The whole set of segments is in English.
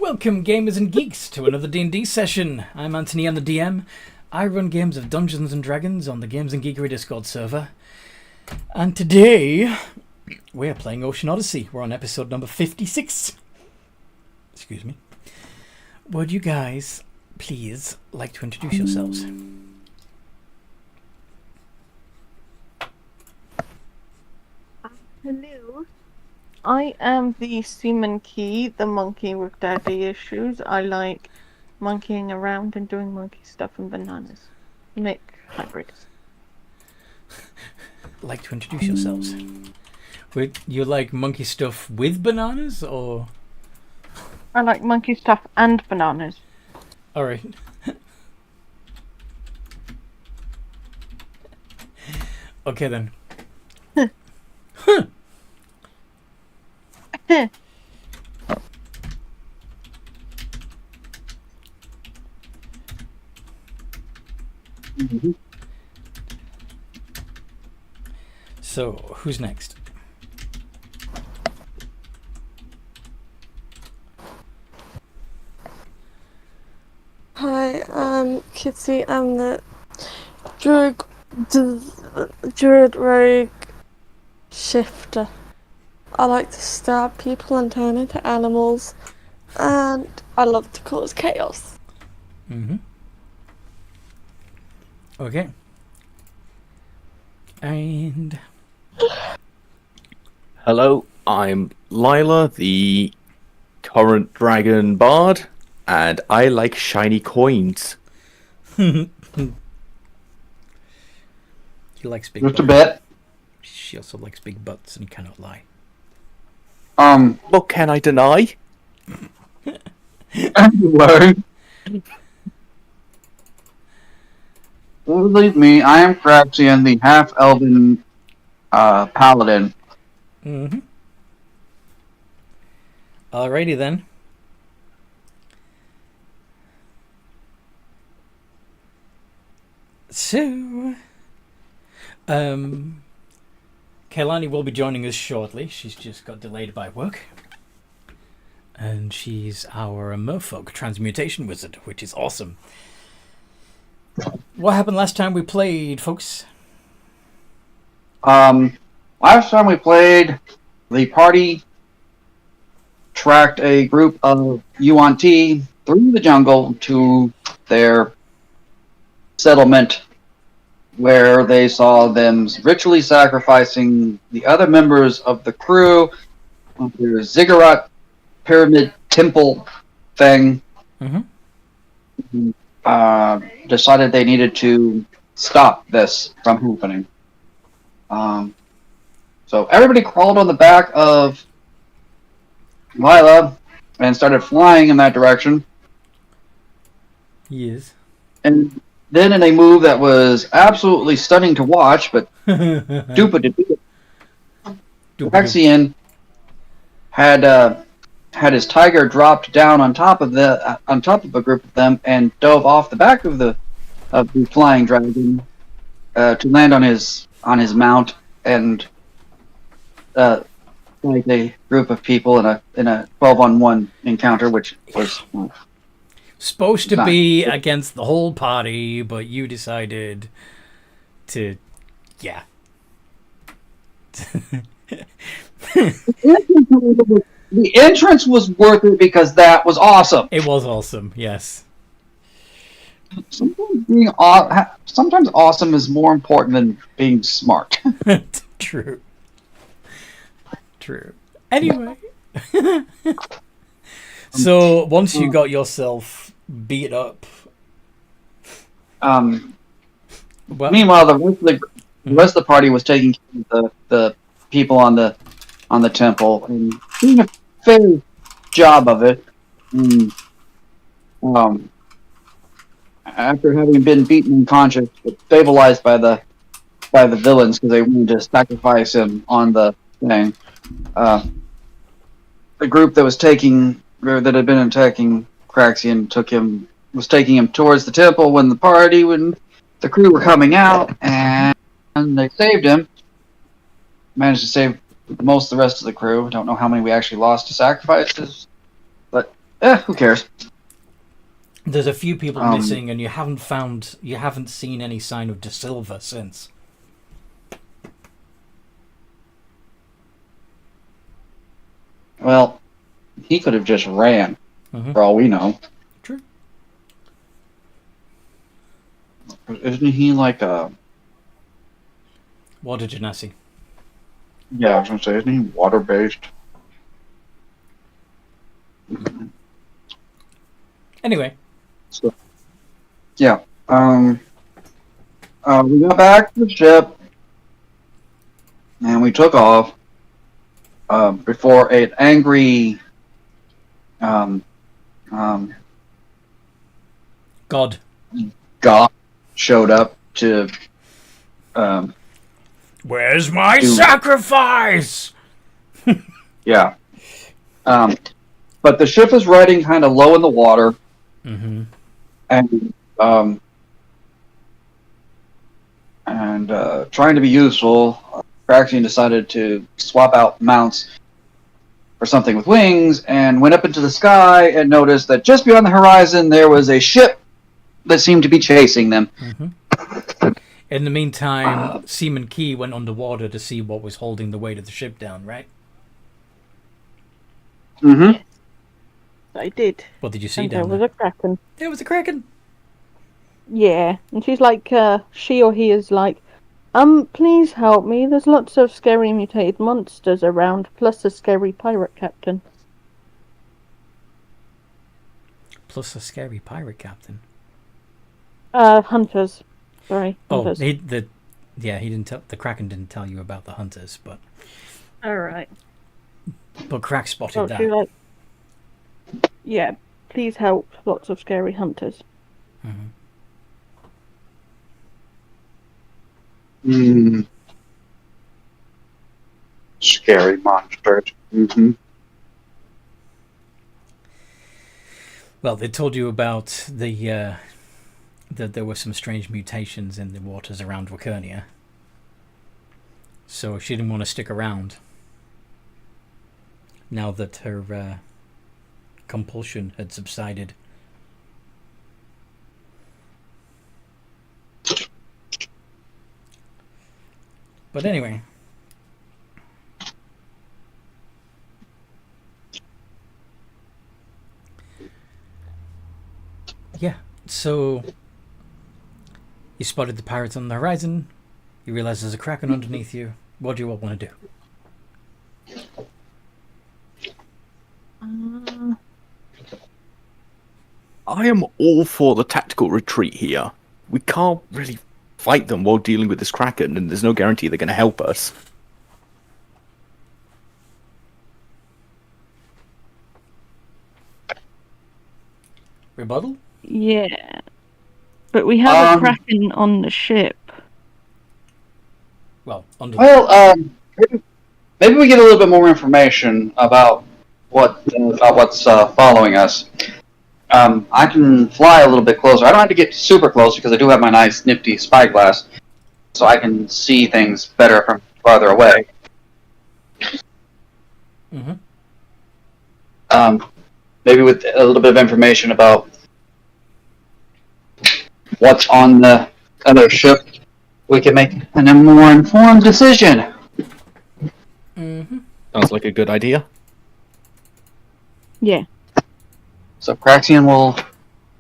Welcome, gamers and geeks, to another D&D session. I'm Anthony, I'm the DM. I run games of Dungeons & Dragons on the Games and Geekery Discord server. And today, we're playing Ocean Odyssey. We're on episode number 56. Excuse me. Would you guys please like to introduce yourselves? Hello. I am the Seaman Key, the monkey with daddy issues. I like monkeying around and doing monkey stuff and bananas. Make hybrids. Like to introduce yourselves? Would you like monkey stuff with bananas, or...? I like monkey stuff and bananas. Alright. Okay then. Huh. Mm-hmm. So, who's next? Hi, I'm Kitty. I'm the druid rogue shifter. I like to stab people and turn into animals, and I love to cause chaos. Mm-hmm. Okay. And... Hello, I'm Lila, the current dragon bard, and I like shiny coins. He likes big Just a butts. bit. She also likes big butts and cannot lie. What can I deny? Anyway. Believe me, I am Craxian, the half-elven paladin. Mm-hmm. Alrighty then. So, Kailani will be joining us shortly. She's just got delayed by work. And she's our merfolk transmutation wizard, which is awesome. What happened last time we played, folks? Last time we played, the party tracked a group of UNT through the jungle to their settlement, where they saw them ritually sacrificing the other members of the crew of their ziggurat pyramid temple thing. Mm-hmm. Decided they needed to stop this from happening. So everybody crawled on the back of Lila and started flying in that direction. Yes. And then in a move that was absolutely stunning to watch, but stupid to do, Craxian had his tiger dropped down on top of a group of them and dove off the back of the flying dragon to land on his mount and like a group of people in a 12-on-1 encounter, which was supposed to be against the whole party, but you decided to, yeah. The entrance was worth it because that was awesome. It was awesome, yes. Sometimes awesome is more important than being smart. True. Anyway. So, once you got yourself beat up... Meanwhile, the rest of the party was taking care of the people on the temple and doing a fair job of it. After having been beaten unconscious, but stabilized by the villains because they wanted to sacrifice him on the thing. The group that had been attacking Craxian was taking him towards the temple when the crew were coming out, and they saved him. Managed to save most of the rest of the crew. I don't know how many we actually lost to sacrifices, but Who cares? There's a few people missing, and you haven't seen any sign of De Silva since. Well, he could have just ran, for all we know. True. Isn't he like a... Water genasi. Yeah, I was going to say, isn't he water-based? Anyway. So, yeah. We got back to the ship, and we took off before an angry God showed up to Where's my sacrifice? yeah. But the ship is riding kind of low in the water, and trying to be useful, Praxian decided to swap out mounts for something with wings, and went up into the sky and noticed that just beyond the horizon there was a ship that seemed to be chasing them. In the meantime, Seaman Key went underwater to see what was holding the weight of the ship down, right? I did. What did you see And down there there? was a kraken. There was a kraken. Yeah, and she's like, she or he is like, please help me. There's lots of scary mutated monsters around, plus a scary pirate captain. Plus a scary pirate captain. Hunters. Sorry, hunters. Oh, he didn't tell. The kraken didn't tell you about the hunters, but Alright. but Crack spotted that. She's like, yeah, please help. Lots of scary hunters. Scary monsters. Well, they told you about the that there were some strange mutations in the waters around Wakernia. So she didn't want to stick around. Now that her compulsion had subsided. But anyway. Yeah, so you spotted the pirates on the horizon. You realize there's a kraken underneath you. What do you all want to do? I am all for the tactical retreat here. We can't really fight them while dealing with this kraken, and there's no guarantee they're going to help us. Rebuttal? Yeah. But we have a kraken on the ship. Well, maybe we get a little bit more information about what's following us. I can fly a little bit closer. I don't have to get super close because I do have my nice nifty spyglass, so I can see things better from farther away. Maybe with a little bit of information about what's on the other ship, we can make a more informed decision. Sounds like a good idea. Yeah. So Praxian will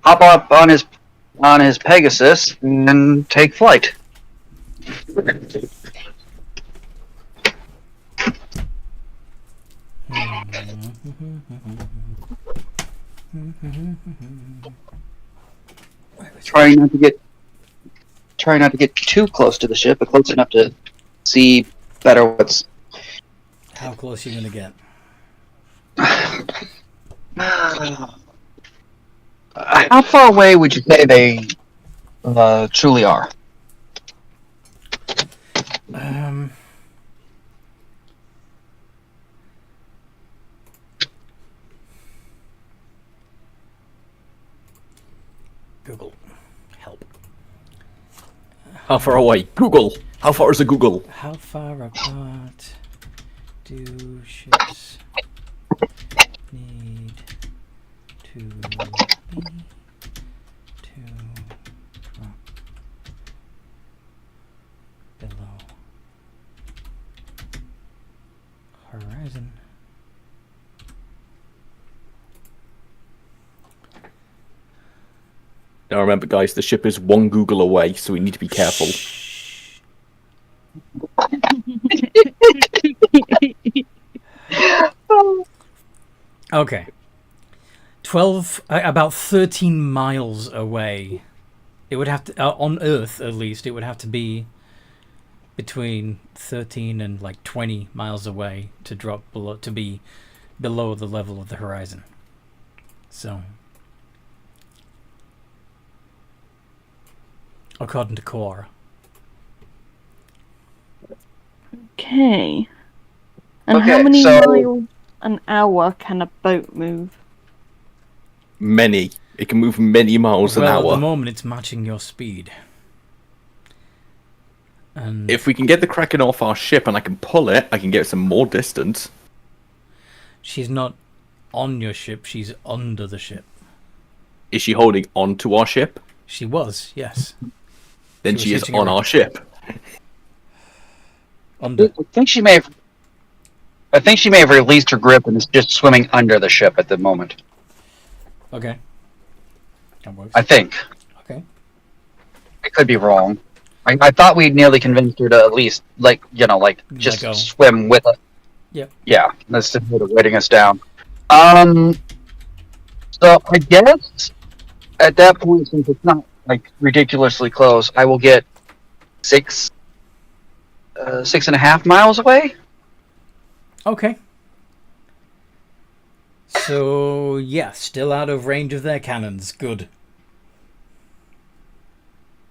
hop up on his Pegasus and take flight. Try not to get too close to the ship, but close enough to see better what's. How close are you going to get? How far away would you say they truly are? Google. Help. How far away? Google! How far is a Google? How far apart do ships need to B to drop below horizon. Now remember, guys, the ship is one Google away, so we need to be careful. Okay. 12, about 13 miles away. It would have to, on Earth at least, it would have to be between 13 and like 20 miles away to drop below, to be below the level of the horizon. So, according to Core. Okay. And Okay, how many so- miles an hour can a boat move? Many. It can move many miles an Well, at hour. the moment it's matching your speed. And If we can get the Kraken off our ship and I can pull it, I can get some more distance. she's not on your ship, she's under the ship. Is she holding on to our ship? She was, yes. Then She she was is hitching on around. our ship. Under. I think she may have released her grip and is just swimming under the ship at the moment. Okay. That works. I think. Okay. I could be wrong. I thought we'd nearly convinced her to at least, just go. swim with us. Yep. Yeah, that's the weighting us down. So I guess at that point, since it's not like ridiculously close, I will get 6.5 miles away. Okay. So, yeah, still out of range of their cannons. Good.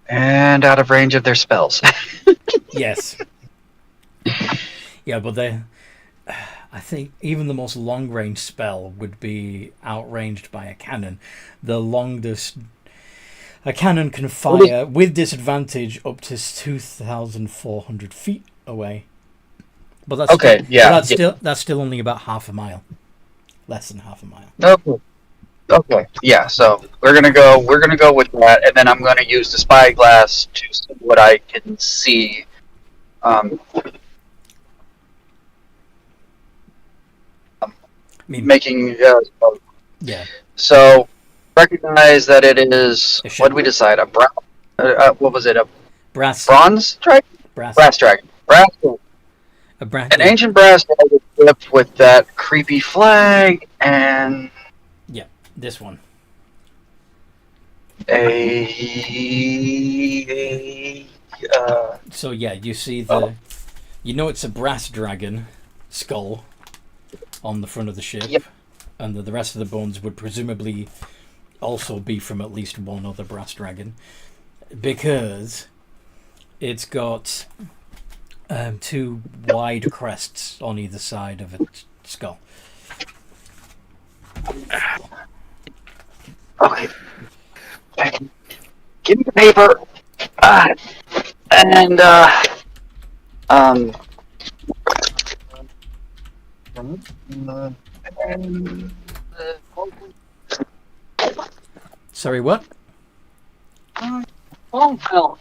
And out of range of their spells. Yes. Yeah, but they... I think even the most long-range spell would be outranged by a cannon. The longest... A cannon can fire with disadvantage up to 2,400 feet away. But that's Okay, that's still only about half a mile. Less than half a mile. Okay. Yeah, so we're gonna go with that, and then I'm gonna use the spyglass to see what I can see. I mean, Making yeah. so recognize that it is. A ship. What did we decide? A brown. What was it? A Brass. bronze dragon? Brass. Brass dragon. Brass dragon. A brass. An ancient brass dragon equipped with that creepy flag and Yeah, this one. a So yeah, you see the... You know it's a brass dragon skull on the front of the ship. Yep. And the rest of the bones would presumably also be from at least one other brass dragon. Because it's got two wide crests on either side of its skull. okay. Give me the paper. And Sorry, what? phone fell.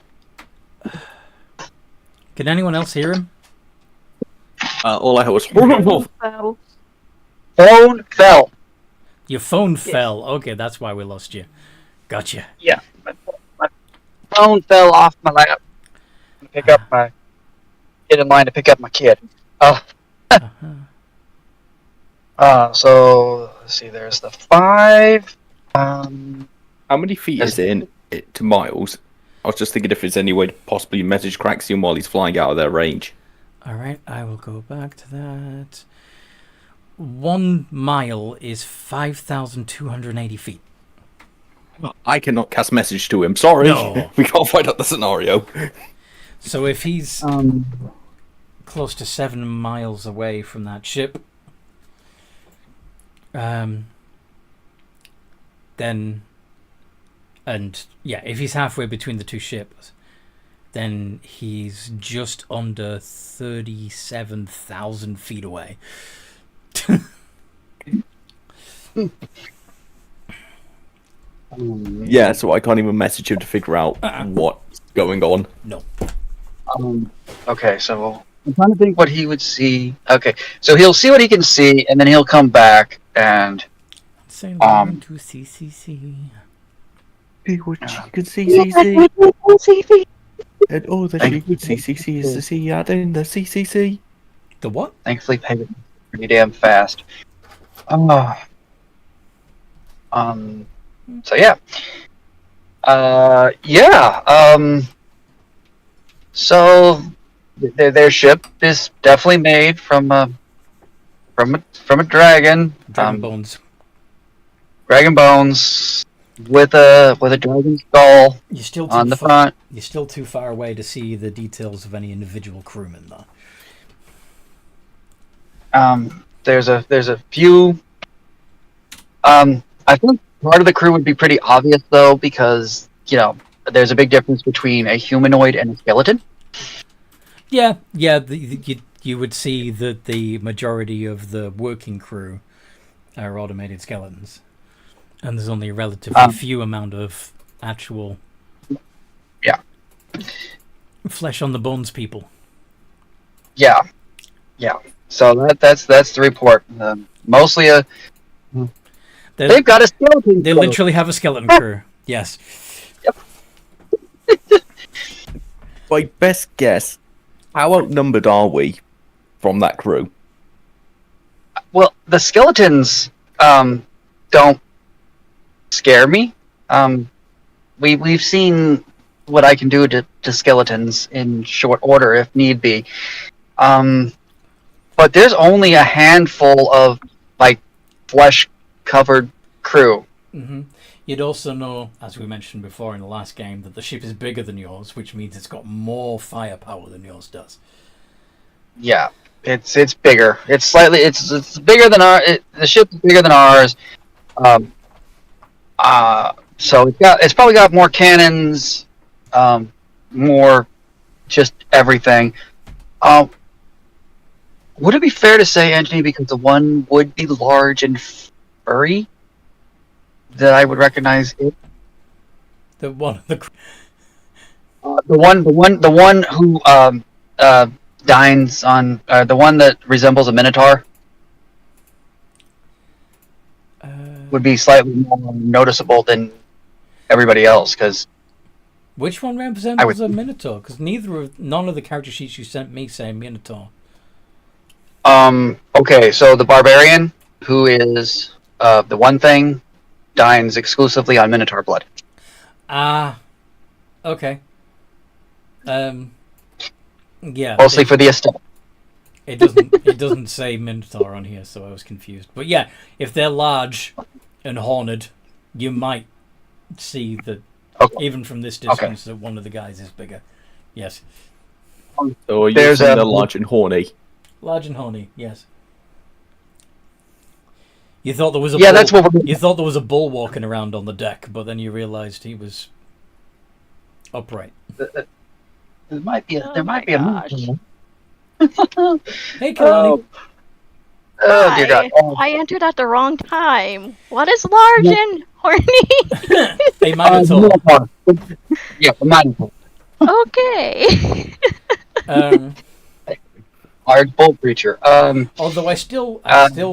Can anyone else hear him? All I heard was... Fell. Phone fell. Your phone fell. Okay, that's why we lost you. Gotcha. Yeah, my phone fell off my lap. Pick up my get in line to pick up my kid. So let's see. There's the 5. How many feet is it to miles? I was just thinking if there's any way to possibly message Craxium while he's flying out of their range. Alright, I will go back to that. 1 mile is 5,280 feet. I cannot cast message to him. Sorry. No. We can't find out the scenario. So if he's close to 7 miles away from that ship, then, and yeah, if he's halfway between the two ships, then he's just under 37,000 feet away. Yeah, so I can't even message him to figure out what's going on. No. Okay, so I'm trying to think what he would see. Okay, so he'll see what he can see, and then he'll come back and Sailing to CCC. See what she could see, CC. And all that she could see, CC is the sea out in the CCC. The what? thankfully pay it pretty damn fast. So yeah. So their ship is definitely made from a dragon. Dragon bones. Dragon bones with a dragon skull You're still on the front. You're still too far away to see the details of any individual crewman, though. There's a few. I think part of the crew would be pretty obvious though, because there's a big difference between a humanoid and a skeleton. Yeah. You would see that the majority of the working crew are automated skeletons, and there's only a relatively few amount of actual flesh on the bones people. Yeah. So that's the report. Mostly they've got a skeleton. They literally have a skeleton crew. Yes. My best guess, how outnumbered are we from that crew? Well, the skeletons don't scare me. We've seen what I can do to skeletons in short order if need be. But there's only a handful of flesh-covered crew. Mm-hmm. You'd also know, as we mentioned before in the last game, that the ship is bigger than yours, which means it's got more firepower than yours does. Yeah, it's bigger. It's bigger than our. The ship is bigger than ours. So it's probably got more cannons, more just everything. Would it be fair to say, Anthony, because the one would be large and furry, that I would recognize it? The one who dines on the one that resembles a minotaur would be slightly more noticeable than everybody else. Because which one resembles a minotaur? Because none of the character sheets you sent me say minotaur. Okay, so the barbarian, who is the one thing, dines exclusively on minotaur blood. Okay. Yeah. Mostly for the aesthetic. It doesn't say minotaur on here, so I was confused. But yeah, if they're large and horned, you might see that even from this distance that one of the guys is bigger. Yes. So you're saying they're large and horny. Large and horny, yes. You thought there was a you thought there was a bull walking around on the deck, but then you realised he was upright. There might be a Hey, Kalani. Oh dear God! I entered at the wrong time. What is large and horny? A minotaur. Yeah, a minotaur. Okay. Large bull creature. Although I still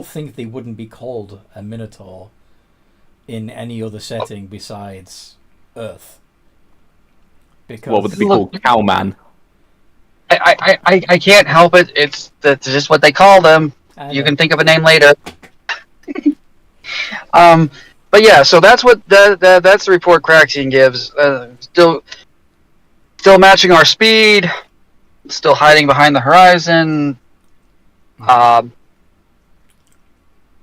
think they wouldn't be called a minotaur in any other setting besides Earth. Because what would they be called? Cowman. I can't help it. That's just what they call them. You can think of a name later. But yeah, so that's what that's the report Craxian gives. Still matching our speed. Still hiding behind the horizon.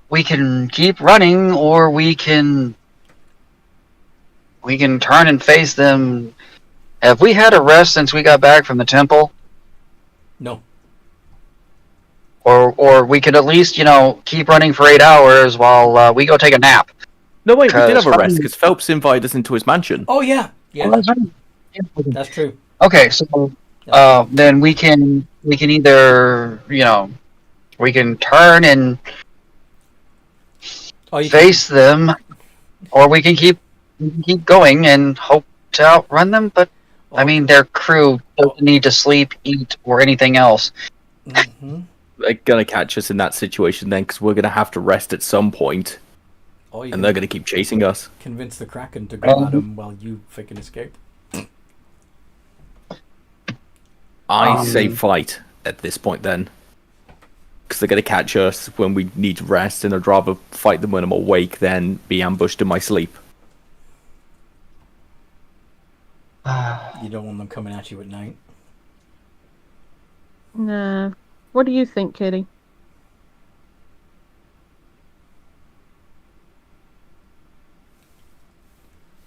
We can keep running, or we can turn and face them. Have we had a rest since we got back from the temple? No. Or we could at least, keep running for 8 hours while we go take a nap. No, wait, we did have a rest because Phelps invited us into his mansion. Oh yeah, Oh, that's true. Okay, so then we can either we can turn and face them, or we can keep we can keep going and hope to outrun them, but I mean, their crew doesn't need to sleep, eat, or anything else. Mm-hmm. They're gonna catch us in that situation then, because we're gonna have to rest at some point, Or you and can they're gonna keep chasing us. convince the Kraken to go at them while you freaking escape. I say fight at this point then, because they're gonna catch us when we need to rest, and I'd rather fight them when I'm awake than be ambushed in my sleep. You don't want them coming at you at night. Nah. What do you think, Kitty?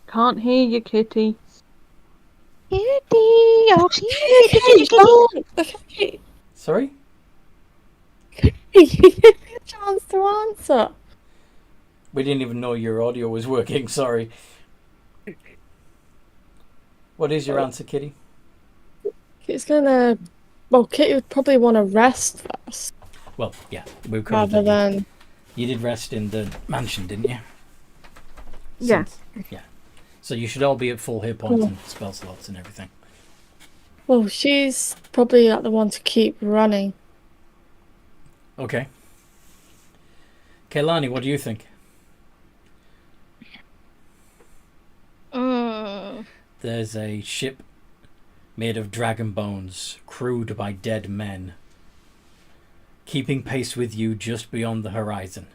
Can't hear you, Kitty. Kitty, oh kitty, kitty, kitty. Okay. Sorry? You give me a chance to answer. We didn't even know your audio was working, sorry. What is your answer, Kitty? Kitty's gonna. Well, Kitty would probably want to rest first, Well, yeah, we've covered rather that. than. You did rest in the mansion, didn't you? Yeah. Yeah. So you should all be at full hit points and spell slots and everything. Well, she's probably like the one to keep running. Okay. Kaylani, what do you think? There's a ship made of dragon bones, crewed by dead men, keeping pace with you just beyond the horizon.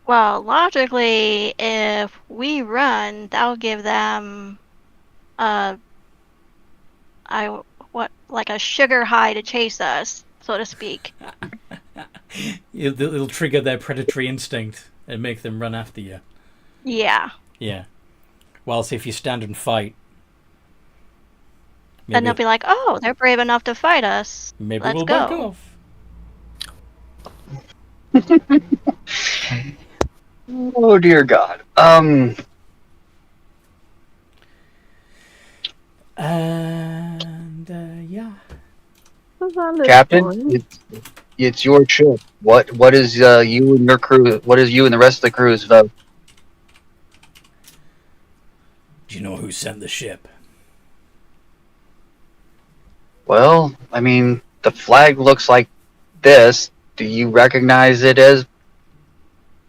Well, logically, if we run, that'll give them like a sugar high to chase us, so to speak. It'll trigger their predatory instinct and make them run after you. Yeah. Yeah. Whilst if you stand and fight, Then they'll be like, oh, they're brave enough to fight us. maybe Let's we'll go. back off. Oh dear God. And yeah. Captain, it's your ship. What is you and your crew? What is you and the rest of the crew's vote? Do you know who sent the ship? Well, I mean, the flag looks like this. Do you recognize it as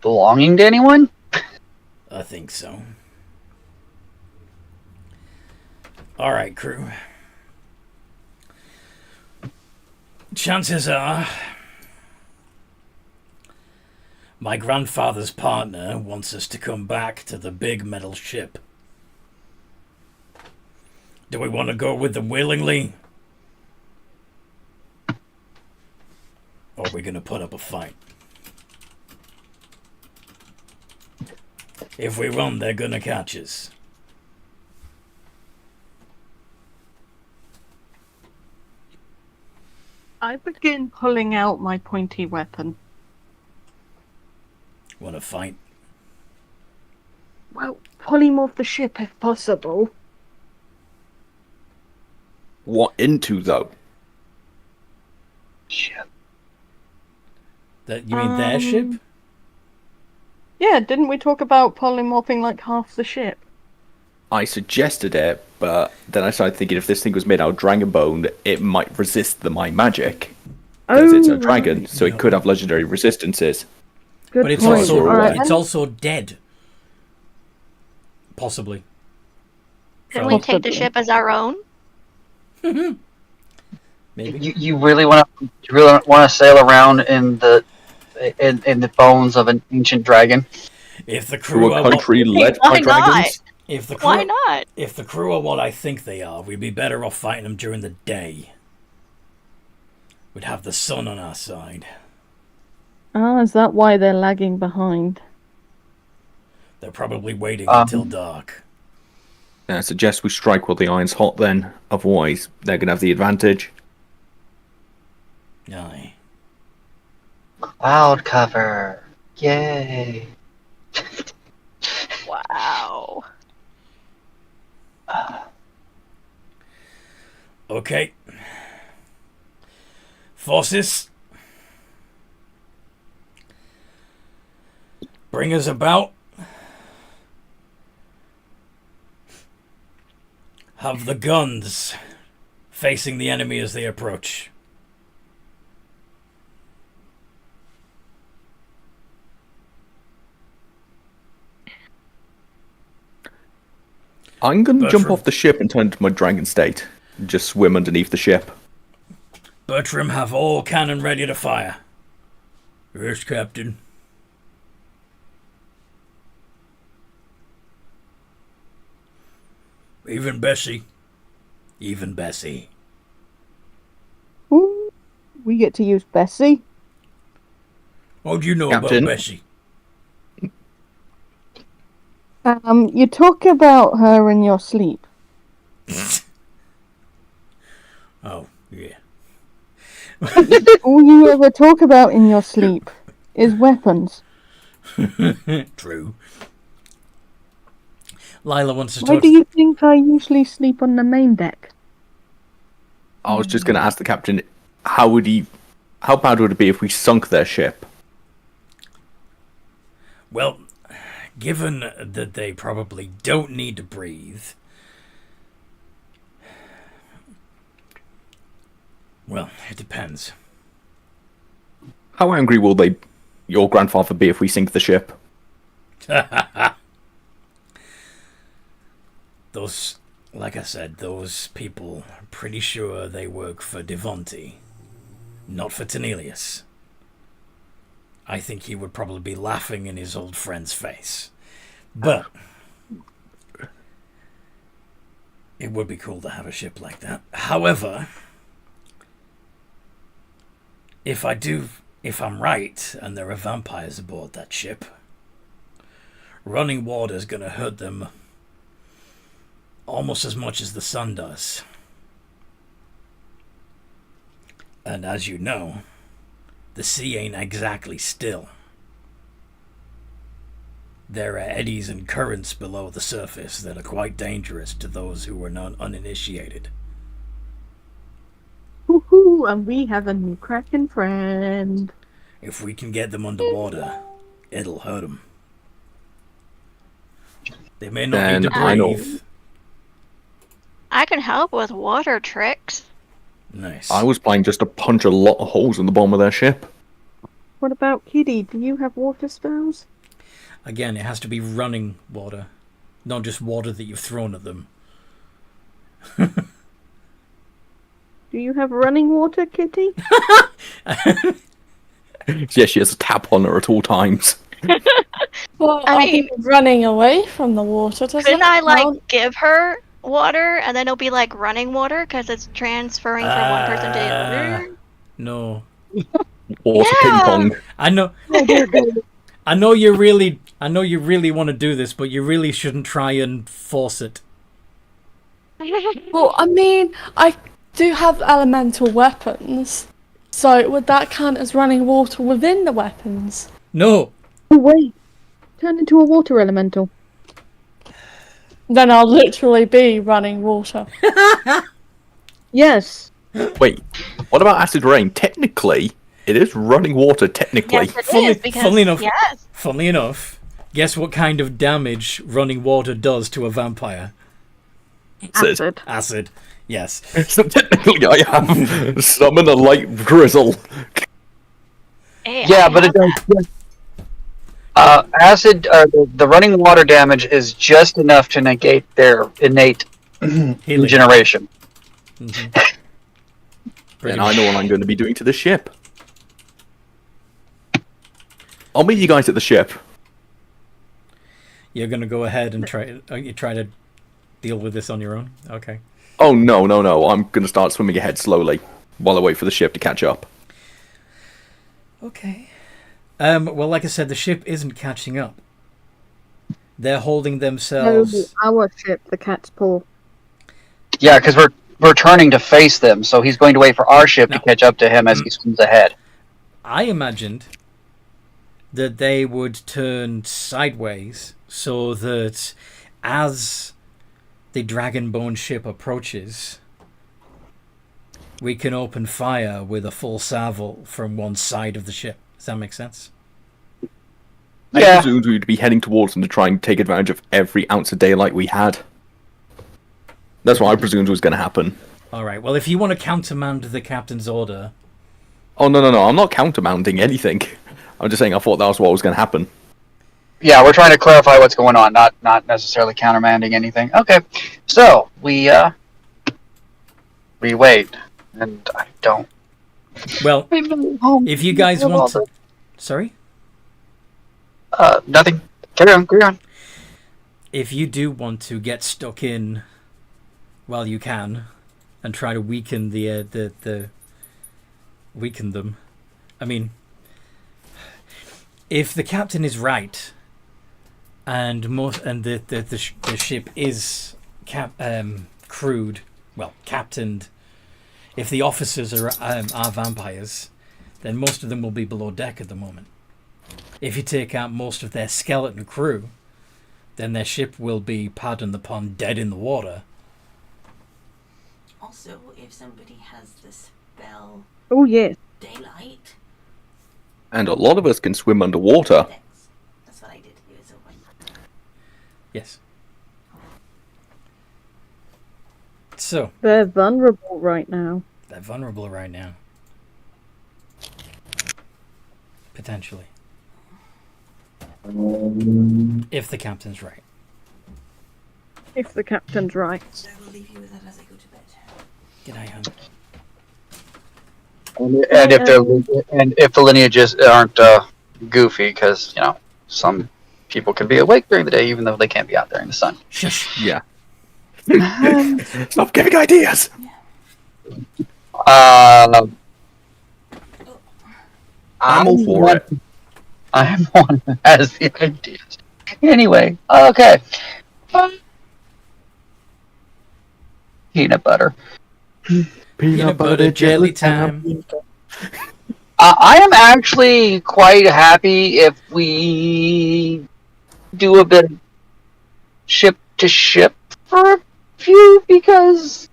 belonging to anyone? I think so. All right, crew. Chances are, my grandfather's partner wants us to come back to the big metal ship. Do we want to go with them willingly? Or are we going to put up a fight? If we run, they're going to catch us. I begin pulling out my pointy weapon. Want to fight? Well, pull him off the ship if possible. What into, though? Shit. That you mean their ship? Yeah, didn't we talk about pulling offing like half the ship? I suggested it, but then I started thinking if this thing was made out of dragon bone, it might resist my magic. Because it's a dragon, so it could have legendary resistances. Good But it's point. also All right, it's also dead. Possibly. Can we take the ship as our own? Maybe. You really want to sail around in the bones of an ancient dragon? If the To crew a are country led Why by not? dragons? if the crew, Why not? If the crew are what I think they are, we'd be better off fighting them during the day. We'd have the sun on our side. Ah, is that why they're lagging behind? They're probably waiting until dark. I suggest we strike while the iron's hot then, otherwise they're going to have the advantage. Aye. Cloud cover. Yay. Wow. Okay. Forces. Bring us about have the guns facing the enemy as they approach. I'm going to jump Bertram. off the ship and turn into my dragon state. And just swim underneath the ship. Bertram, have all cannon ready to fire. Yes, Captain. Even Bessie. Even Bessie. Ooh, we get to use Bessie. What do you know Captain? about Bessie? You talk about her in your sleep. Oh, yeah. All you ever talk about in your sleep is weapons. True. Lila wants to Why talk. do you think I usually sleep on the main deck? I was just going to ask the captain, how bad would it be if we sunk their ship? Well, given that they probably don't need to breathe, well, it depends. How angry will your grandfather be if we sink the ship? Those, like I said, those people, I'm pretty sure they work for Devony, not for Tenelius. I think he would probably be laughing in his old friend's face. But it would be cool to have a ship like that. However, if I'm right, and there are vampires aboard that ship, running water's gonna hurt them almost as much as the sun does. And as you know, the sea ain't exactly still. There are eddies and currents below the surface that are quite dangerous to those who are not uninitiated. Woohoo! And we have a new Kraken friend. If we can get them underwater, it'll hurt them. They may not need to Then I know. breathe. I can help with water tricks. Nice. I was planning just to punch a lot of holes in the bottom of their ship. What about Kitty? Do you have water spells? Again, it has to be running water, not just water that you've thrown at them. Do you have running water, Kitty? Yeah, she has a tap on her at all times. Well, I I mean- think running away from the water doesn't Couldn't I, count. give her water, and then it'll be like running water, because it's transferring from one person to the other? No. Water Yeah. ping pong. I know. I know you really want to do this, but you really shouldn't try and force it. Well, I mean, I do have elemental weapons, so would that count as running water within the weapons? No. Oh, wait. Turn into a water elemental. Then I'll literally be running water. Yes. Wait, what about acid rain? Technically, it is running water, technically. Yes, it Funnily- is, because, funnily enough- yes. Funnily enough, guess what kind of damage running water does to a vampire? Acid. Acid. Yes. So technically, I have summon a light drizzle. Hey, Yeah, I but it have does. Acid, the running water damage is just enough to negate their innate Healing. regeneration. Mhm. And I know what I'm going to be doing to the ship. I'll meet you guys at the ship. You're gonna go ahead and try to deal with this on your own. Okay. Oh, no. I'm going to start swimming ahead slowly while I wait for the ship to catch up. Okay. Well, like I said, the ship isn't catching up. They're holding No, themselves. our ship, the cat's paw. Yeah, because we're turning to face them, so he's going to wait for our ship No. to catch up to him as he swims ahead. I imagined that they would turn sideways so that as the Dragonbone ship approaches, we can open fire with a full salvo from one side of the ship. Does that make sense? I Yeah. presumed we'd be heading towards them to try and take advantage of every ounce of daylight we had. That's what I presumed was going to happen. All right. Well, if you want to countermand the captain's order, Oh, no. I'm not countermounting anything. I'm just saying I thought that was what was going to happen. Yeah, we're trying to clarify what's going on, not necessarily countermanding anything. Okay, so we wait, and I don't. well, if you guys want to... Sorry? Nothing. Carry on. If you do want to get stuck in while you can and try to weaken weaken them, I mean, if the captain is right and the ship is crewed, well, captained, if the officers are vampires, then most of them will be below deck at the moment. If you take out most of their skeleton crew, then their ship will be, pardon the pun, dead in the water. Also, if somebody has the spell Oh, yes. daylight, And a lot of us can swim underwater. that's what I did. It was a one. Yes. So, They're vulnerable right now. they're vulnerable right now. Potentially. If the captain's right. If the captain's right. So I will leave you with that as I go to bed. Good night, hon. And if the lineages aren't goofy, because some people can be awake during the day even though they can't be out there in the sun. Shush. Yeah. Stop giving ideas! I'm all for it. I'm one who has the ideas. Anyway, okay. Peanut butter. Peanut butter jelly time. I am actually quite happy if we do a bit of ship to ship for a few, because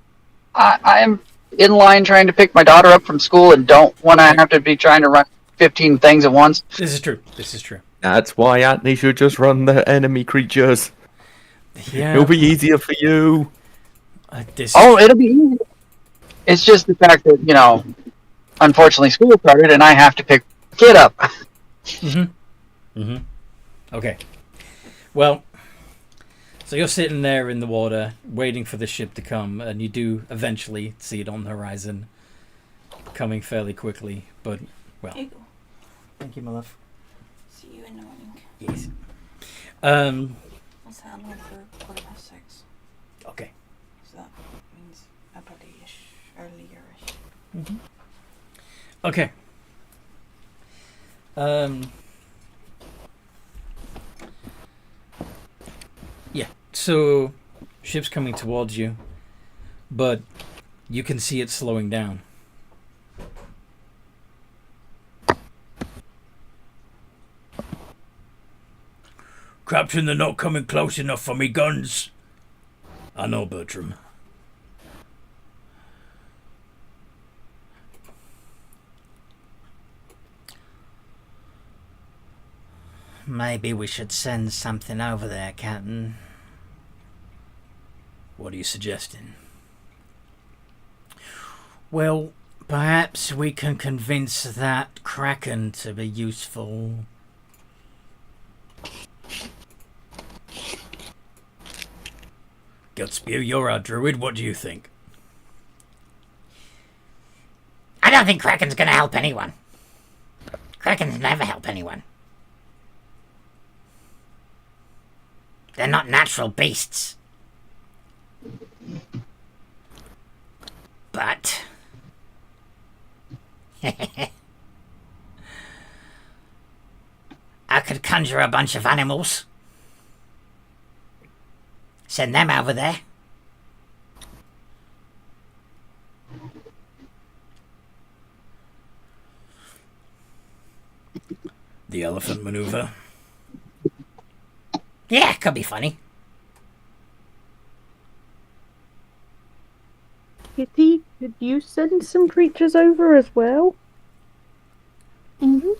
I am in line trying to pick my daughter up from school and don't want to have to be trying to run 15 things at once. This is true. This is true. That's why Anthony should just run the enemy creatures. Yeah. It'll be easier for you. It'll be easy. It's just the fact that, unfortunately school started and I have to pick the kid up. Okay. Well, so you're sitting there in the water waiting for the ship to come, and you do eventually see it on the horizon, coming fairly quickly, but, well. Here you go. Thank you, my love. See you in the morning. Yes. I'll set an alarm for 6:15. Okay. So that means early-ish, earlier-ish. Okay. Yeah, so ship's coming towards you, but you can see it slowing down. Captain, they're not coming close enough for me guns. I know, Bertram. Maybe we should send something over there, Captain. What are you suggesting? Well, perhaps we can convince that Kraken to be useful. Gutspew, you're our druid. What do you think? I don't think Kraken's gonna help anyone. Krakens never help anyone. They're not natural beasts. But... I could conjure a bunch of animals. Send them over there. The elephant maneuver. Yeah, could be funny. Kitty, could you send some creatures over as well? Do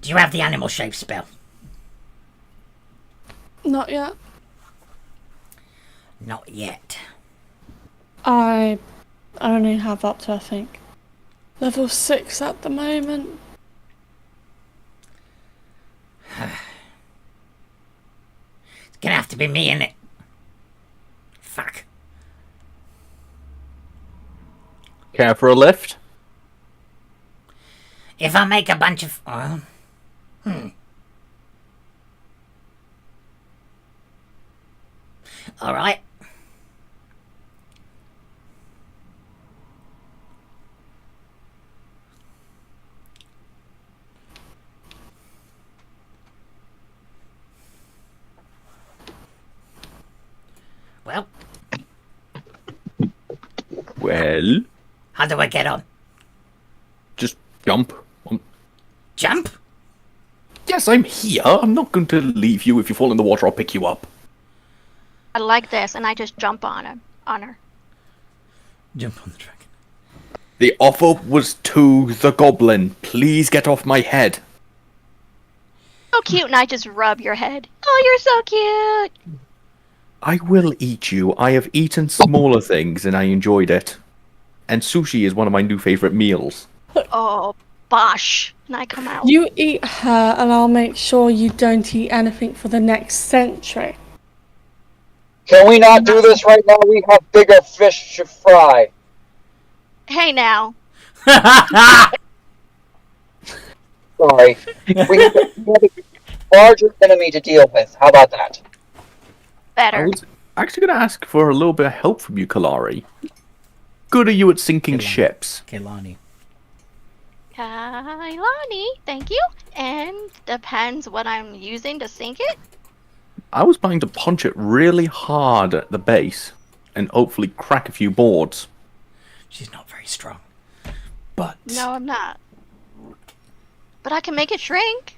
you have the animal shape spell? Not yet. Not yet. I only have up to, I think, level 6 at the moment. It's gonna have to be me, innit? Fuck. Care for a lift? If I make a bunch of... Alright. Well, Well, how do I get on? just jump. Jump? Yes, I'm here. I'm not going to leave you. If you fall in the water, I'll pick you up. I like this, and I just jump on her. Jump on the dragon. The offer was to the goblin. Please get off my head. So cute, and I just rub your head. Oh, you're so cute. I will eat you. I have eaten smaller things and I enjoyed it. And sushi is one of my new favorite meals. Oh, bosh. And I come out. You eat her, and I'll make sure you don't eat anything for the next century. Can we not do this right now? We have bigger fish to fry. Hey now. Sorry. We have a larger enemy to deal with. How about that? I Better. was actually going to ask for a little bit of help from you, Kalari. Good are you at sinking Kalani. ships? Kailani. Kailani, thank you. And depends what I'm using to sink it. I was planning to punch it really hard at the base and hopefully crack a few boards. She's not very strong. But... No, I'm not. But I can make it shrink.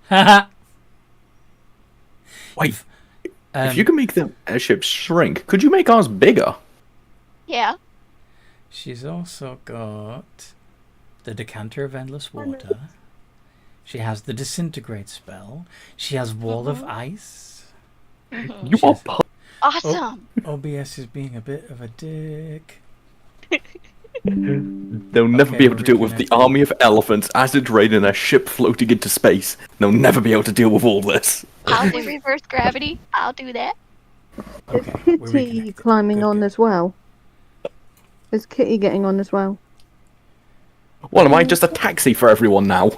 Haha. Wait, if you can make the airship shrink, could you make ours bigger? Yeah. She's also got the Decanter of Endless Water. She has the Disintegrate spell. She has Wall of Ice. You are She's- Awesome. OBS is being a bit of a dick. They'll never Okay, be able to we're deal with the reconnecting. army of elephants, acid rain, and a ship floating into space. They'll never be able to deal with all this. I'll do reverse gravity. I'll do that. Okay, Is we're Kitty reconnected. climbing Good, on good. as well? Is Kitty getting on as well? What, am I just a taxi for everyone now?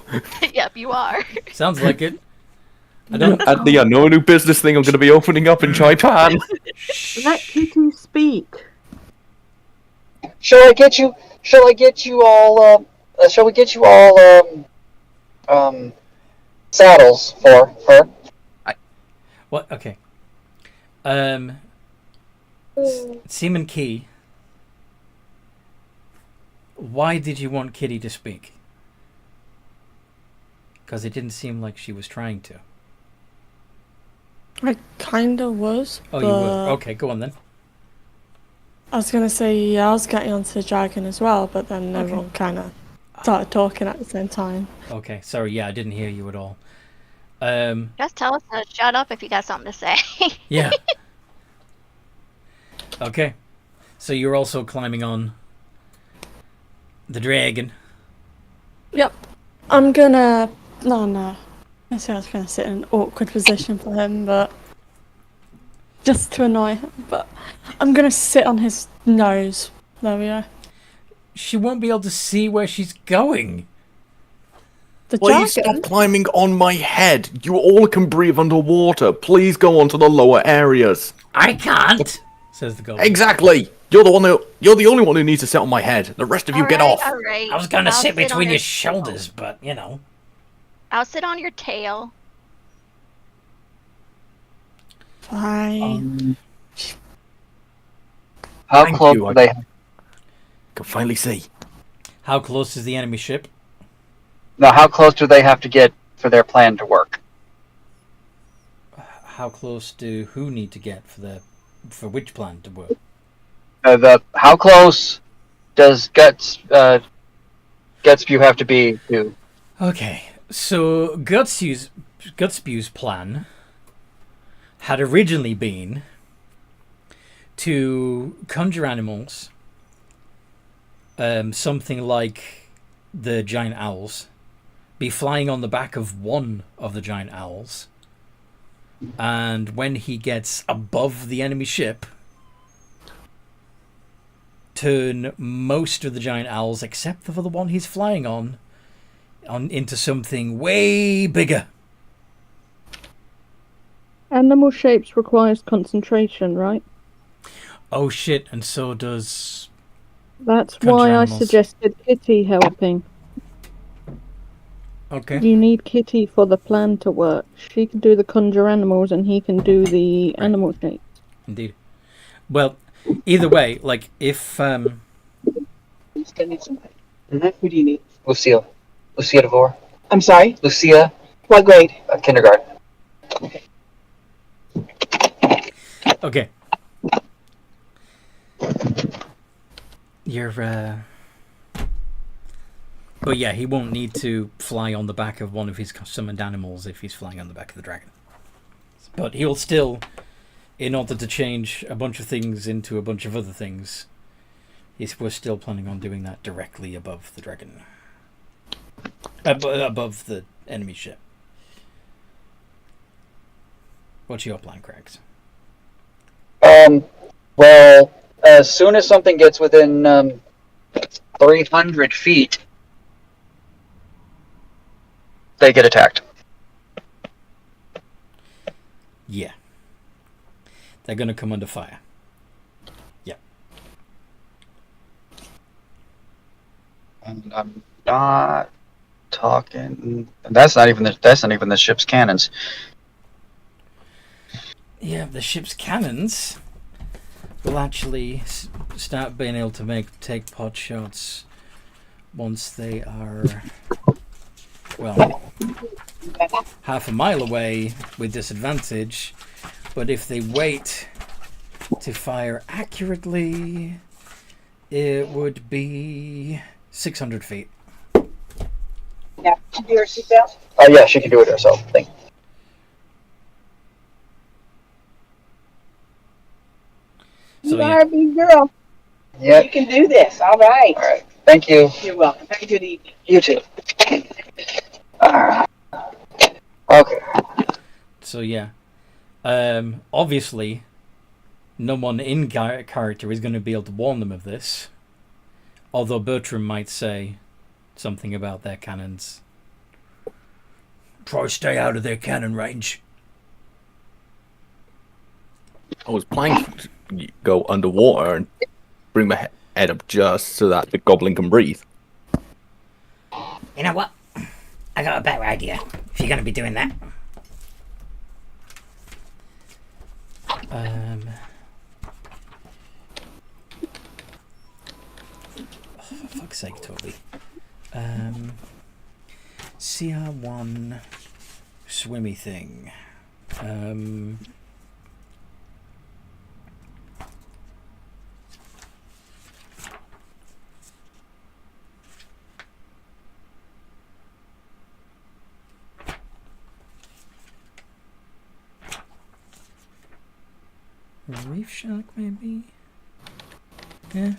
Yep, you are. Sounds like it. I don't... At the no new business thing I'm going to be opening up in Chaitan. Let Kitty speak. Shall I get you all? Shall we get you all saddles for her? What? Okay. Seaman Key. Why did you want Kitty to speak? Because it didn't seem like she was trying to. I kinda was. Oh, you were. Okay, go on then. I was gonna say, yeah, I was getting onto the dragon as well, but then everyone kinda started talking at the same time. Okay, sorry. Yeah, I didn't hear you at all. Just tell us to shut up if you got something to say. Yeah. Okay. So you're also climbing on the dragon. Yep. I'm gonna... No. I said I was gonna sit in an awkward position for him, but... just to annoy him, but... I'm gonna sit on his nose. There we go. She won't be able to see where she's going. The Please dragon? stop climbing on my head. You all can breathe underwater. Please go on to the lower areas. I can't. Says the goblin. Exactly. You're the only one who needs to sit on my head. The rest of you get off. All right. I was gonna I'll sit on between your shoulders, but you know. I'll sit on your tail. Fine. How Thank close you, do they? Can finally see. How close is the enemy ship? Now, how close do they have to get for their plan to work? How close do who need to get for which plan to work? How close does Gutspew have to be to? Okay, so Gutspew's plan had originally been to conjure animals, something like the giant owls, be flying on the back of one of the giant owls, and when he gets above the enemy ship, turn most of the giant owls, except for the one he's flying on into something way bigger. Animal shapes requires concentration, right? Oh shit, and so does... That's Conjure why animals. I suggested Kitty helping. Okay. You need Kitty for the plan to work. She can do the conjure animals and he can do the animal shapes. Indeed. Well, either way, like, if... Who do you need? Lucia. Lucia DeVore. I'm sorry? Lucia. What grade? Kindergarten. Okay. You're, But yeah, he won't need to fly on the back of one of his summoned animals if he's flying on the back of the dragon. But he'll still, in order to change a bunch of things into a bunch of other things, we're still planning on doing that directly above the dragon. Above the enemy ship. What's your plan, Craigs? Well, as soon as something gets within 300 feet, they get attacked. Yeah. They're going to come under fire. Yeah. And I'm not talking. That's not even the ship's cannons. Yeah, the ship's cannons will actually start being able to take pot shots once they are, well, half a mile away with disadvantage. But if they wait to fire accurately, it would be 600 feet. Yeah. Can you do her seatbelt? Oh yeah, she can do it herself. Thank you. So, You yeah. are a big girl. Yep. You can do this. All right. All right. Thank you. You're welcome. Have a good evening. You too. Okay. So yeah, obviously, no one in character is going to be able to warn them of this. Although Bertram might say something about their cannons. Try to stay out of their cannon range. I was planning to go underwater and bring my head up just so that the goblin can breathe. You know what? I got a better idea. If you're going to be doing that. For fuck's sake, Toby. CR1 swimmy thing. Reef shark, maybe? Yeah.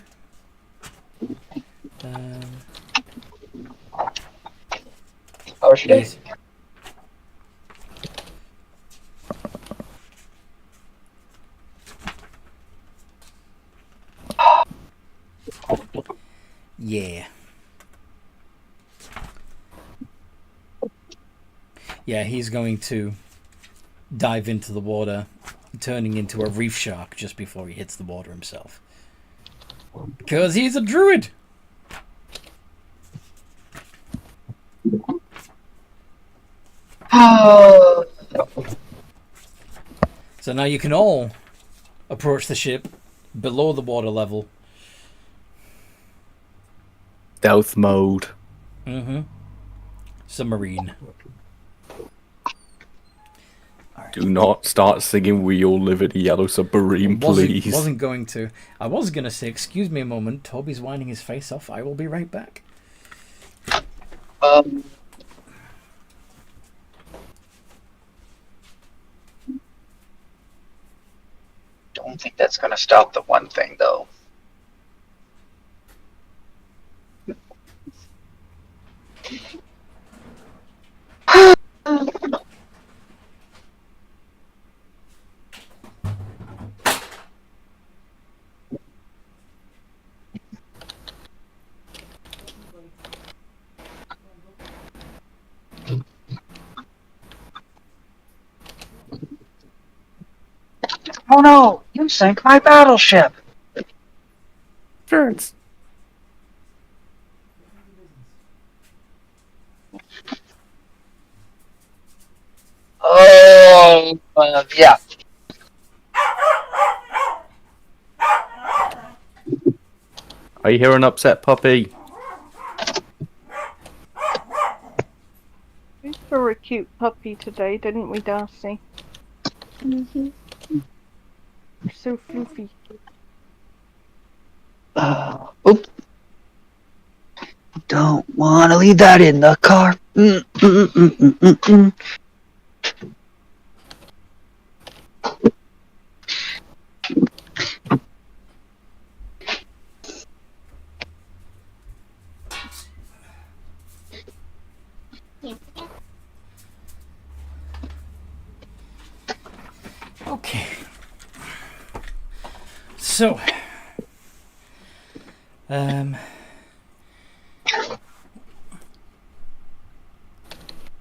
How is she doing? Yeah. Yeah, he's going to dive into the water, turning into a reef shark just before he hits the water himself. Because he's a druid! So now you can all approach the ship below the water level. Stealth mode. Mm-hmm. Submarine. Do not start singing "We All Live in a Yellow Submarine," please. Wasn't going to. I was going to say, excuse me a moment, Toby's winding his face off. I will be right back. don't think that's going to stop the one thing, though. Oh no! You sank my battleship! Turns. Oh, yeah. Are you here an upset puppy? We saw a cute puppy today, didn't we, Darcy? Mm-hmm. So floofy. Oop. Don't want to leave that in the car. Okay. So,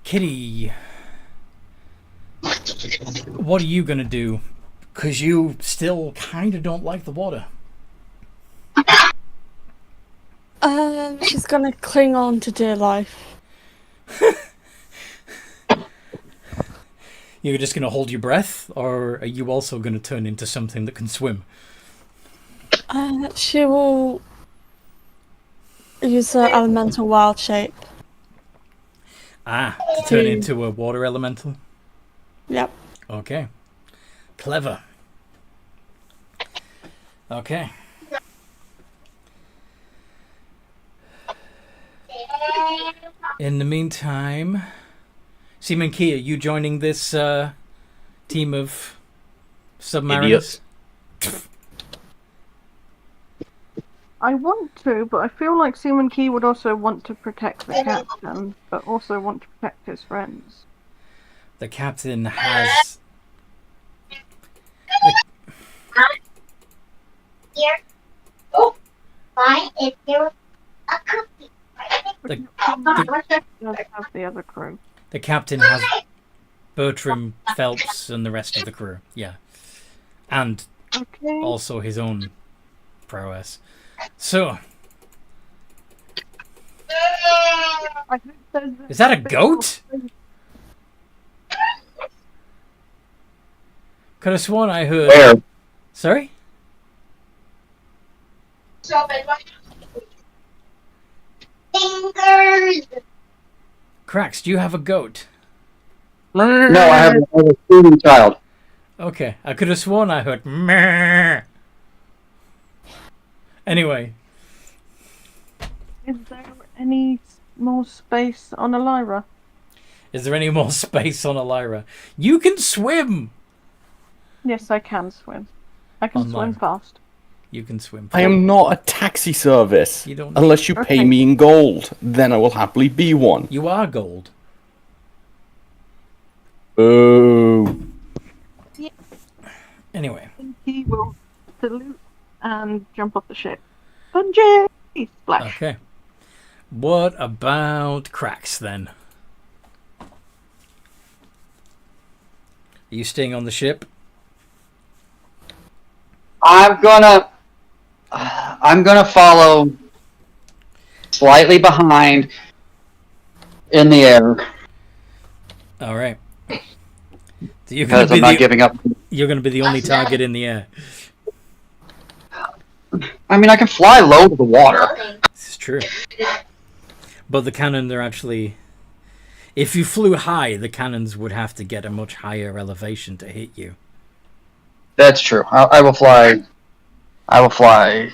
Kitty, what are you gonna do? Because you still kind of don't like the water. She's gonna cling on to dear life. You're just gonna hold your breath, or are you also gonna turn into something that can swim? She will use her elemental wild shape. Ah, to turn into a water elemental? Yep. Okay. Clever. Okay. In the meantime, Seaman Key, are you joining this team of submariners? Idiots. I want to, but I feel like Seaman Key would also want to protect the captain, but also want to protect his friends. The captain has... Here. Oh, why is there a cookie? The, Does have the other crew. the captain has Bertram, Phelps, and the rest of the crew. Yeah. And Okay. also his own prowess. So, I think there's is that a goat? Could have sworn I heard... Where? Sorry? Fingers. Cracks, do you have a goat? No, I have a student child. Okay, I could have sworn I heard meh. Anyway, Is there any more space on Elira? is there any more space on Elira? You can swim! Yes, I can swim. I can On swim Lyra. fast. You can swim. I am not a taxi service. You don't... Unless you pay Okay. me in gold, then I will happily be one. You are gold. Boo. Anyway, He will salute and jump off the ship. Bungee! Splash. okay. What about Cracks, then? Are you staying on the ship? I'm gonna follow slightly behind in the air Alright. So you're gonna because be I'm not the, giving up. you're gonna be the only target in the air. I mean, I can fly low to the water. This is true. But the cannons are actually... If you flew high, the cannons would have to get a much higher elevation to hit you. That's true. I will fly. I will fly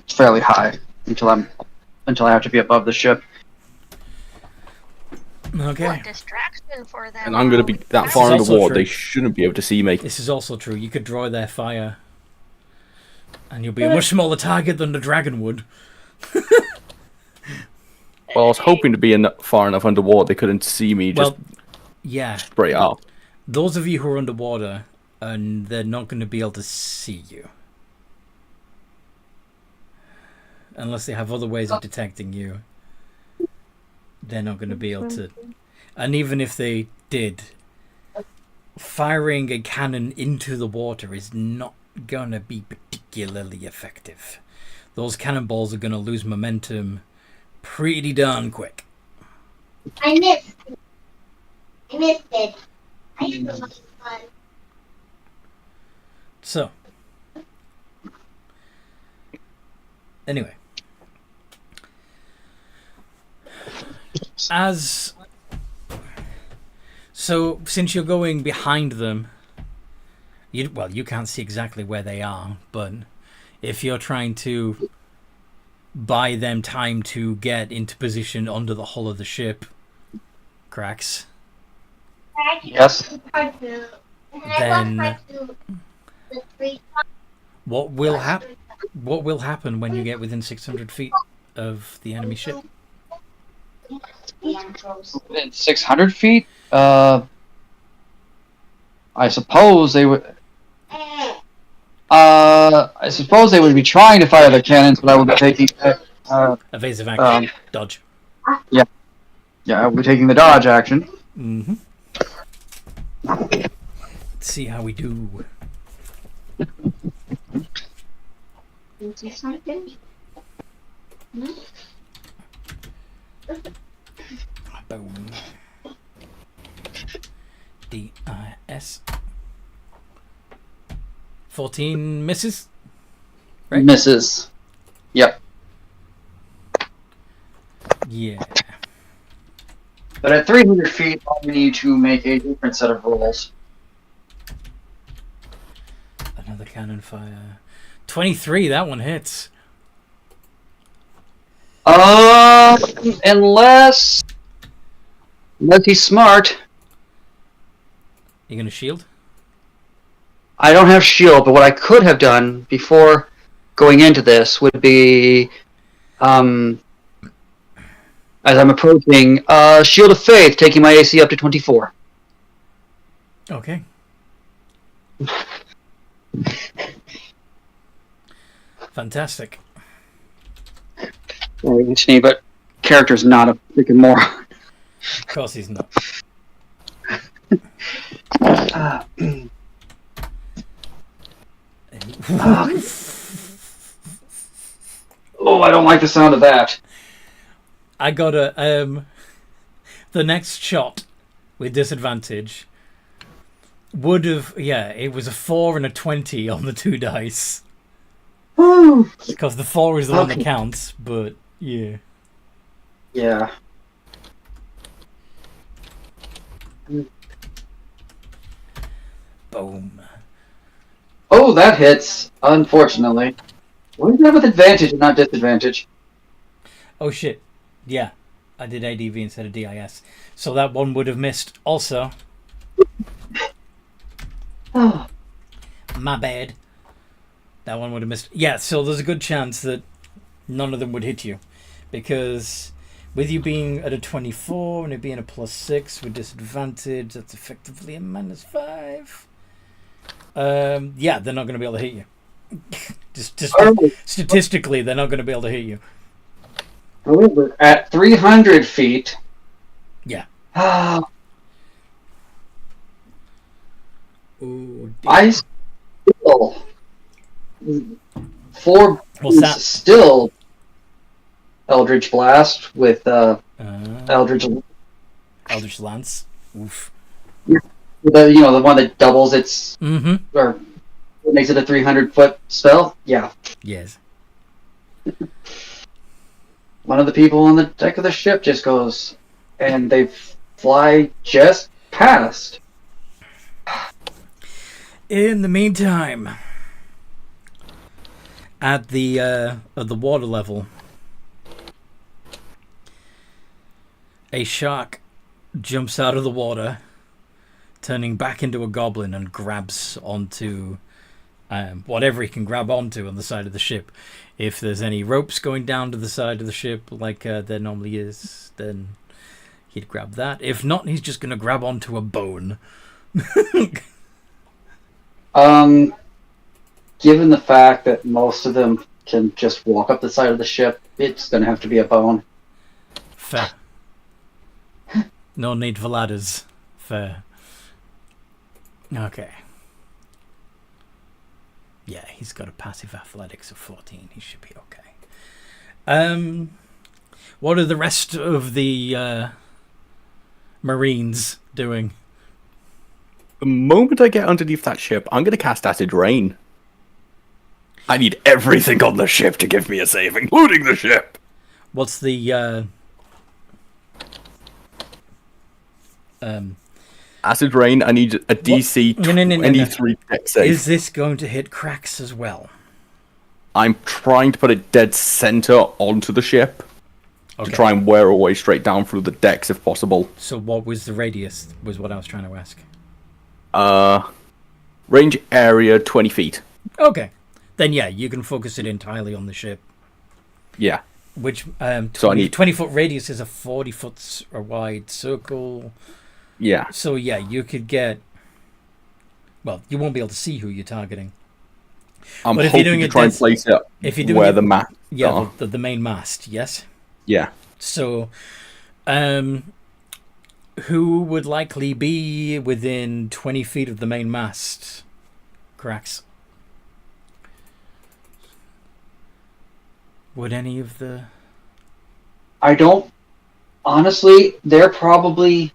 fairly high until I have to be above the ship. Okay. What distraction for them? And I'm going to be that This far is in the also water, true. they shouldn't be able to see me. This is also true. You could draw their fire And you'll be a much smaller target than the dragon would. Well, I was hoping to be far enough underwater they couldn't see me just yeah. straight up. Those of you who are underwater, and they're not going to be able to see you. Unless they have other ways of detecting you. They're not going to be able to. And even if they did, firing a cannon into the water is not going to be particularly effective. Those cannonballs are going to lose momentum pretty darn quick. I missed it. I used to like fun. So, anyway. So since you're going behind them, you can't see exactly where they are, but if you're trying to buy them time to get into position under the hull of the ship, Cracks, Yes. then what will happen when you get within 600 feet of the enemy ship? Within 600 feet? I suppose they would. I suppose they would be trying to fire their cannons, but I would be taking. Evasive action, dodge. Yeah, I would be taking the dodge action. Mm-hmm. Let's see how we do. Boom. DIS. 14 misses. Right? Misses. Yep. Yeah. But at 300 feet, I need to make a different set of rolls. Another cannon fire. 23, that one hits. Unless he's smart. You gonna shield? I don't have shield, but what I could have done before going into this would be, as I'm approaching, Shield of Faith, taking my AC up to 24. Okay. Fantastic. But character's not a freaking moron. Of course he's not. Oh, I don't like the sound of that. I got a the next shot with disadvantage would have it was a 4 and a 20 on the 2 dice. Because the 4 is the one that counts, but yeah. Yeah. Boom. Oh, that hits, unfortunately. Why is that with advantage and not disadvantage? Oh shit. Yeah. I did ADV instead of DIS. So that one would have missed also. Oh. My bad. That one would have missed. Yeah, so there's a good chance that none of them would hit you. Because with you being at a 24 and it being a +6 with disadvantage, that's effectively a -5. Yeah, they're not going to be able to hit you. just statistically, they're not going to be able to hit you. However, at 300 feet... Yeah. Ooh, I still... 4 What's that? Still Eldritch Blast with Eldritch Lance. Oof. The one that doubles its... Mm-hmm. Or makes it a 300-foot spell? Yeah. Yes. One of the people on the deck of the ship just goes, and they fly just past. In the meantime, at the water level, a shark jumps out of the water, turning back into a goblin and grabs onto whatever he can grab onto on the side of the ship. If there's any ropes going down to the side of the ship, like there normally is, then he'd grab that. If not, he's just going to grab onto a bone. Given the fact that most of them can just walk up the side of the ship, it's going to have to be a bone. Fair. No need for ladders. Fair. Okay. Yeah, he's got a passive athletics of 14. He should be okay. What are the rest of the Marines doing? The moment I get underneath that ship, I'm going to cast Acid Rain. I need everything on the ship to give me a save, including the ship. What's the Acid Rain, I need a DC 23 dex save. Is this going to hit cracks as well? I'm trying to put it dead center onto the ship to try and wear away straight down through the decks if possible. So what was the radius, was what I was trying to ask. Range area 20 feet. Okay. Then yeah, you can focus it entirely on the ship. Yeah. Which 20-foot radius is a 40-foot wide circle. Yeah. So yeah, you could get... Well, you won't be able to see who you're targeting. I'm hoping to try and place it where the mast Yeah, the main mast, yes? Yeah. So, who would likely be within 20 feet of the main mast? Cracks. Would any of the... I don't... Honestly, they're probably...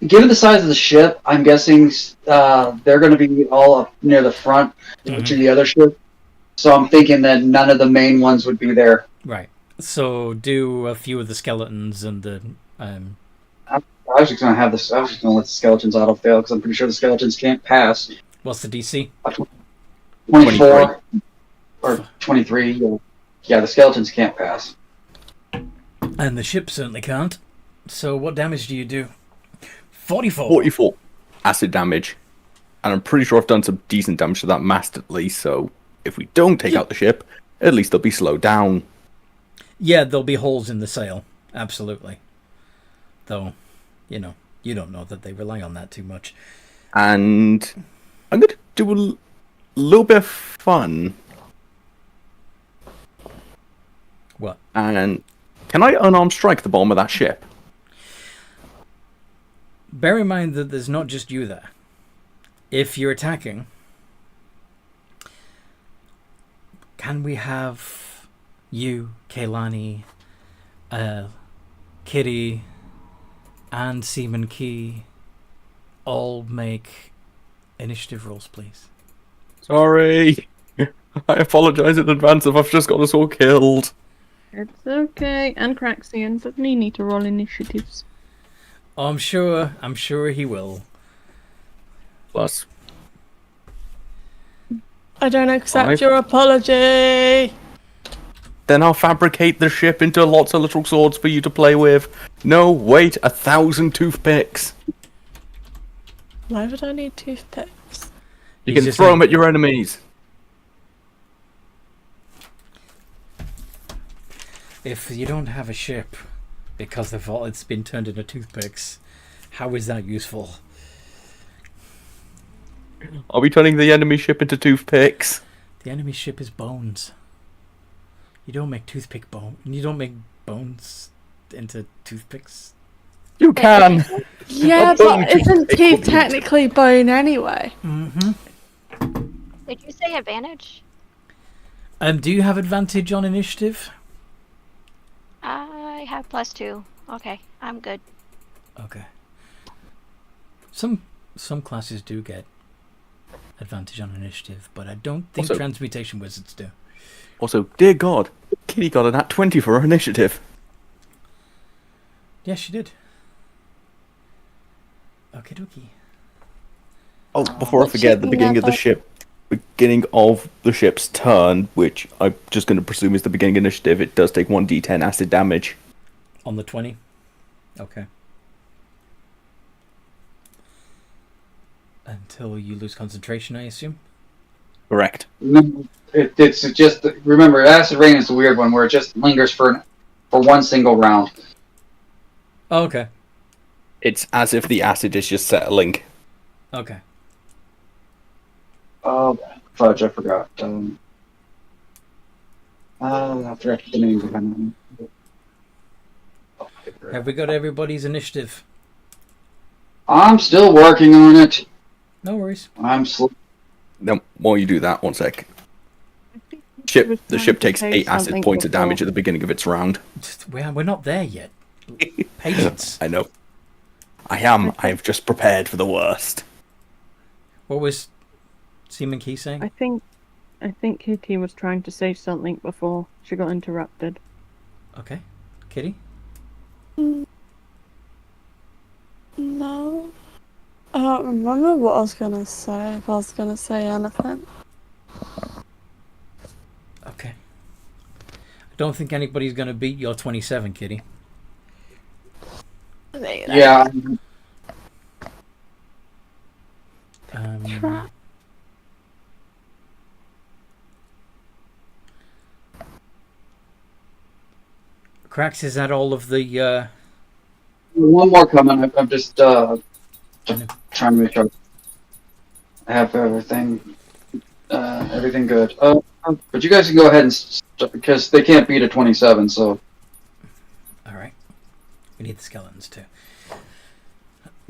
Given the size of the ship, I'm guessing they're going to be all up near the front to the other ship. So I'm thinking that none of the main ones would be there. Right. So do a few of the skeletons and the... I was just going to have this. I was just going to let the skeletons auto-fail because I'm pretty sure the skeletons can't pass. What's the DC? 24 or 23. Yeah, the skeletons can't pass. And the ship certainly can't. So what damage do you do? 44. 44 acid damage. And I'm pretty sure I've done some decent damage to that mast at least, so if we don't take out the ship, at least they'll be slowed down. Yeah, there'll be holes in the sail. Absolutely. Though, you know, you don't know that they rely on that too much. And I'm going to do a little bit of fun. What? And can I unarmed strike the bottom of that ship? Bear in mind that there's not just you there. If you're attacking, can we have you, Kaylani, Kitty, and Seaman Key all make initiative rolls, please? Sorry. I apologize in advance if I've just got us all killed. It's okay. And Craxian doesn't need to roll initiatives. Oh, I'm sure he will. Plus. I don't accept your apology. Then I'll fabricate the ship into lots of little swords for you to play with. No, wait, 1,000 toothpicks. Why would I need toothpicks? You can throw them at your enemies. If you don't have a ship because of all it's been turned into toothpicks, how is that useful? Are we turning the enemy ship into toothpicks? The enemy ship is bones. You don't make toothpick bone. You don't make bones into toothpicks. You can. Yeah, but isn't teeth technically bone anyway? Mm-hmm. Did you say advantage? Do you have advantage on initiative? I have +2. Okay, I'm good. Okay. Some classes do get advantage on initiative, but I don't think Also, transmutation wizards do. Also, dear God, Kitty got a nat 20 for her initiative. Yes, she did. Okie dokie. Oh, before I forget, the beginning of the ship's turn, which I'm just going to presume is the beginning initiative, it does take 1d10 acid damage. On the 20? Okay. Until you lose concentration, I assume? Correct. No, it's just remember, acid rain is the weird one where it just lingers for one single round. Oh, okay. It's as if the acid is just settling. Okay. Oh, fudge! I forgot. I forgot the name behind it. Have we got everybody's initiative? I'm still working on it. No worries. I'm slow. Then while you do that, one sec. The ship takes 8 acid points of damage at the beginning of its round. We're not there yet. Patience. I know. I am. I have just prepared for the worst. What was Seaman Key saying? I think Kitty was trying to say something before she got interrupted. Okay. Kitty? No. I don't remember what I was going to say, if I was going to say anything. Okay. I don't think anybody's going to beat your 27, Kitty. Yeah. Cracks, is that all of the... One more coming. I'm just trying to make sure I have everything good. But you guys can go ahead and because they can't beat a 27. So. All right. We need the skeletons too.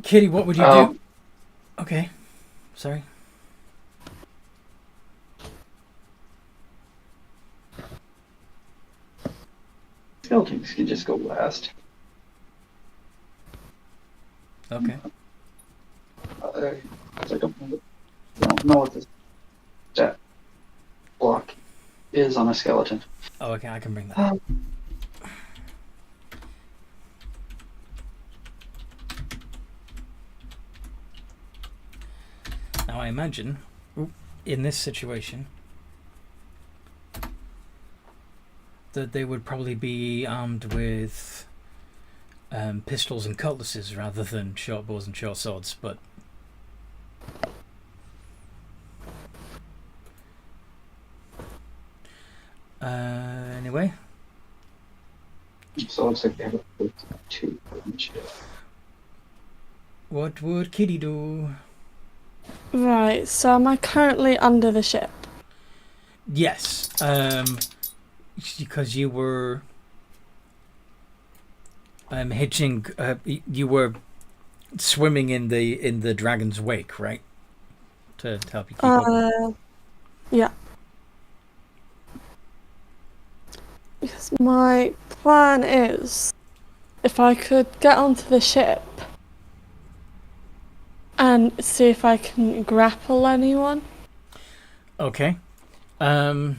Kitty, what would you do? Okay. Sorry. Skeletons can just go last. Okay. I don't know what this stat block is on a skeleton. Oh, okay, I can bring that up. Now I imagine, in this situation, that they would probably be armed with pistols and cutlasses rather than short bows and short swords, but anyway. So it looks like they have a 2 initiative. What would Kitty do? Right, so am I currently under the ship? Yes, because you were hitching. You were swimming in the dragon's wake, right? To help you keep up. Yeah. Because my plan is, if I could get onto the ship and see if I can grapple anyone. Okay. Let me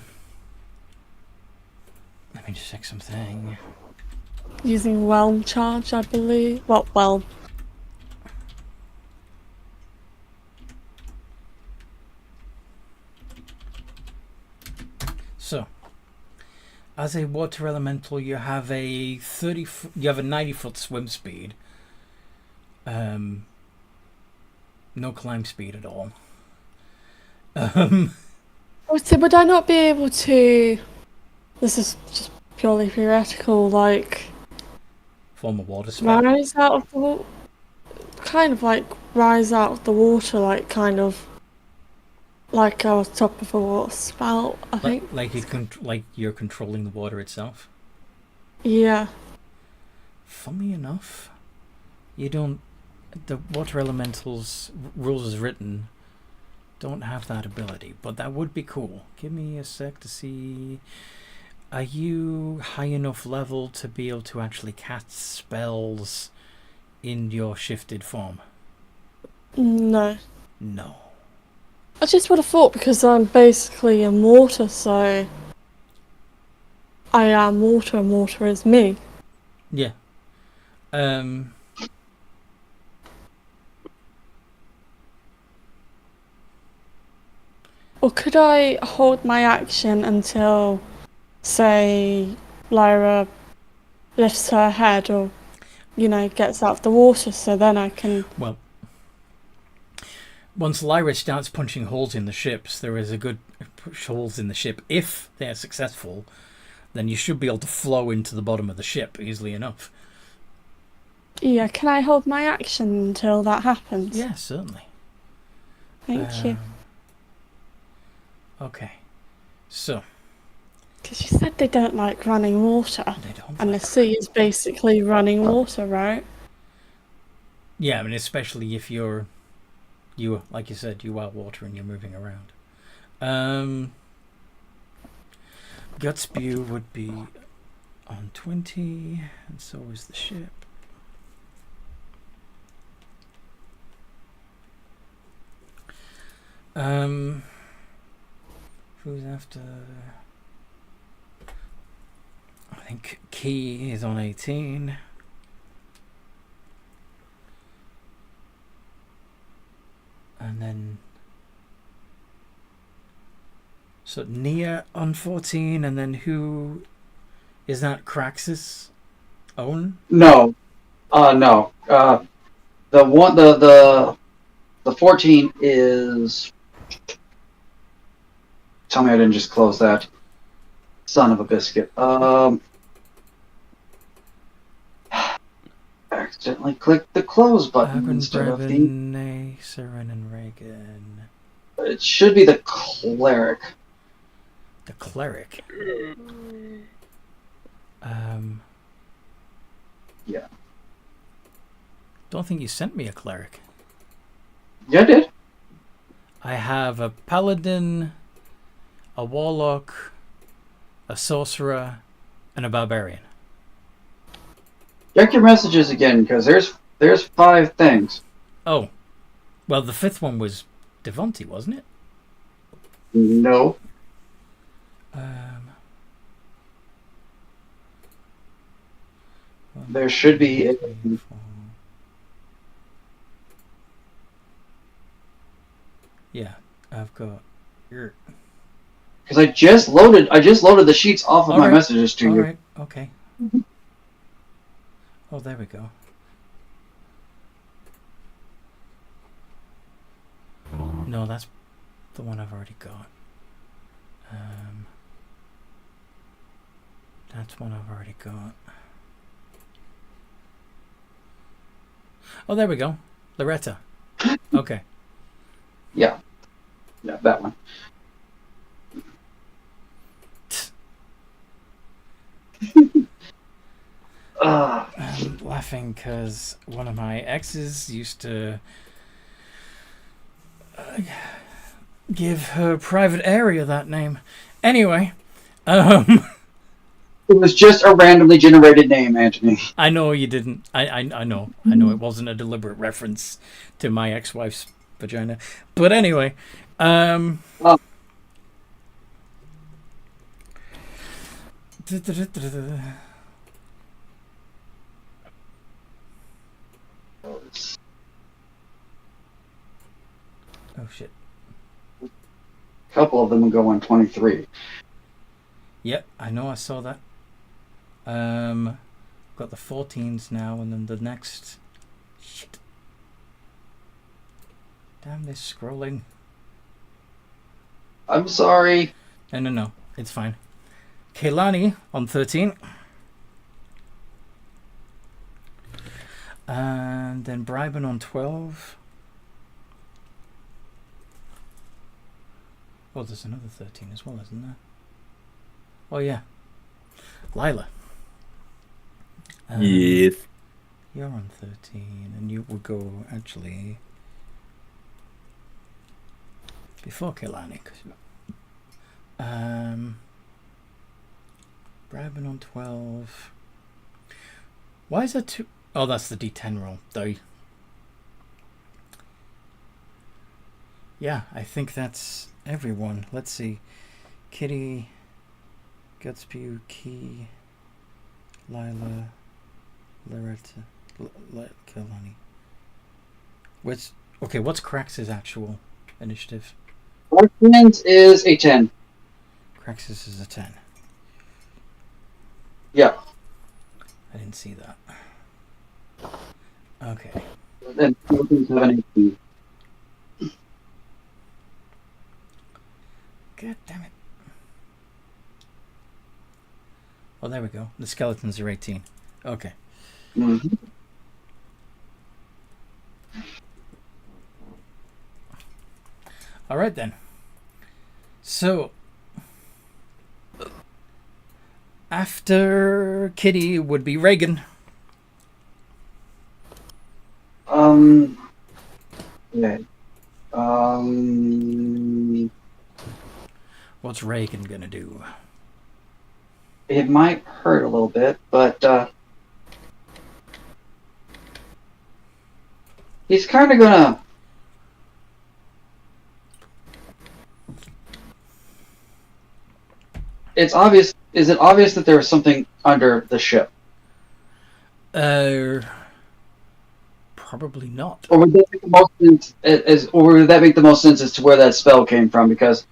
just check something. Using whelm charge, I believe. Well, whelm. So, as a water elemental, you have a 90-foot swim speed. No climb speed at all. So would I not be able to? This is just purely theoretical. Like, form a water spell. Rise out of the kind of like rise out of the water, like kind of like I was top of a water spout. I think. Like you're controlling the water itself. Yeah. Funny enough, you don't. The water elementals rules as written don't have that ability, but that would be cool. Give me a sec to see. Are you high enough level to be able to actually cast spells in your shifted form? No. No. I just would have thought because I'm basically a mortar, so I am water and water is me. Yeah. Or could I hold my action until, say, Lyra lifts her head or, gets out of the water, so then I can... Well, once Lyra starts punching holes in the ships, there is a good push holes in the ship. If they're successful, then you should be able to flow into the bottom of the ship easily enough. Yeah, can I hold my action until that happens? Yeah, certainly. Thank you. Okay. So. Because you said they don't like running water. They don't. And the sea is basically running water, right? Yeah, I mean, especially if you like you said, you are water and you're moving around. Gut spew would be on 20, and so is the ship. Who's after? I think Key is on 18. And then so Nia on 14, and then who is that? Craxus? Owen? No. No. The 14 is. Tell me I didn't just close that. Son of a biscuit. Accidentally clicked the close button instead of the. Seren and Reagan. It should be the cleric. The cleric. Yeah. Don't think you sent me a cleric. Yeah, I did. I have a paladin, a warlock, a sorcerer, and a barbarian. Check your messages again, because there's 5 things. Oh, well, the 5th one was Devony, wasn't it? No. There should be. Yeah, I've got. Because I just loaded the sheets off of my messages to you. All right. Okay. Oh, there we go. No, that's the one I've already got. That's one I've already got. Oh, there we go. Loretta. Okay. Yeah. Yeah, that one. I'm laughing because one of my exes used to give her private area that name. Anyway, it was just a randomly generated name, Anthony. I know you didn't. I know it wasn't a deliberate reference to my ex-wife's vagina. But anyway, oh shit. A couple of them will go on 23. Yep, I know, I saw that. Got the 14s now, and then the next. Shit. Damn this scrolling. I'm sorry. No, it's fine. Kaylani on 13. And then Bribon on 12. Oh, there's another 13 as well, isn't there? Oh, yeah. Lila. Yes. You're on 13, and you will go, actually, before Kaylani. Bribon on 12. Why is that 2? Oh, that's the D10 roll. Though. Yeah, I think that's everyone. Let's see. Kitty, Gutspew, Key, Lila, Loretta, Kaylani. What's Crax's actual initiative? Our is a 10. Crax's is a 10. Yeah. I didn't see that. Okay. Then 14, 7, 18. God damn it. Oh, there we go. The skeletons are 18. Okay. Mm-hmm. All right, then. So, after Kitty would be Reagan. Yeah. What's Reagan gonna do? It might hurt a little bit, but he's kind of gonna. It's obvious. Is it obvious that there was something under the ship? Probably not. Or would that make the most sense? Or would that make the most sense as to where that spell came from? Because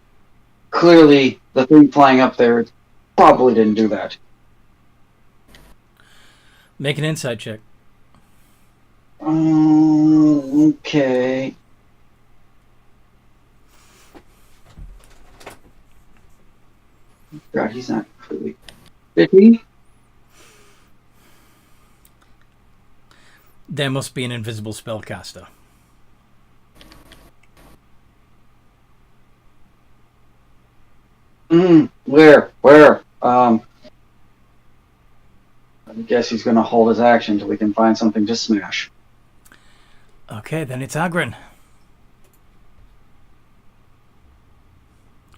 clearly, the thing flying up there probably didn't do that. Make an insight check. Okay. God, he's not really. 15? There must be an invisible spellcaster. Where? I guess he's going to hold his action till we can find something to smash. Okay, then it's Agrin.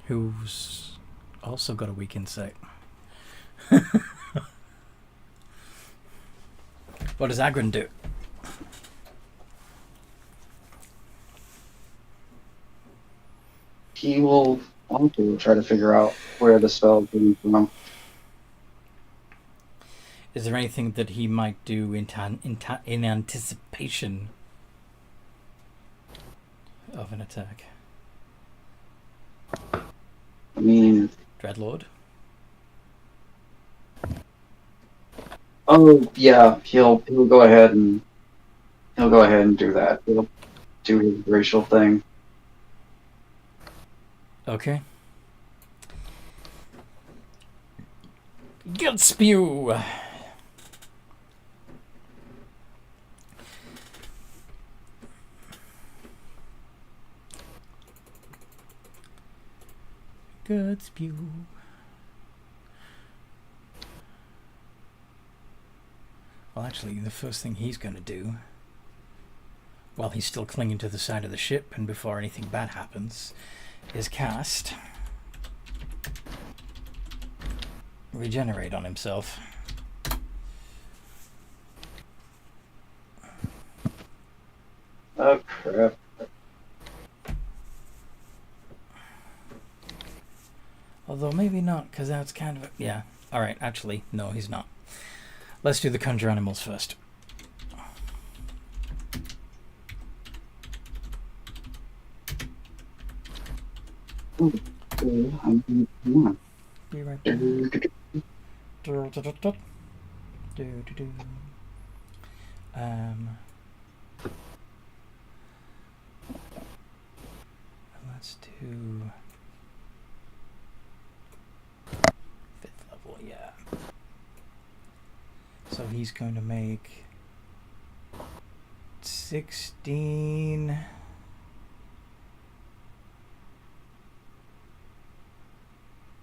Who's also got a weak insight. What does Agrin do? He will want to try to figure out where the spell came from. Is there anything that he might do in anticipation of an attack? I mean, Dreadlord? oh yeah, he'll go ahead and do that. He'll do his racial thing. Okay. Guilt spew. Good spew. Well, actually, the first thing he's going to do, while he's still clinging to the side of the ship and before anything bad happens, is cast Regenerate on himself. Oh, crap. Although maybe not, because that's kind of... Yeah. Alright, actually, no, he's not. Let's do the conjure animals first. Be right back. Let's do 5th level, yeah. So he's going to make 16.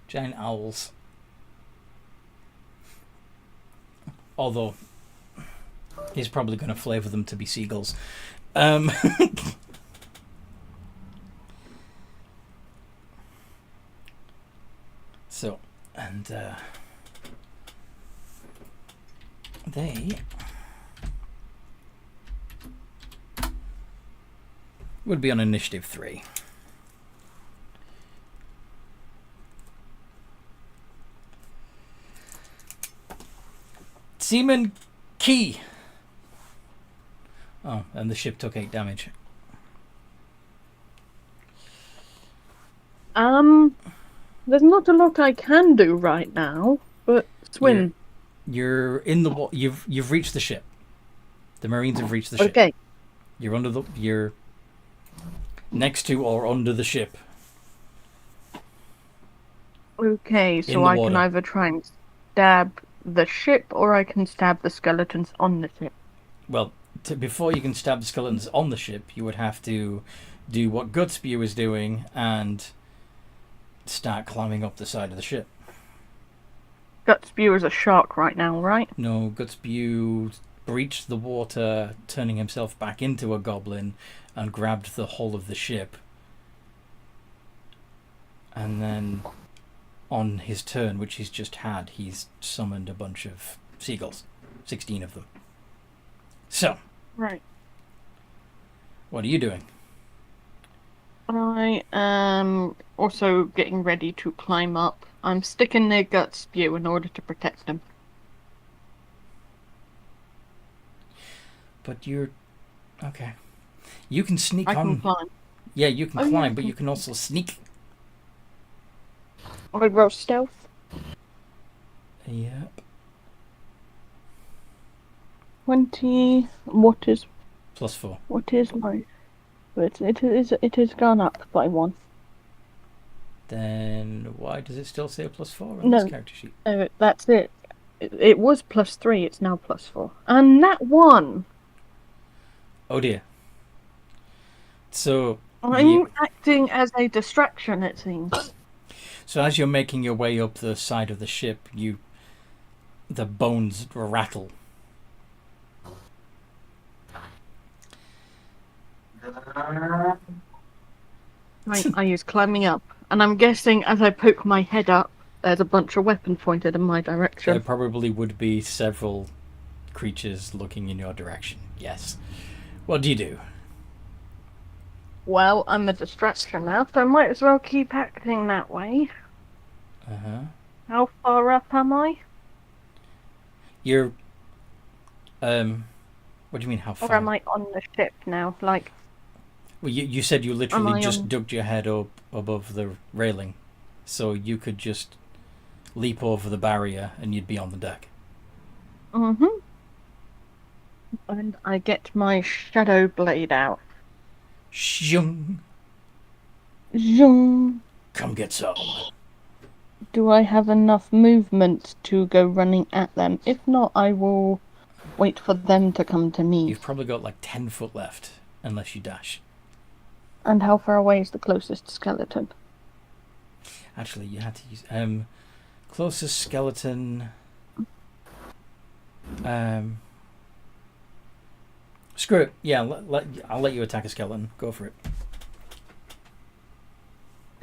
Giant owls. Although he's probably going to flavor them to be seagulls. So, and they would be on initiative 3. Seaman Key. Oh, and the ship took 8 damage. There's not a lot I can do right now, but swim. You're in the you've reached the ship. The Marines have reached the ship. Okay. You're next to or under the ship. Okay, the so I can water. either try and stab the ship or I can stab the skeletons on the ship. Well, before you can stab the skeletons on the ship, you would have to do what Gutspew is doing and start climbing up the side of the ship. Gutspew is a shark right now, right? No, Gutspew breached the water, turning himself back into a goblin, and grabbed the hull of the ship. And then, on his turn, which he's just had, he's summoned a bunch of seagulls. 16 of them. So, Right. what are you doing? I am also getting ready to climb up. I'm sticking near Gutspew in order to protect him. But you're... Okay. You can sneak I on... can climb. Yeah, you can Oh, yeah, climb, I but can- you can also sneak. I roll stealth. Yep. 20. What is +4. my... It is gone up by 1. Then why does it still say +4 on No. this character sheet? That's it. It was +3, it's now +4. And that 1! Oh dear. So... I'm acting as a distraction, it seems. So as you're making your way up the side of the ship, the bones rattle. I use climbing up. And I'm guessing as I poke my head up, there's a bunch of weapons pointed in my direction. There probably would be several creatures looking in your direction. Yes. What do you do? Well, I'm a distraction now, so I might as well keep acting that way. Uh-huh. How far up am I? You're... What do you mean, how far? Or am I on the ship now? Like, Well, you said you Am literally I just on- dug your head up above the railing. So you could just leap over the barrier and you'd be on the deck. mm-hmm. And I get my shadow blade out. Shung! Zoom. Come get some. Do I have enough movement to go running at them? If not, I will wait for them to come to me. You've probably got like 10 foot left, unless you dash. And how far away is the closest skeleton? Actually, you had to use... closest skeleton... Screw it. Yeah, I'll let you attack a skeleton. Go for it.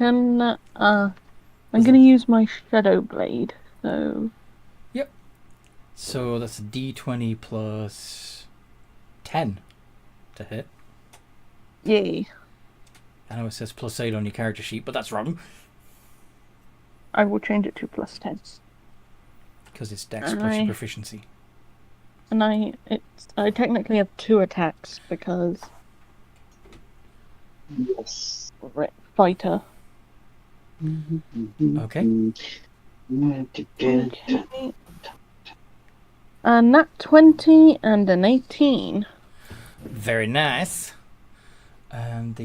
I'm going to use my shadow blade, so... So that's a d20 plus 10 to hit. Yay. I know it says +8 on your character sheet, but that's wrong. I will change it to +10. Because it's dex plus your proficiency. And I technically have 2 attacks because Yes. fighter. Okay. Okay. And that 20 and an 18. Very nice. And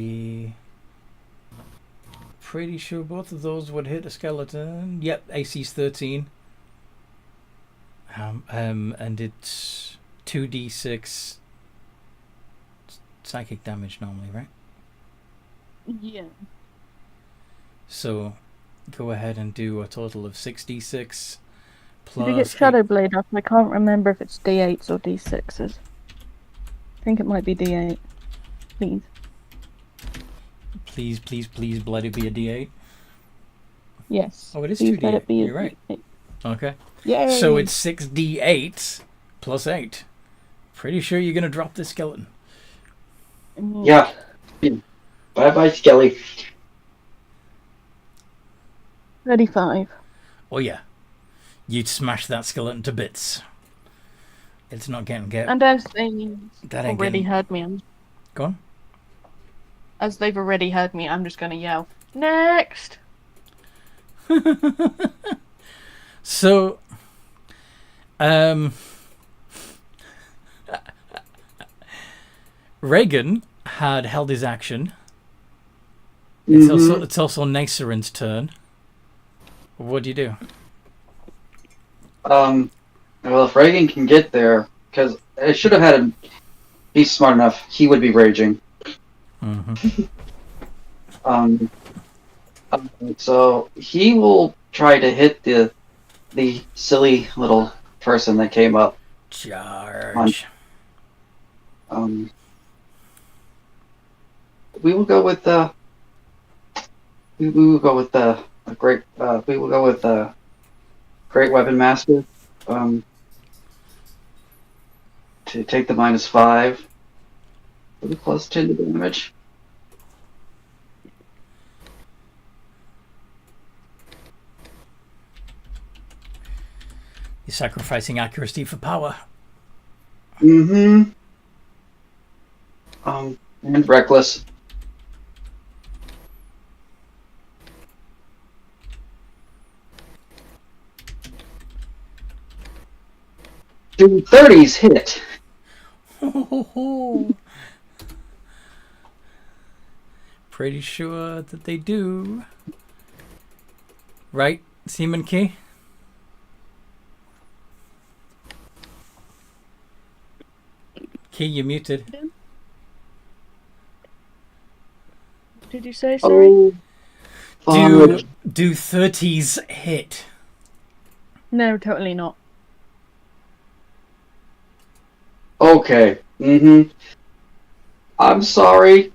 pretty sure both of those would hit a skeleton. Yep, AC's 13. And it's 2d6 psychic damage normally, right? Yeah. So go ahead and do a total of 6d6 Did you get plus shadow blade up? I can't remember if it's D8s or D6s. I think it might be D8. Please. Please, please, please, let it be a d8. Yes. Oh, it is Please let 2d8. it be a You're right. D8. Okay. Yay! So it's 6d8 plus 8. Pretty sure you're going to drop this skeleton. Yeah. Bye bye, Skelly. 35. Oh yeah. You'd smash that skeleton to bits. It's not getting And as they that ain't already getting... heard me, Go on. as they've already heard me, I'm just going to yell, next! So, Reagan had held his action. It's also Niceren's turn. What do you do? Well, if Reagan can get there, because it should have had him. He's smart enough. He would be raging. Mm-hmm. So he will try to hit the silly little person that came up. Charge. We will go with the. We will go with the great. We will go with the great weapon master. To take the -5 for the +10 to damage. You're sacrificing accuracy for power. Mm-hmm. And reckless. Do 30s hit? Pretty sure that they do. Right, Seaman Key? Key, you're muted. Did you say sorry? Do 30s hit? No, totally not. Okay. Mm-hmm. I'm sorry.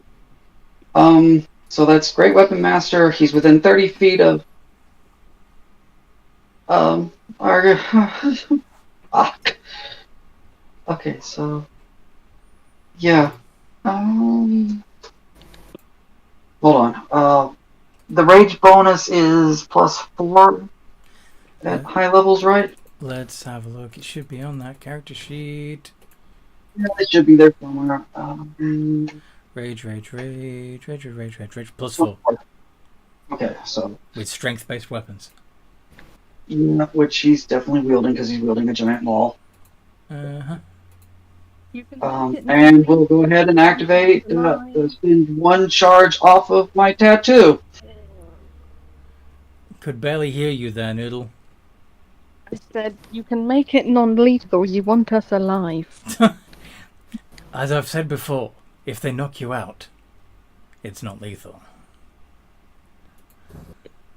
So that's Great Weapon Master. He's within 30 feet of our okay, so yeah. Hold on. The rage bonus is +4 at high levels, right? Let's have a look. It should be on that character sheet. Yeah, it should be there somewhere. Rage, +4. Okay, so with strength-based weapons. Yeah, which he's definitely wielding because he's wielding a giant maul. Uh-huh. And we'll go ahead and activate, spend 1 charge off of my tattoo. Could barely hear you there, Noodle. I said you can make it non-lethal. You want us alive. As I've said before, if they knock you out, it's not lethal.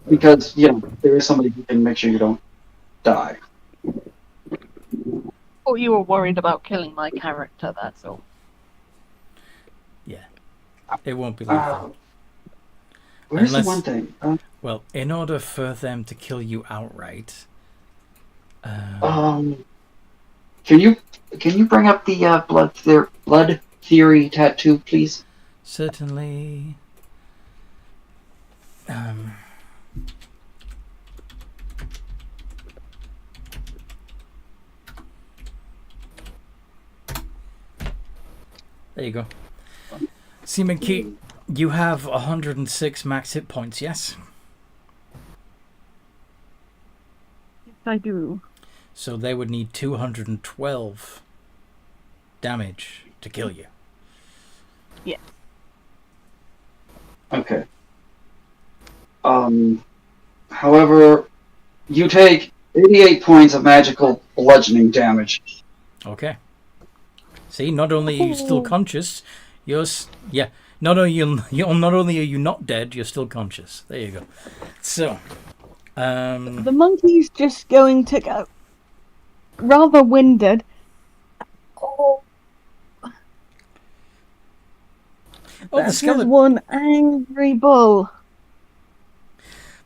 Because, there is somebody who can make sure you don't die. Or you were worried about killing my character, that's all. Yeah. It won't be lethal. Where's the one thing? Well, in order for them to kill you outright... Can you bring up the blood theory tattoo, please? Certainly. There you go. Seaman Key, you have 106 max hit points, yes? Yes, I do. So they would need 212 damage to kill you. Yeah. Okay. However, you take 88 points of magical bludgeoning damage. Okay. See, not only are you still conscious, not only are you not dead, you're still conscious. There you go. So, the monkey's just going to go rather winded. the skeleton. One angry bull.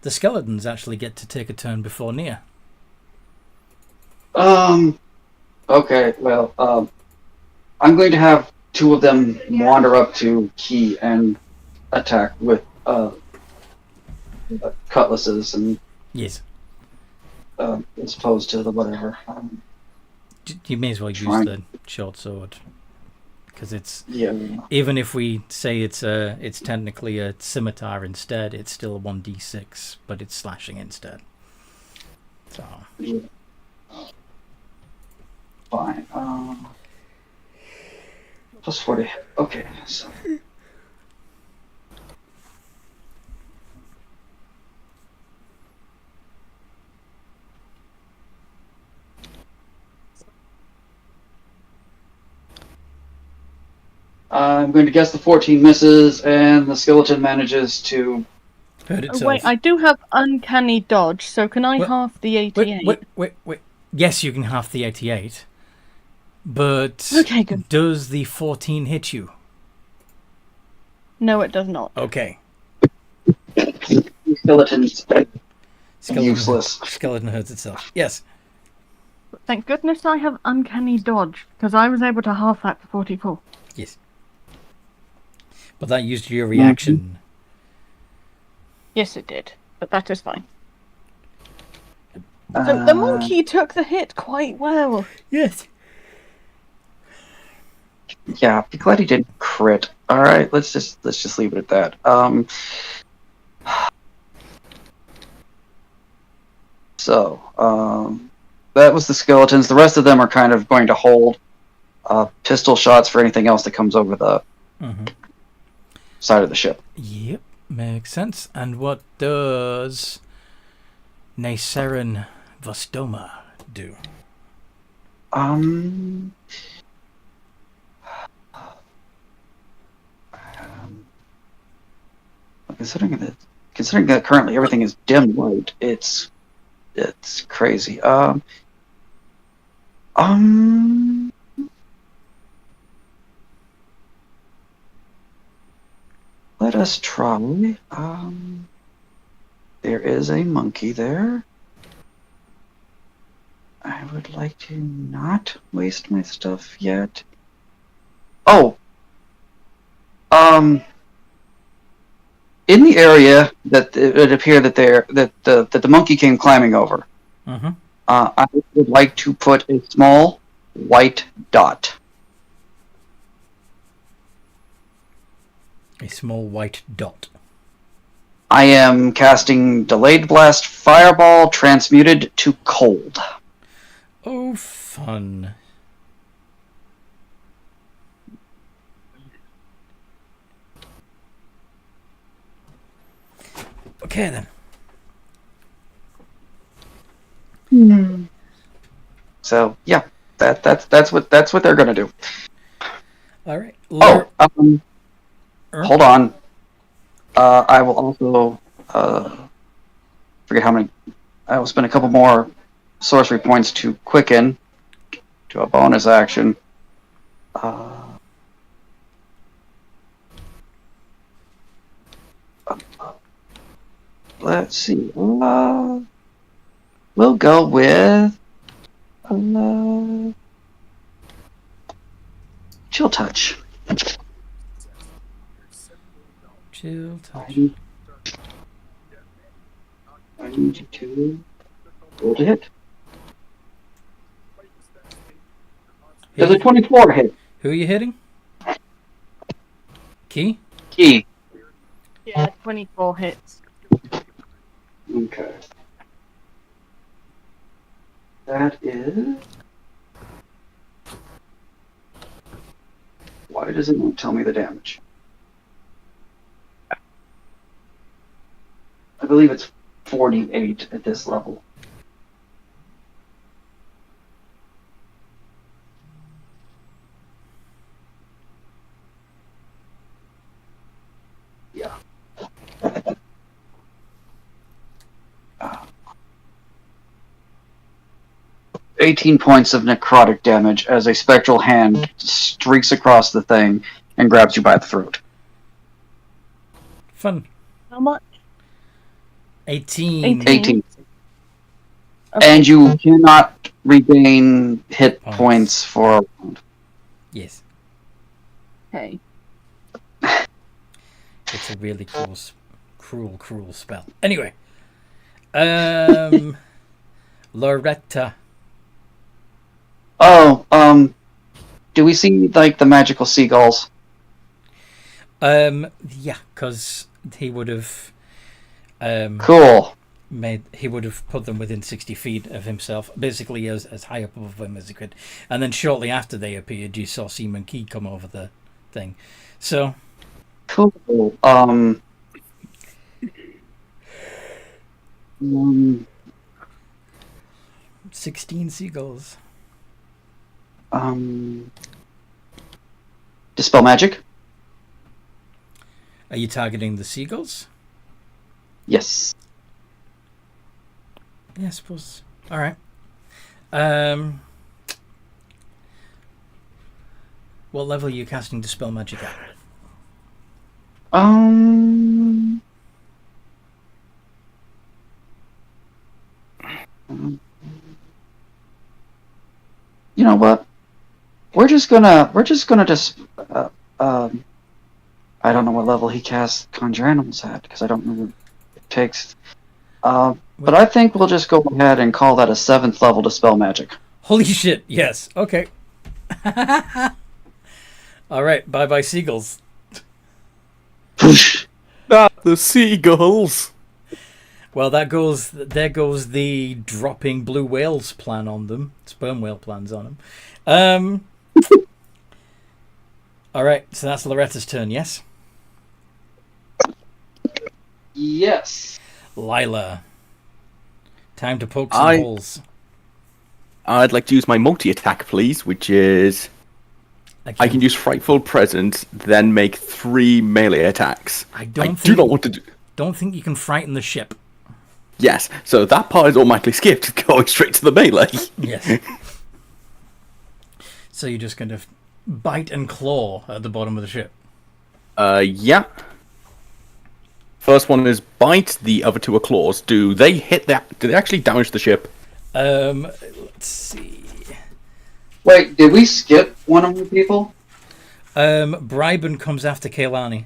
The skeletons actually get to take a turn before Nia. Okay, well, I'm going to have 2 of them wander up to Key and attack with cutlasses and yes, as opposed to the whatever. You may as well use the short sword because it's even if we say it's technically a scimitar instead, it's still a 1d6, but it's slashing instead. So fine. +40. Okay, so. I'm going to guess the 14 misses, and the skeleton manages to. Hurt Oh, itself. wait, I do have uncanny dodge, so can I Wait, half the 88? Wait. Yes, you can half the 88. But Okay, good. does the 14 hit you? No, it does not. Okay. Skeleton's useless. Skeleton hurts itself. Yes. Thank goodness I have uncanny dodge, because I was able to half that for 44. Yes. But that used your reaction. Yes, it did, but that is fine. So the monkey took the hit quite well. Yes. Yeah, be glad he didn't crit. All right, let's just leave it at that. That was the skeletons. The rest of them are kind of going to hold pistol shots for anything else that comes over the side of the ship. Yep, makes sense. And what does Nacerin Vostoma do? Considering that currently everything is dim light, it's crazy. Let us try. There is a monkey there. I would like to not waste my stuff yet. Oh. In the area that it appeared that the monkey came climbing over, I would like to put a small white dot. A small white dot. I am casting Delayed Blast Fireball transmuted to cold. Oh, fun. Okay then. So yeah, that's what they're gonna do. All right. Hold on. I will also forget how many. I will spend a couple more sorcery points to quicken to a bonus action. Let's see. We'll go with Chill Touch. Chill Touch. I need you to roll to hit. Does a 24 hit? Who are you hitting? Key? Key. Yeah, 24 hits. Okay. That is... Why does it not tell me the damage? I believe it's 48 at this level. Yeah. 18 points of necrotic damage as a spectral hand streaks across the thing and grabs you by the throat. Fun. How much? 18. 18. Okay. And you cannot regain hit points for a round. Yes. Okay. It's a really cruel spell. Anyway. Loretta. Oh, do we see, like, the magical seagulls? Yeah, because he would have... Cool. He would have put them within 60 feet of himself, basically as high up above him as he could. And then shortly after they appeared, you saw Seaman Key come over the thing. So... Cool. 16 seagulls. Dispel magic? Are you targeting the seagulls? Yes. Yeah, I suppose. All right. What level are you casting Dispel Magic at? You know what? We're just gonna I don't know what level he casts Conjure Animals at, because I don't know what it takes. But I think we'll just go ahead and call that a 7th level Dispel Magic. Holy shit, yes. Okay. Alright, bye-bye seagulls. Not the seagulls! Well, there goes the dropping blue whales plan on them. Sperm whale plans on them. Alright, so that's Loretta's turn, yes? Yes. Lila. Time to poke some holes. I'd like to use my multi-attack, please, which is... I can use Frightful Presence, then make 3 melee attacks. I do not want to do... Don't think you can frighten the ship. Yes, so that part is automatically skipped, going straight to the melee. Yes. So you're just going to bite and claw at the bottom of the ship. Yeah. First one is bite, the other 2 are claws. Do they hit that? Do they actually damage the ship? Let's see. Wait, did we skip one of the people? Brybon comes after Kaylani.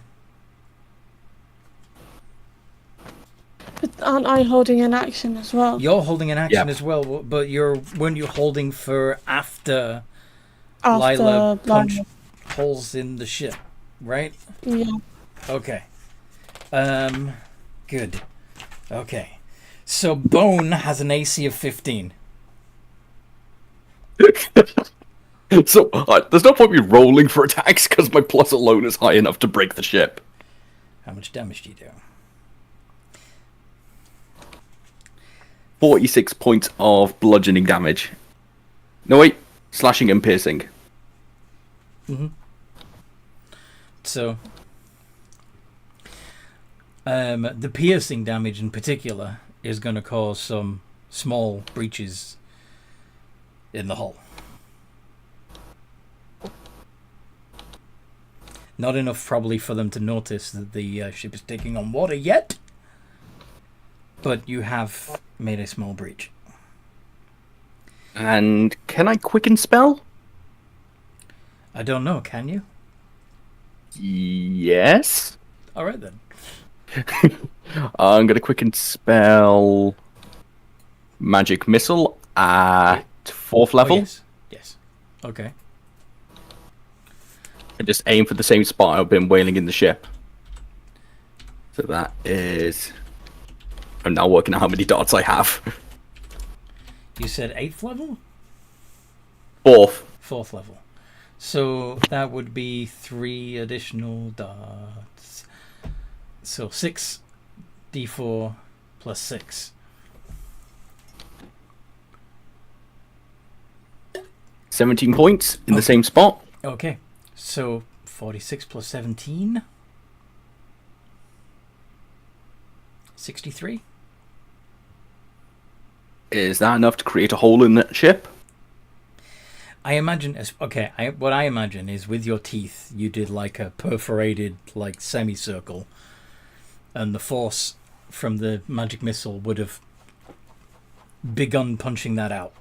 But aren't I holding an action as well? You're holding an action as well, but weren't you holding for after Lila punched holes in the ship, right? Yeah. Okay. Good. Okay. So Bone has an AC of 15. So there's no point me rolling for attacks because my plus alone is high enough to break the ship. How much damage do you do? 46 points of bludgeoning damage. No, wait. Slashing and piercing. Mm-hmm. So, the piercing damage in particular is going to cause some small breaches in the hull. Not enough probably for them to notice that the ship is taking on water yet, but you have made a small breach. And can I quicken spell? I don't know, can you? Yes. Alright then. I'm going to quicken spell Magic Missile at 4th level. Oh, yes. Okay. And just aim for the same spot I've been wailing in the ship. So that is... I'm now working out how many darts I have. You said 8th level? 4th. 4th level. So that would be 3 additional darts. So 6 d4 plus 6. 17 points in the same spot. Okay. So 46 plus 17. 63. Is that enough to create a hole in that ship? I imagine what I imagine is with your teeth you did like a perforated like semicircle, and the force from the magic missile would have begun punching that out.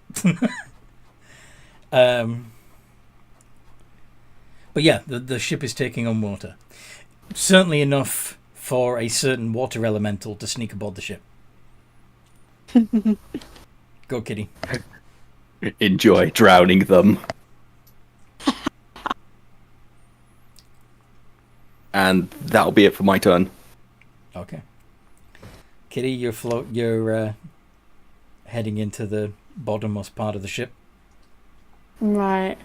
But yeah, the ship is taking on water. Certainly enough for a certain water elemental to sneak aboard the ship. Go, Kitty. Enjoy drowning them. And that'll be it for my turn. Okay. Kitty, you're heading into the bottommost part of the ship. Right.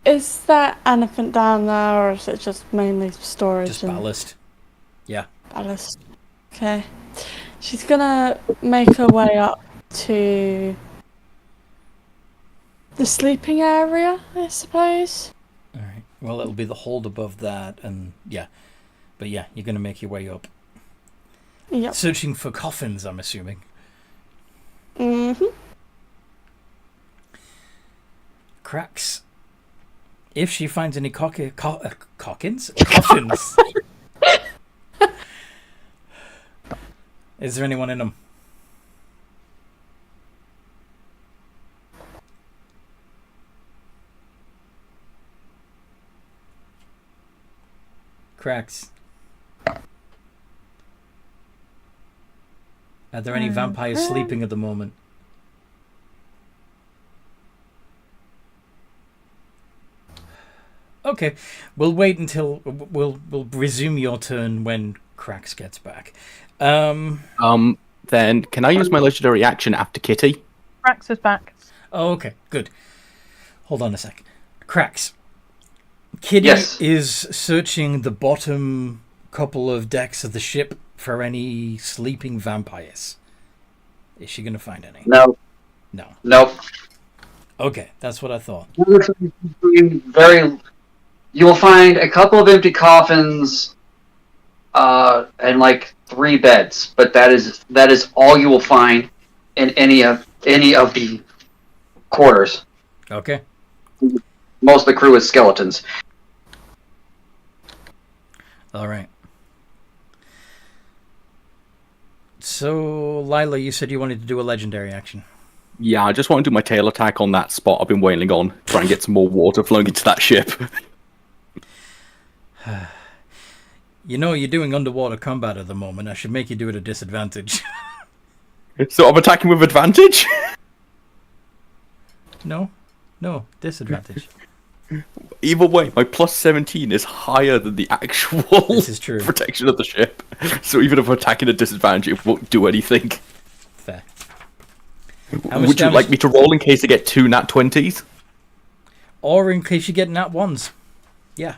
Is there anything down there, or is it just mainly storage? Just ballast. Yeah. Ballast. Okay. She's gonna make her way up to the sleeping area, I suppose. All right. Well, it'll be the hold above that, and yeah. But yeah, you're going to make your way up. Yep. Searching for coffins, I'm assuming. Mm-hmm. Cracks. If she finds any coffins? Is there anyone in them? Cracks. Are there any vampires sleeping at the moment? Okay, we'll wait until we'll resume your turn when Cracks gets back. Then can I use my legendary action after Kitty? Rax is back. Oh, okay, good. Hold on a sec. Cracks. Kitty Yes. is searching the bottom couple of decks of the ship for any sleeping vampires. Is she going to find any? No. No. Nope. Okay, that's what I thought. You will find a couple of empty coffins, and like 3 beds, but that is all you will find in any of the quarters. Okay. Most of the crew is skeletons. All right. So, Lila, you said you wanted to do a legendary action. Yeah, I just want to do my tail attack on that spot I've been wailing on. Try and get some more water flowing into that ship. You know, you're doing underwater combat at the moment. I should make you do it at disadvantage. So I'm attacking with advantage? No, disadvantage. Either way, my plus 17 is higher than the actual This is true. protection of the ship. So even if I'm attacking at disadvantage, it won't do anything. Fair. How much Would you damage- like me to roll in case I get 2 nat 20s? Or in case you get nat ones. Yeah.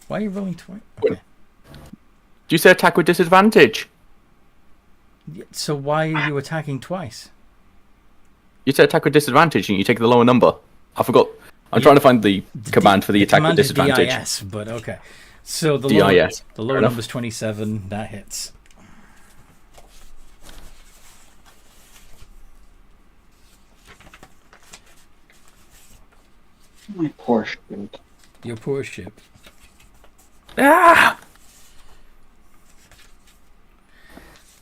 Why are you rolling twice? Okay. Do you say attack with disadvantage? So why are you attacking twice? You say attack with disadvantage and you take the lower number. I forgot. I'm trying to find the command for the attack with command is disadvantage. DIS, but okay. So the DIS. lower Fair enough. number's 27. That hits. My poor ship. Your poor ship. Ah!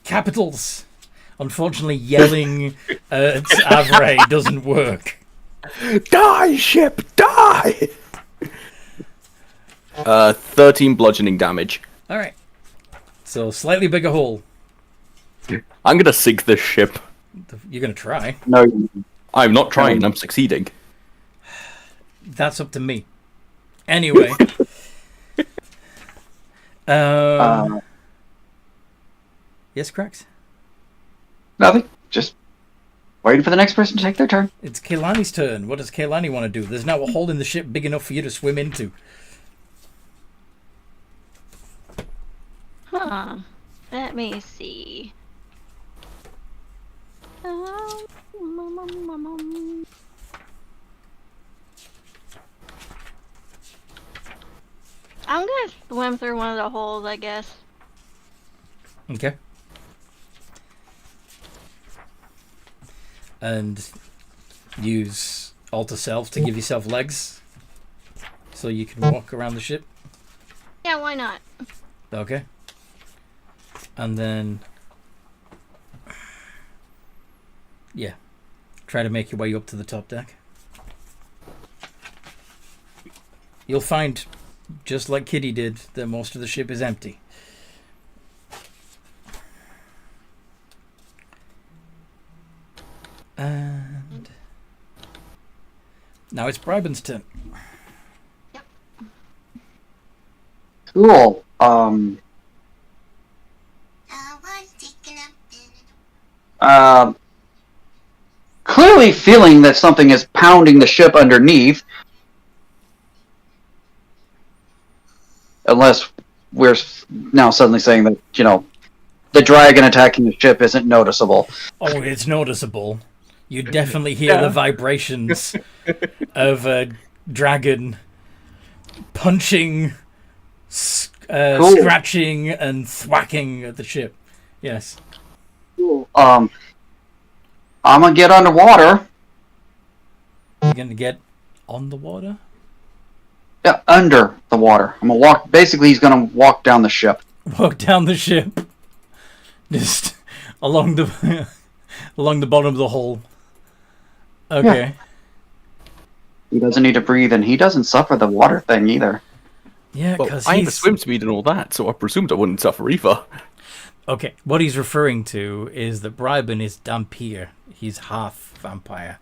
Capitals. Unfortunately, yelling at Avray doesn't work. Die, ship, die! 13 bludgeoning damage. All right. So slightly bigger hole. I'm gonna sink this ship. You're gonna try. No. I'm not trying, I'm succeeding. That's up to me. Anyway. Yes, Cracks? Nothing. Just waiting for the next person to take their turn. It's Kaylani's turn. What does Kaylani want to do? There's now a hole in the ship big enough for you to swim into. Huh. Let me see. I'm gonna swim through one of the holes, I guess. Okay. And use Alter Self to give yourself legs so you can walk around the ship. Yeah, why not? Okay. And then, yeah, try to make your way up to the top deck. You'll find, just like Kitty did, that most of the ship is empty. And now it's Bribon's turn. Cool. Clearly feeling that something is pounding the ship underneath. Unless we're now suddenly saying that, the dragon attacking the ship isn't noticeable. Oh, it's noticeable. You definitely hear the vibrations of a dragon punching, scratching, and thwacking at the ship. Yes. I'm gonna get underwater. You're gonna get on the water? Yeah, under the water. I'm gonna walk. Basically, he's gonna walk down the ship. Walk down the ship, just along the along the bottom of the hull. Okay. Yeah. He doesn't need to breathe, and he doesn't suffer the water thing either. Yeah, Well, because I have the swim speed and all that, so I presumed I wouldn't suffer either. Okay, what he's referring to is that Brybon is Dhampir. He's half vampire,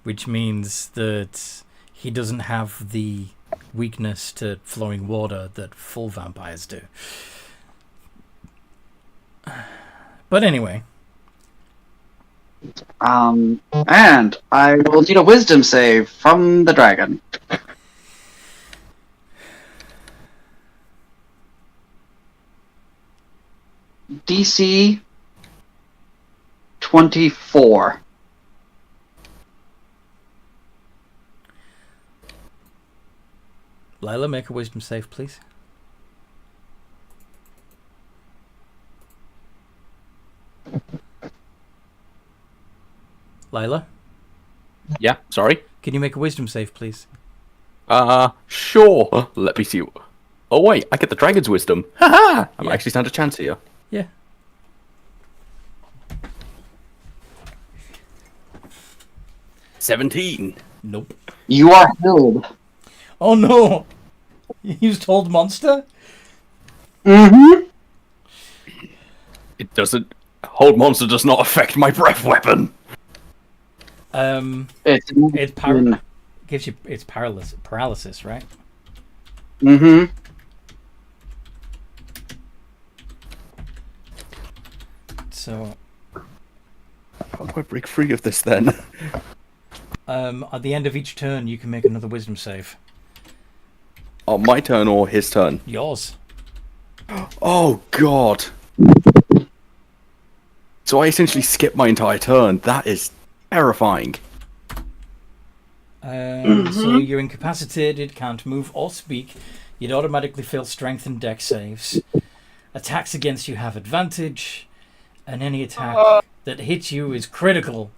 which means that he doesn't have the weakness to flowing water that full vampires do. But anyway. And I will need a wisdom save from the dragon. DC 24. Lila, make a wisdom save, please. Lila? Yeah, sorry. Can you make a wisdom save, please? Sure. Let me see. Oh, wait, I get the dragon's wisdom. Haha! I might actually stand a chance here. Yeah. $17. Nope. You are held. Oh no! You used Hold Monster? Mm-hmm. It doesn't... Hold monster does not affect my breath weapon. It's gives you it's paralysis, right? Mm-hmm. So How do I break free of this then? at the end of each turn you can make another wisdom save. On my turn or his turn? Yours. Oh god. So I essentially skip my entire turn. That is terrifying. So you're incapacitated, can't move or speak. You'd automatically fail strength and dex saves. Attacks against you have advantage, and any attack that hits you is critical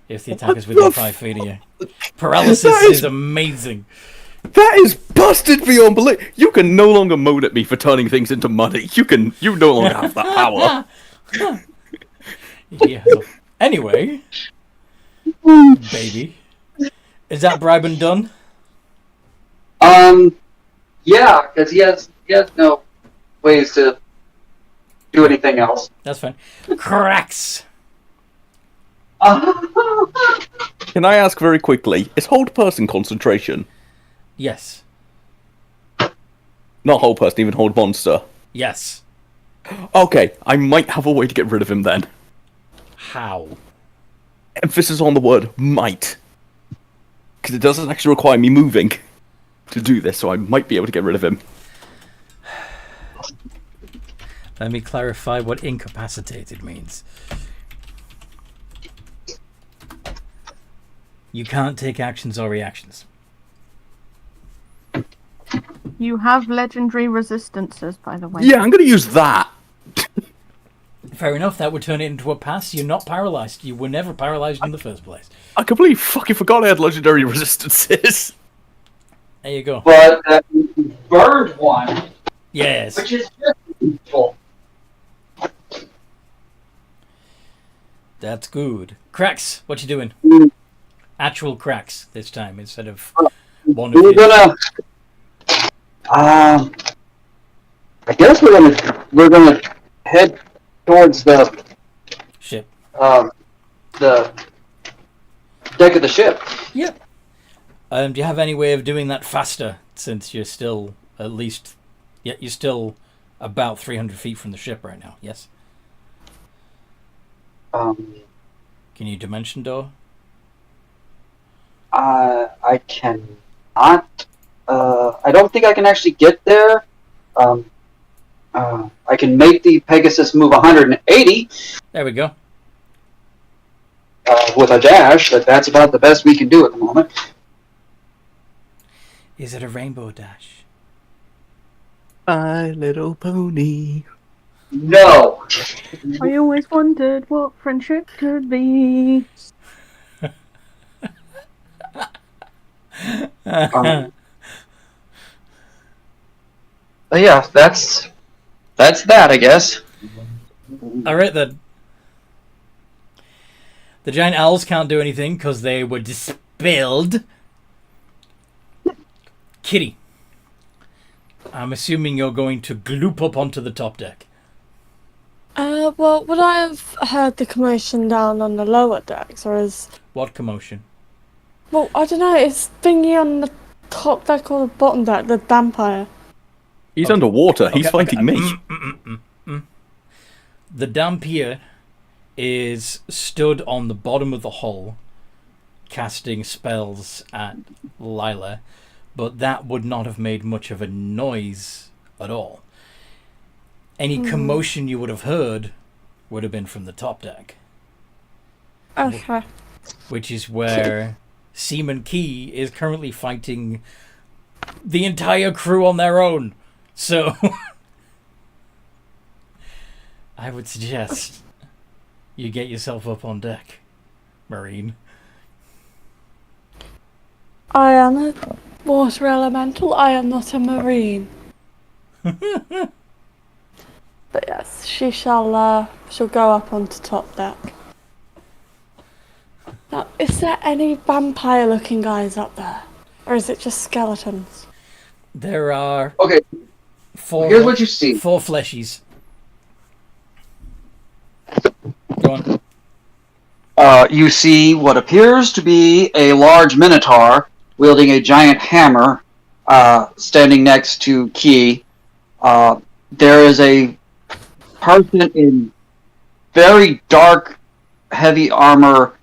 if the attack is within 5 feet of you. Paralysis is amazing. That is busted beyond belief. You can no longer moan at me for turning things into money. You no longer have that power. Yeah. Anyway, baby, is that Brybon done? Yeah, because he has no ways to do anything else. That's fine. Cracks. Can I ask very quickly, is hold person concentration? Yes. Not hold person, even hold monster. Yes. Okay, I might have a way to get rid of him then. How? Emphasis on the word might. Because it doesn't actually require me moving to do this, so I might be able to get rid of him. Let me clarify what incapacitated means. You can't take actions or reactions. You have legendary resistances, by the way. Yeah, I'm going to use that. Fair enough, that would turn it into a pass. You're not paralyzed. You were never paralyzed in the first place. I completely fucking forgot I had legendary resistances. There you go. But bird one. Yes. Which is just useful. That's good. Cracks, what you doing? Actual cracks this time instead of one of We're you. gonna. I guess we're gonna head towards the ship. The deck of the ship. Yep. Do you have any way of doing that faster? Since you're still you're still about 300 feet from the ship right now. Yes. Can you dimension door? I cannot. I don't think I can actually get there. I can make the Pegasus move 180. There we go. with a dash, but that's about the best we can do at the moment. Is it a rainbow dash? My Little Pony. No. I always wondered what friendship could be. But yeah, that's that, I guess. All right then. The giant owls can't do anything because they were dispelled. Kitty, I'm assuming you're going to gloop up onto the top deck. Well, would I have heard the commotion down on the lower decks, or is... What commotion? Well, I don't know, is thingy on the top deck or the bottom deck, the vampire? He's underwater. He's fighting me. The Dampier is stood on the bottom of the hull, casting spells at Lila, but that would not have made much of a noise at all. Any commotion you would have heard would have been from the top deck. Okay. Which is where Seaman Key is currently fighting the entire crew on their own. So I would suggest you get yourself up on deck, Marine. I am a water elemental, I am not a marine. But yes, she'll go up onto top deck. Now, is there any vampire-looking guys up there? Or is it just skeletons? There are Okay, here's what you see. 4 fleshies. Go on. You see what appears to be a large minotaur wielding a giant hammer, standing next to Key. There is a person in very dark, heavy armor.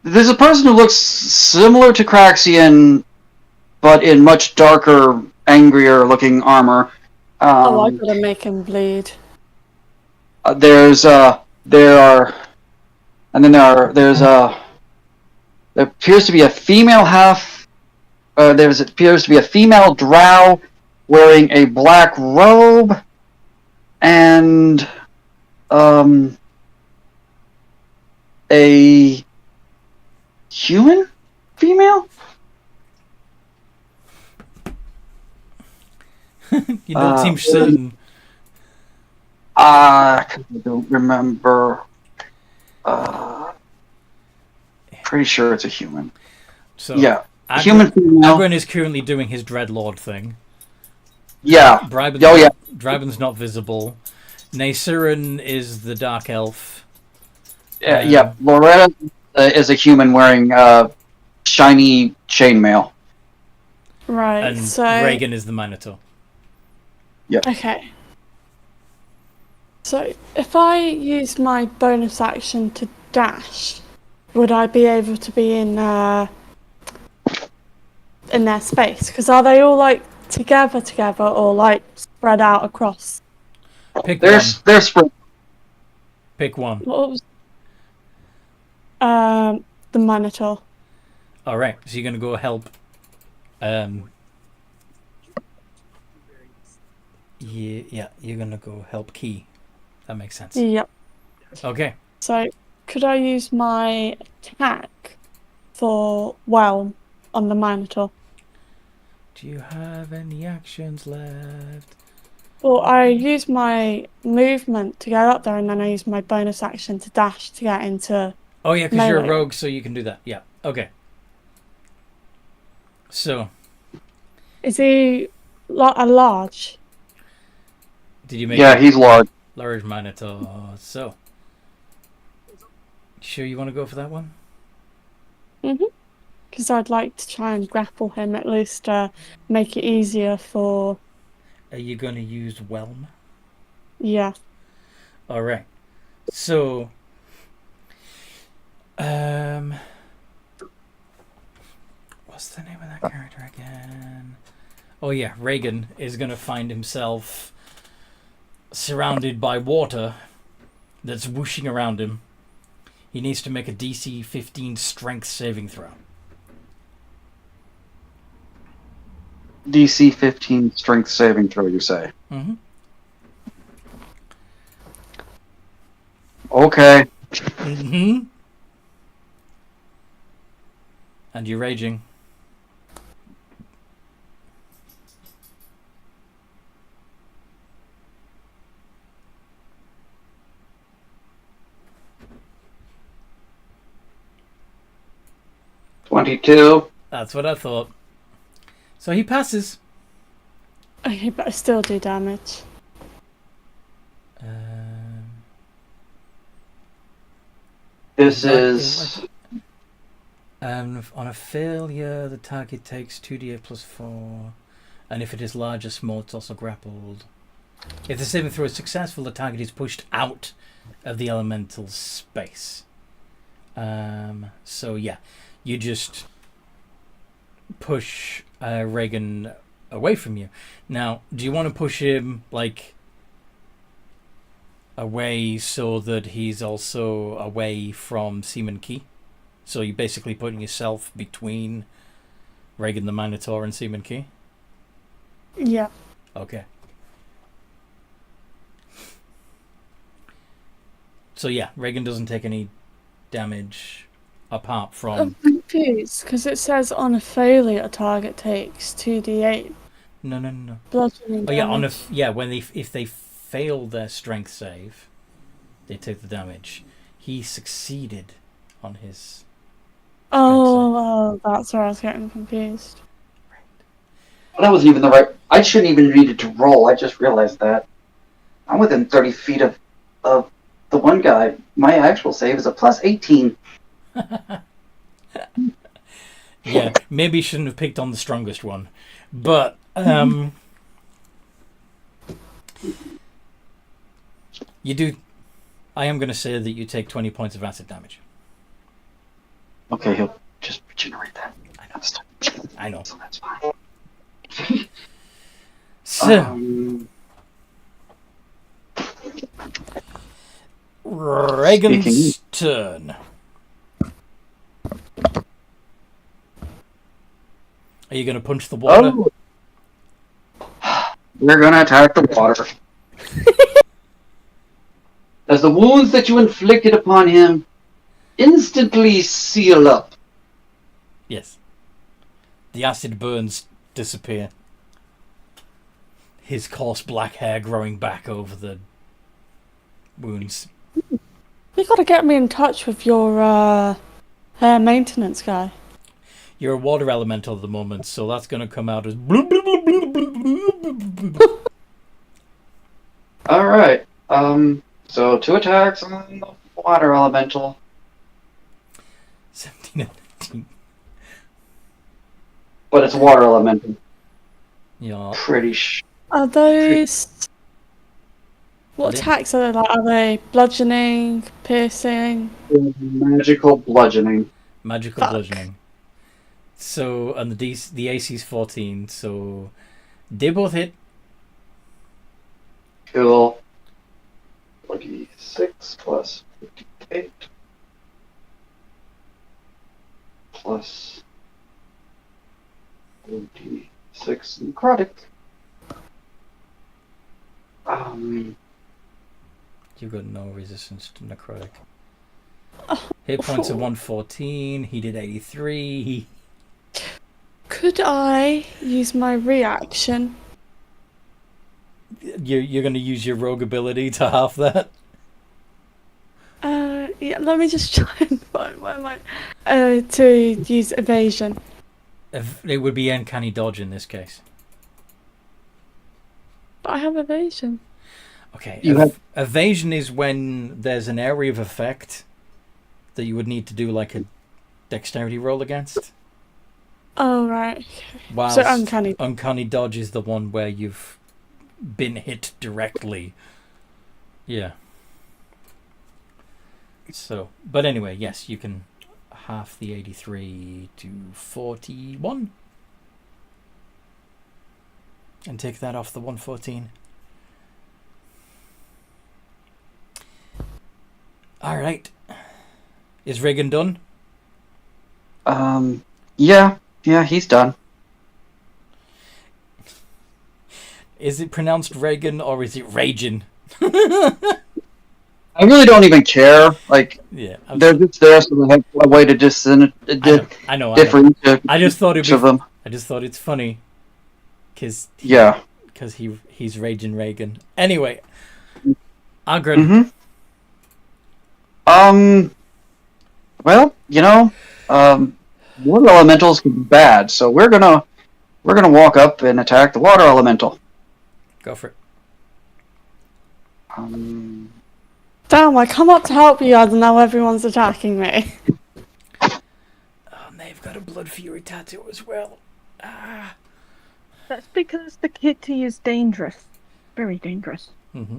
There's a person who looks similar to Craxian, but in much darker, angrier-looking armor. I gotta make him bleed. There appears to be a female appears to be a female drow wearing a black robe and a human female. You don't seem certain. I don't remember. Pretty sure it's a human. So Yeah, human female. Agron is currently doing his Dreadlord thing. Yeah. Dryben's not visible. Naisurin is the Dark Elf. Yeah. Loretta is a human wearing shiny chainmail. Right, And so... Reagan is the Minotaur. Yeah. Okay. So, if I used my bonus action to dash, would I be able to be in their space? Because are they all, like, together, or, like, spread out across? They're spread. Pick one. What was... the Minotaur. Alright, so you're going to go help... Yeah, you're going to go help Key. That makes sense. Yep. Okay. So, could I use my attack for Whelm on the Minotaur? Do you have any actions left? Well, I use my movement to get up there, and then I use my bonus action to dash to get into... Oh yeah, because you're a melee. rogue, so you can do that. Yeah, okay. So... Is he a large? Did you make Yeah, he's large. Large Minotaur. So... Sure you want to go for that one? Mm-hmm. Because I'd like to try and grapple him, at least make it easier for... Are you going to use Whelm? Yeah. Alright. So... What's the name of that character again? Oh yeah, Reagan is going to find himself surrounded by water that's whooshing around him. He needs to make a DC 15 strength saving throw. DC 15 strength saving throw, you say? Mm-hmm. Okay. Mm-hmm. And you're raging. $22. That's what I thought. So he passes. Okay, but I still do damage. This is... On a failure, the target takes 2d8 plus 4. And if it is large or small, it's also grappled. If the saving throw is successful, the target is pushed out of the elemental space. So yeah, you just push Reagan away from you. Now, do you want to push him like away so that he's also away from Seaman Key? So you're basically putting yourself between Reagan the Minotaur and Seaman Key? Yeah. Okay. So yeah, Reagan doesn't take any damage apart from... I'm confused, because it says on a failure, a target takes 2d8. No. Bludgeoning Oh damage. yeah, if they fail their strength save, they take the damage. He succeeded on his... Oh, that's where I was getting confused. Well, that wasn't even the right... I shouldn't even needed to roll. I just realized that. I'm within 30 feet of the one guy. My actual save is a plus 18. Yeah, maybe you shouldn't have picked on the strongest one. But, you do... I am going to say that you take 20 points of acid damage. Okay, he'll just regenerate that. I know. So that's fine. So, Reagan's turn. Are you going to punch the water? We're going to attack the water. As the wounds that you inflicted upon him instantly seal up. Yes. The acid burns disappear. His coarse black hair growing back over the wounds. You got to get me in touch with your hair maintenance guy. You're a water elemental at the moment, so that's going to come out as... bloop, bloop, bloop, bloop, bloop, bloop, bloop. Alright. So 2 attacks on the water elemental. 17 and 19. But it's water elemental. Yeah. Pretty Are those... What Are they- attacks are they like? Are they bludgeoning, piercing? magical bludgeoning. Magical Fuck. bludgeoning. So, and the AC's 14, so they both hit. Cool. 26 plus 58 plus 46 necrotic. You've got no resistance to necrotic. Hit points of 114. He did 83. Could I use my reaction? You're going to use your rogue ability to half that? Yeah, let me just try and find where my... to use evasion. It would be uncanny dodge in this case. But I have evasion. Okay. You have- Evasion is when there's an area of effect that you would need to do like a dexterity roll against. Oh, right. Whilst So uncanny. Uncanny dodge is the one where you've been hit directly. Yeah. So, but anyway, yes, you can half the 83 to 41. And take that off the 114. All right. Is Reagan done? Yeah, he's done. Is it pronounced Reagan or is it Ragin? I really don't even care. Like, Yeah, they're just there so they have a way to I know. differentiate I just thought each of them. I just thought it's funny because Yeah. he's Raging Reagan. Anyway, Agrin. Well, water elementals can be bad, so we're gonna walk up and attack the water elemental. Go for it. Damn, I come up to help you guys and now everyone's attacking me. They've got a Blood Fury tattoo as well. That's because the kitty is dangerous. Very dangerous. Mm-hmm.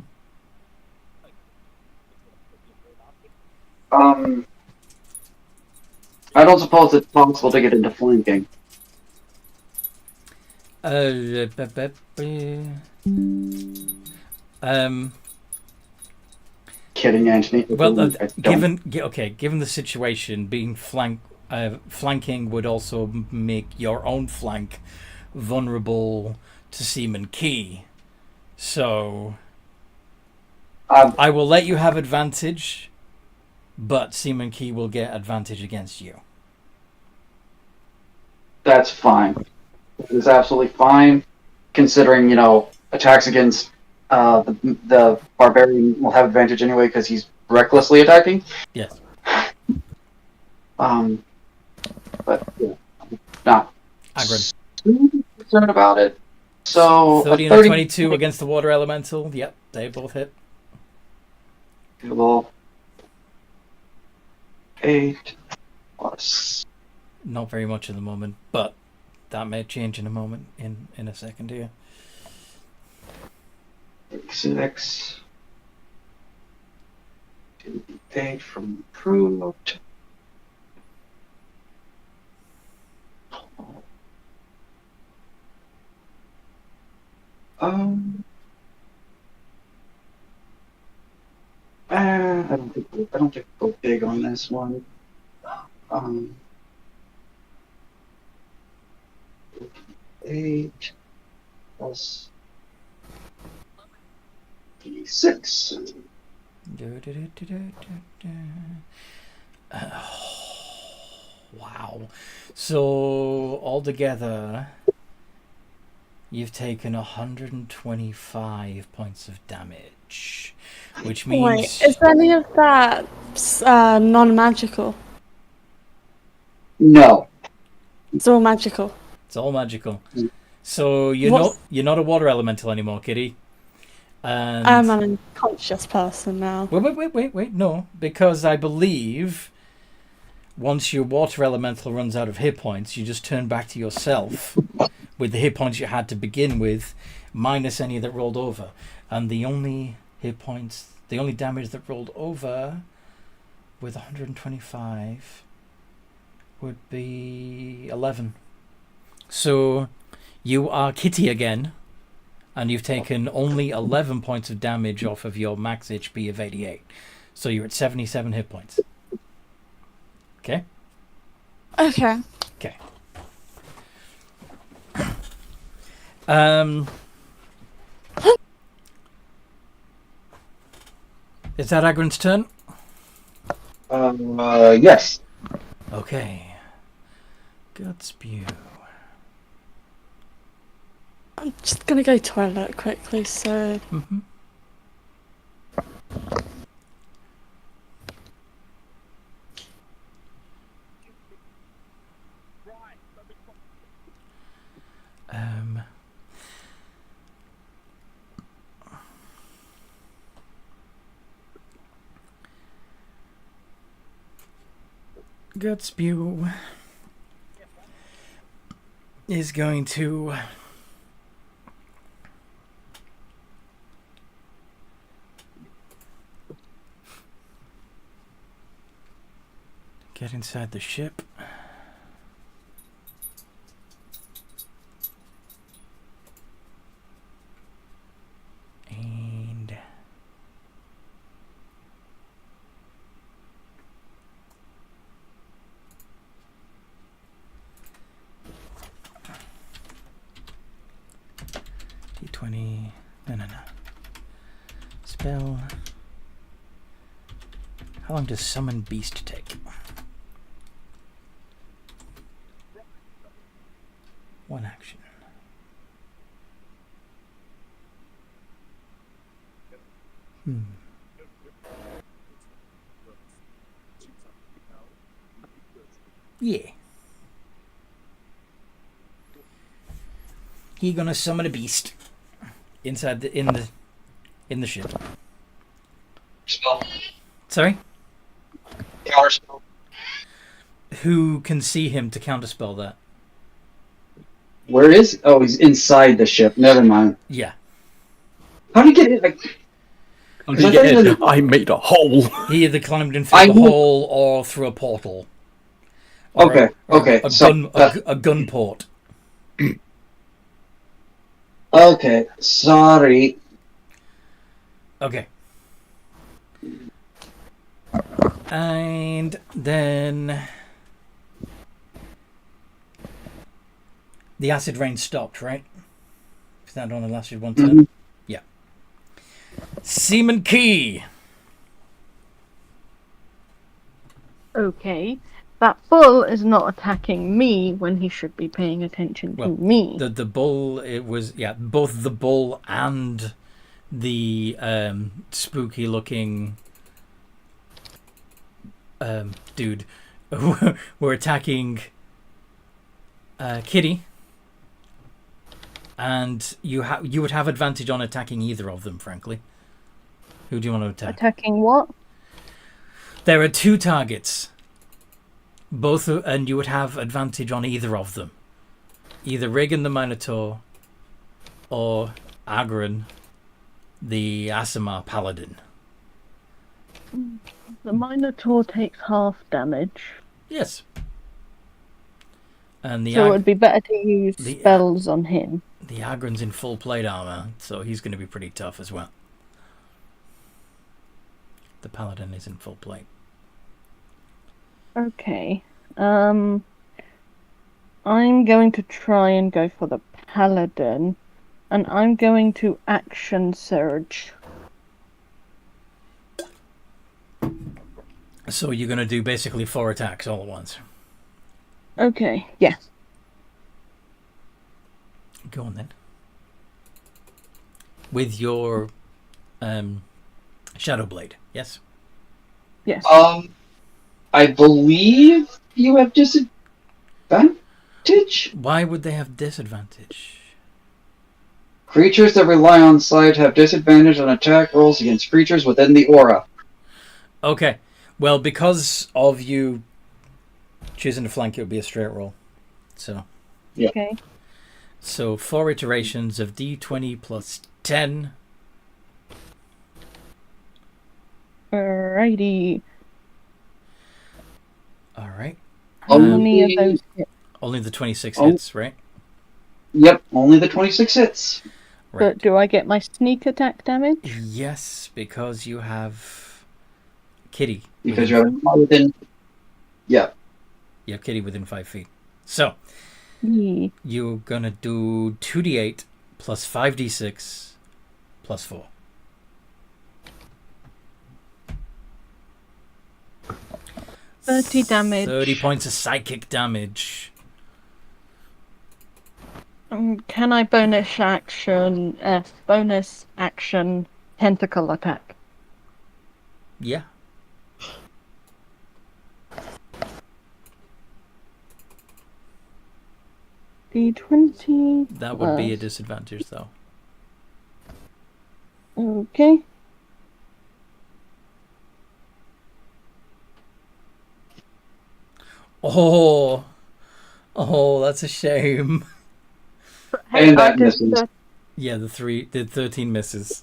I don't suppose it's possible to get into flanking. Kidding, Anthony. Well, given the situation, being flanking would also make your own flank vulnerable to Seaman Key. So I will let you have advantage, but Seaman Key will get advantage against you. That's fine. It is absolutely fine, considering, attacks against the barbarian will have advantage anyway because he's recklessly attacking. Yes. But yeah, not Agrin. concerned about it. So 30 and 22 against the water elemental. Yep, they both hit. Well, 8 plus. Not very much at the moment, but that may change in a moment. In a second here. 6. 8 from improved. I don't think we'll go big on this one. 8 plus 6. Wow. So altogether, you've taken 125 points of damage, which means. Wait, is any of that non-magical? No. It's all magical. It's all magical. So you're not a water elemental anymore, Kitty. And I'm an unconscious person now. Wait. No, because I believe once your water elemental runs out of hit points, you just turn back to yourself with the hit points you had to begin with, minus any that rolled over. And the only damage that rolled over with 125 would be 11. So you are Kitty again, and you've taken only 11 points of damage off of your max HP of 88. So you're at 77 hit points. Okay? Okay. Okay. Is that Agrin's turn? Yes. Okay. Gut spew. I'm just gonna go toilet quickly, so... Mm-hmm. Gut spew is going to get inside the ship. And spell. How long does summon beast take? 1 action. Yeah. He gonna summon a beast inside the in the ship. Spell. Sorry? Counterspell. Who can see him to counterspell that? Where is? Oh, he's inside the ship. Never mind. Yeah. How do you get it? How did you get in? I made a hole. He either climbed in through the hole or through a portal. Or Okay. A gun port. Okay, sorry. Okay. And then the acid rain stopped, right? Because that only lasted 1 turn. Yeah. Seaman Key. Okay. That bull is not attacking me when he should be paying attention to me. The bull, it was, both the bull and the spooky looking dude were attacking Kitty, and you would have advantage on attacking either of them, frankly. Who do you want to attack? Attacking what? There are 2 targets, both, and you would have advantage on either of them. Either Regan the Minotaur or Agron the Asimar Paladin. The Minotaur takes half damage. Yes. And So it would be better to use spells on him. The Agron's in full plate armor, so he's going to be pretty tough as well. The Paladin is in full plate. Okay. I'm going to try and go for the Paladin, and I'm going to action surge. So you're going to do basically 4 attacks all at once. Okay, yeah. Go on then. With your Shadow Blade, yes? Yes. I believe you have disadvantage? Why would they have disadvantage? Creatures that rely on sight have disadvantage on attack rolls against creatures within the aura. Okay. Well, because of you choosing to flank, it would be a straight roll. So. Yeah. Okay. So 4 iterations of D20 plus 10. Alrighty. Alright. How many of those hit? Only the 26 hits, right? Yep, only the 26 hits. Right. But do I get my sneak attack damage? Yes, because you have Kitty. Because you're within... Yeah. You have Kitty within 5 feet. So, Yeah. you're going to do 2d8 plus 5d6 plus 4. Damage. 30 points of psychic damage. Can I bonus action tentacle attack? Yeah. D20. That would be a disadvantage, though. Okay. Oh, that's a shame. And that misses. Yeah, the 13 misses.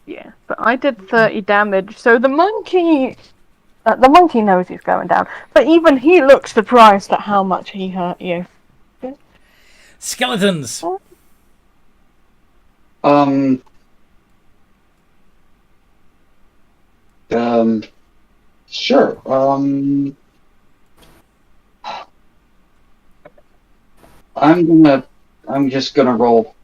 Yeah, but I did 30 damage, so the monkey knows he's going down, but even he looks surprised at how much he hurt you. Skeletons! Sure. I'm just gonna roll.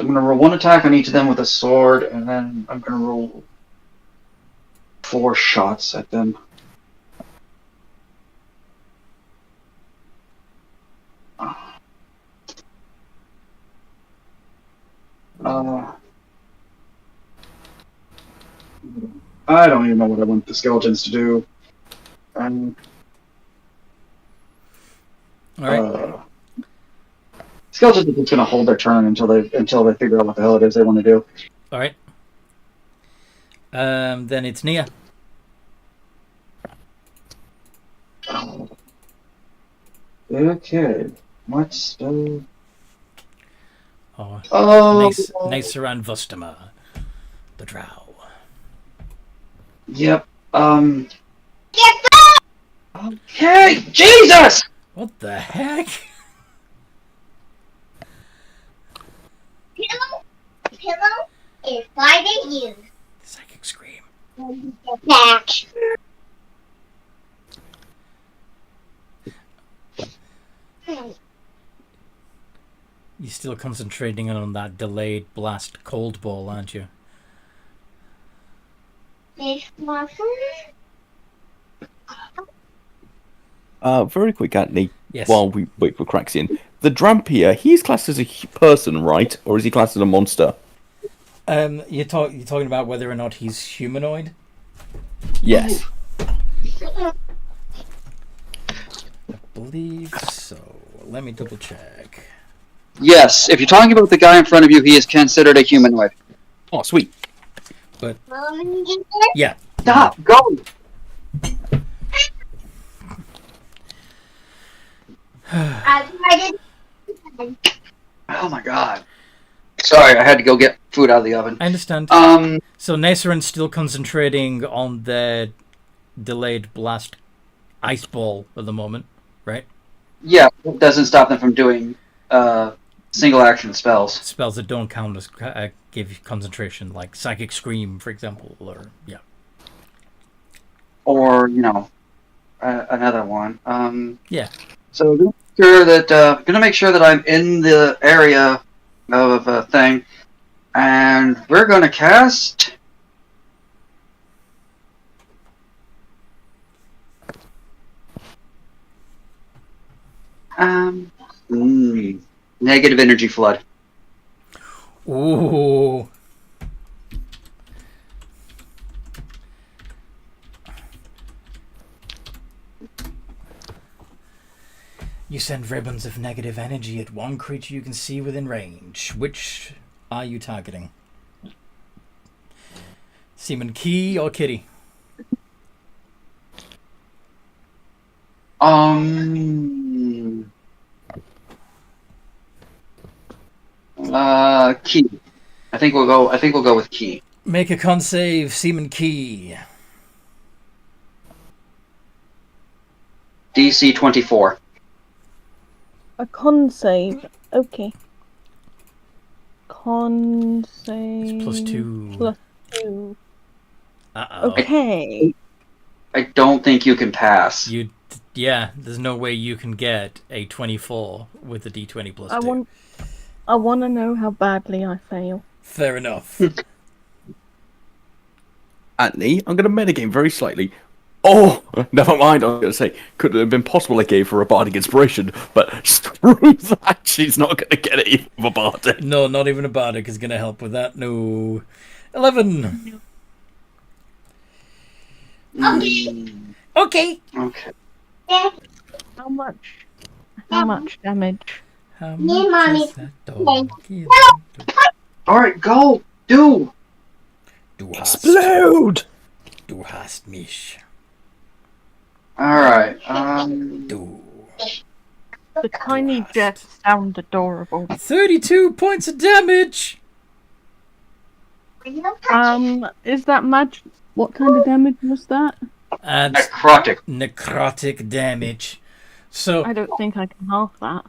I'm going to roll 1 attack on each of them with a sword, and then I'm going to roll 4 shots at them. I don't even know what I want the skeletons to do. All right. Skeletons are just going to hold their turn until they figure out what the hell it is they want to do. All right. Then it's Nia. Okay. What's Nice around Vustama, the drow. Yep. Okay. Jesus. What the heck? Pillow is fighting you. Psychic scream. Back. You're still concentrating on that delayed blast cold ball, aren't you? Very quick, Anthony. Yes. While we wait for cracks in, the Drampier, he's classed as a person, right? Or is he classed as a monster? You're talking about whether or not he's humanoid? Yes. I believe so. Let me double check. Yes. If you're talking about the guy in front of you, he is considered a humanoid. Oh, sweet. But yeah. Stop. Go. Oh my god. Sorry, I had to go get food out of the oven. I understand. So Nesaren's still concentrating on the delayed blast ice ball at the moment, right? Yeah, it doesn't stop them from doing single action spells. Spells that don't count as give you concentration, like Psychic Scream, for example, or yeah. Or, another one. Yeah. So gonna make sure that I'm in the area of a thing, and we're gonna cast negative energy flood. Ooh. You send ribbons of negative energy at one creature you can see within range. Which are you targeting? Seaman Key or Kitty? Key. I think we'll go with Key. Make a con save, Seaman Key. DC 24. A con save. Okay. Con save. +2. +2. Uh-oh. Okay. I don't think you can pass. Yeah, there's no way you can get a 24 with a D20 +2. I want to know how badly I fail. Fair enough. Anthony, I'm going to metagame very slightly. Oh, never mind. I was going to say, could it have been possible I gave her a bardic inspiration, but screw that. She's not going to get it even with a bardic. No, not even a bardic is going to help with that. No. 11. Okay. Okay. How much damage? How Me, much Mommy. is that dog? Alright, go! Do! Du hast. Explode! Du hast mich. Alright, Du. The tiny jets sound adorable. 32 points of damage! Is that magic? What kind of damage was that? necrotic. Necrotic damage. So I don't think I can half that.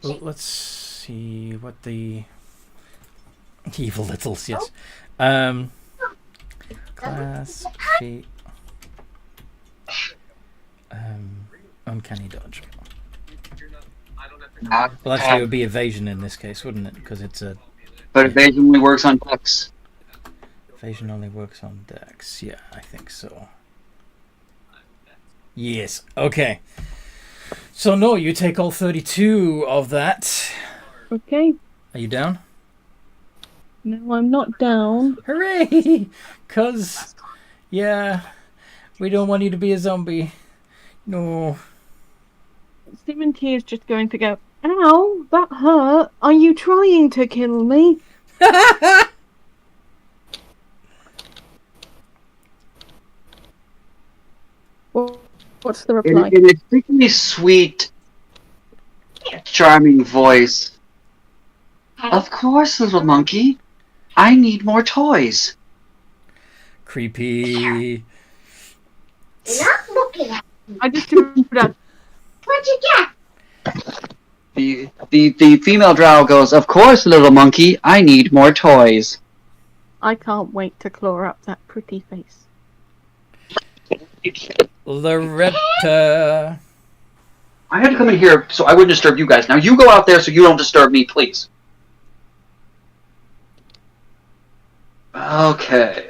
let's see what the evil littles, yes. Class feat. Uncanny dodge. Well, actually, it would be evasion in this case, wouldn't it? Because it's a But evasion only works on Dex. evasion only works on Dex. Yeah, I think so. Yes. Okay. So no, you take all 32 of that. Okay. Are you down? No, I'm not down. Hooray! Cause, yeah, we don't want you to be a zombie. No. Stephen T is just going to go, ow, that hurt. Are you trying to kill me? What's the reply? In a particularly sweet, charming voice. Of course, little monkey. I need more toys. Creepy. Not looking at I just do that. what you get. The female drow goes, of course, little monkey. I need more toys. I can't wait to claw up that pretty face. Loretta. I had to come in here so I wouldn't disturb you guys. Now you go out there so you don't disturb me, please. Okay.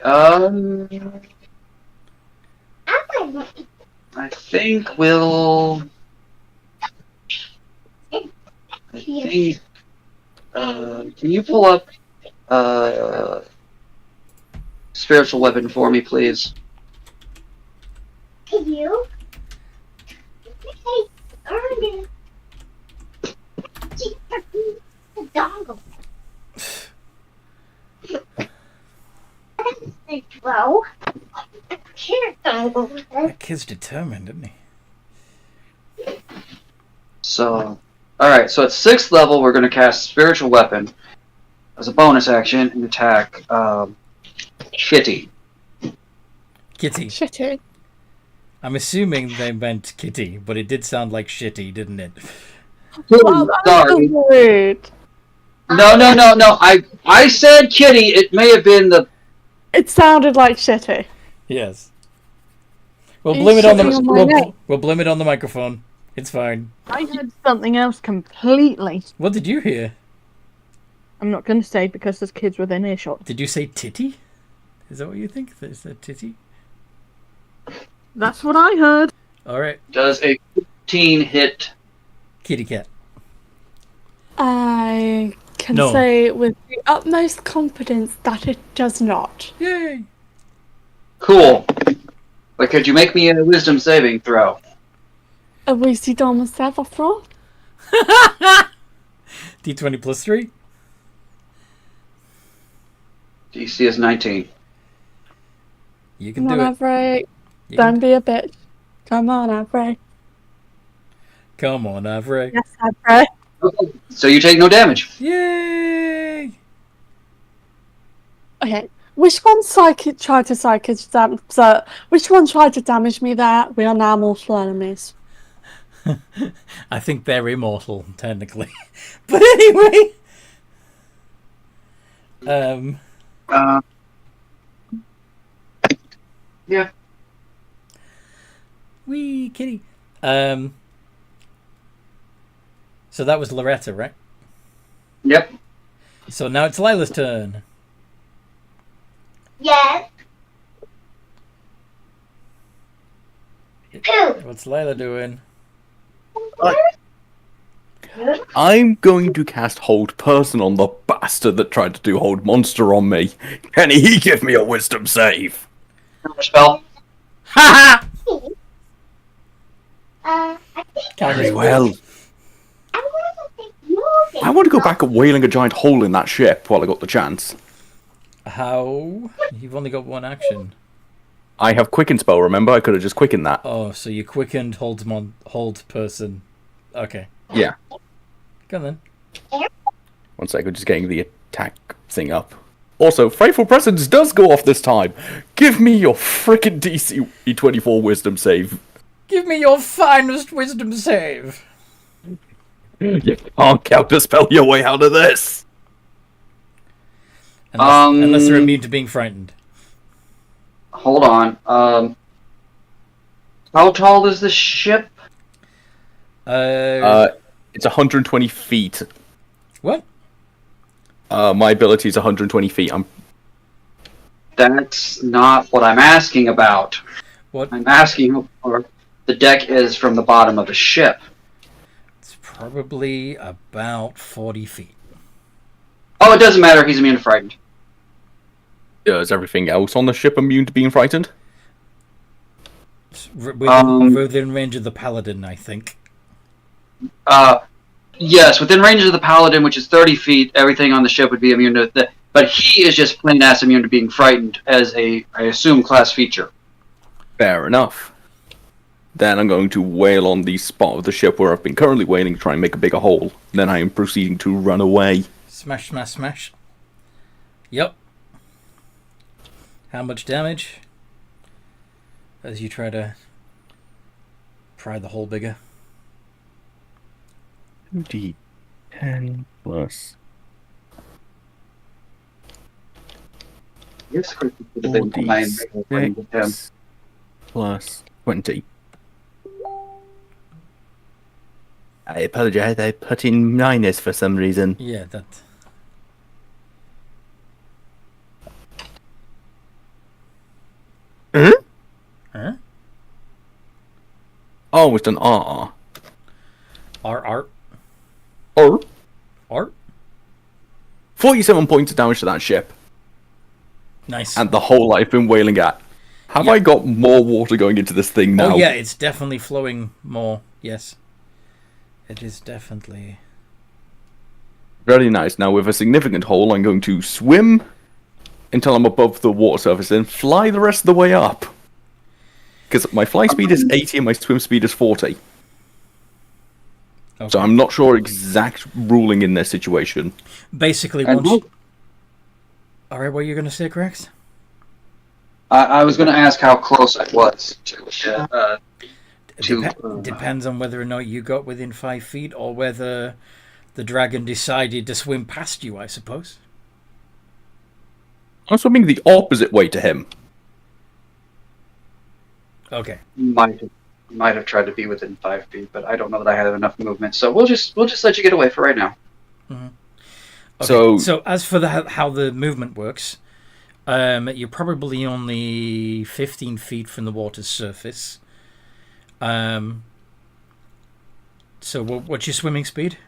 I think we'll. Can you pull up spiritual weapon for me, please? Can you? Hey, earned it. The dongle. They throw. Here, dongle. That kid's determined, isn't he? So, alright, so at 6th level, we're going to cast Spiritual Weapon as a bonus action and attack Shitty. Kitty. Shitty. I'm assuming they meant kitty, but it did sound like shitty, didn't it? Oh, that was Sorry. weird. No. I said kitty. It may have been the. It sounded like shitty. Yes. We'll Are you blame it on the shitting on my neck? we'll blame it on the microphone. It's fine. I heard something else completely. What did you hear? I'm not going to say because there's kids within earshot. Did you say titty? Is that what you think? Is that titty? That's what I heard. Alright. Does a 15 hit? Kitty cat. I can No. say with the utmost confidence that it does not. Yay! Cool. But could you make me a wisdom saving throw? A Weezy Dom Sava Fro? D20 plus 3? DC is 19. You can Come do on, it. Avery. You Don't can- be a bitch. Come on, Avery. Come on, Avery. Yes, Avery. So you take no damage. Yay! Okay. Which one tried to damage me there? We are now mortal enemies. I think they're immortal, technically. But anyway. Yeah. Wee kitty. So that was Loretta, right? Yep. So now it's Lila's turn. Yes. Pooh. What's Lila doing? I'm going to cast Hold Person on the bastard that tried to do Hold Monster on me. Can he give me a wisdom save? Spell. Ha I think Very well. I'm going to take moving. I want to go back and whaling a giant hole in that ship while I got the chance. How? You've only got one action. I have Quicken Spell, remember? I could have just quickened that. Oh, so you quickened hold person. Okay. Yeah. Go on then. One sec, I'm just getting the attack thing up. Also, Faithful Presence does go off this time. Give me your frickin' DC 24 wisdom save. Give me your finest wisdom save. You can't counterspell your way out of this. Unless they're immune to being frightened. Hold on. How tall is the ship? It's 120 feet. What? My ability is 120 feet. That's not what I'm asking about. What? I'm asking for the deck is from the bottom of the ship. It's probably about 40 feet. Oh, it doesn't matter. He's immune to frightened. Is everything else on the ship immune to being frightened? It's within range of the paladin, I think. Yes, within range of the paladin, which is 30 feet, everything on the ship would be immune to that. But he is just plain ass immune to being frightened as I assume, class feature. Fair enough. Then I'm going to wail on the spot of the ship where I've been currently wailing to try and make a bigger hole. Then I am proceeding to run away. Smash, smash, smash. Yep. How much damage? As you try to pry the hole bigger. 2d10 plus Yes, Chris, would have been fine with him. plus 20. I apologize, I put in minus for some reason. Yeah, that. Huh? Huh? Oh, it's an R. R. Or 47 points of damage to that ship. Nice. And the hole I've been wailing at. Have I got more water going into this thing now? Oh yeah, it's definitely flowing more. Yes. It is definitely... Very nice. Now with a significant hole, I'm going to swim until I'm above the water surface and fly the rest of the way up. Because my fly speed is 80 and my swim speed is 40. Okay. So I'm not sure exact ruling in this situation. Basically, once... Alright, what are you going to say, Grex? I was going to ask how close I was to... Depends on whether or not you got within 5 feet or whether the dragon decided to swim past you, I suppose. I'm swimming the opposite way to him. Okay. Might have tried to be within 5 feet, but I don't know that I had enough movement. So we'll just let you get away for right now. Mm-hmm. Okay. So as for how the movement works, you're probably only 15 feet from the water's surface. So what's your swimming speed?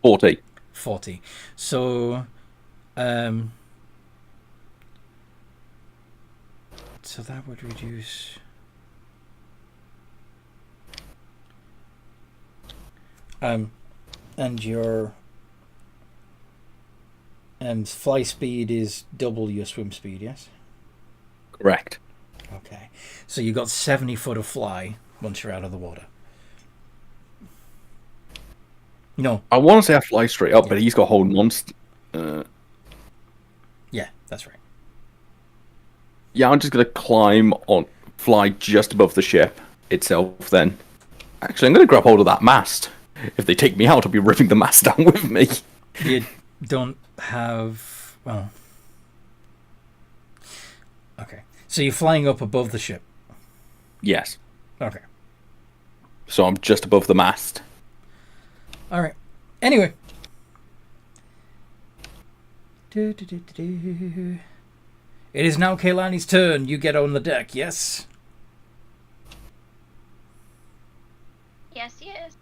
40. 40. So, so that would reduce. And your fly speed is double your swim speed, yes? Correct. Okay. So you got 70 foot of fly once you're out of the water. No. I want to say I fly straight up, but he's got hold monster. Yeah, that's right. Yeah, I'm just going to fly just above the ship itself then. Actually, I'm going to grab hold of that mast. If they take me out, I'll be ripping the mast down with me. You don't have... Well... Okay. So you're flying up above the ship? Yes. Okay. So I'm just above the mast. Alright. Anyway. It is now Kaylani's turn. You get on the deck, yes? Yes, yes.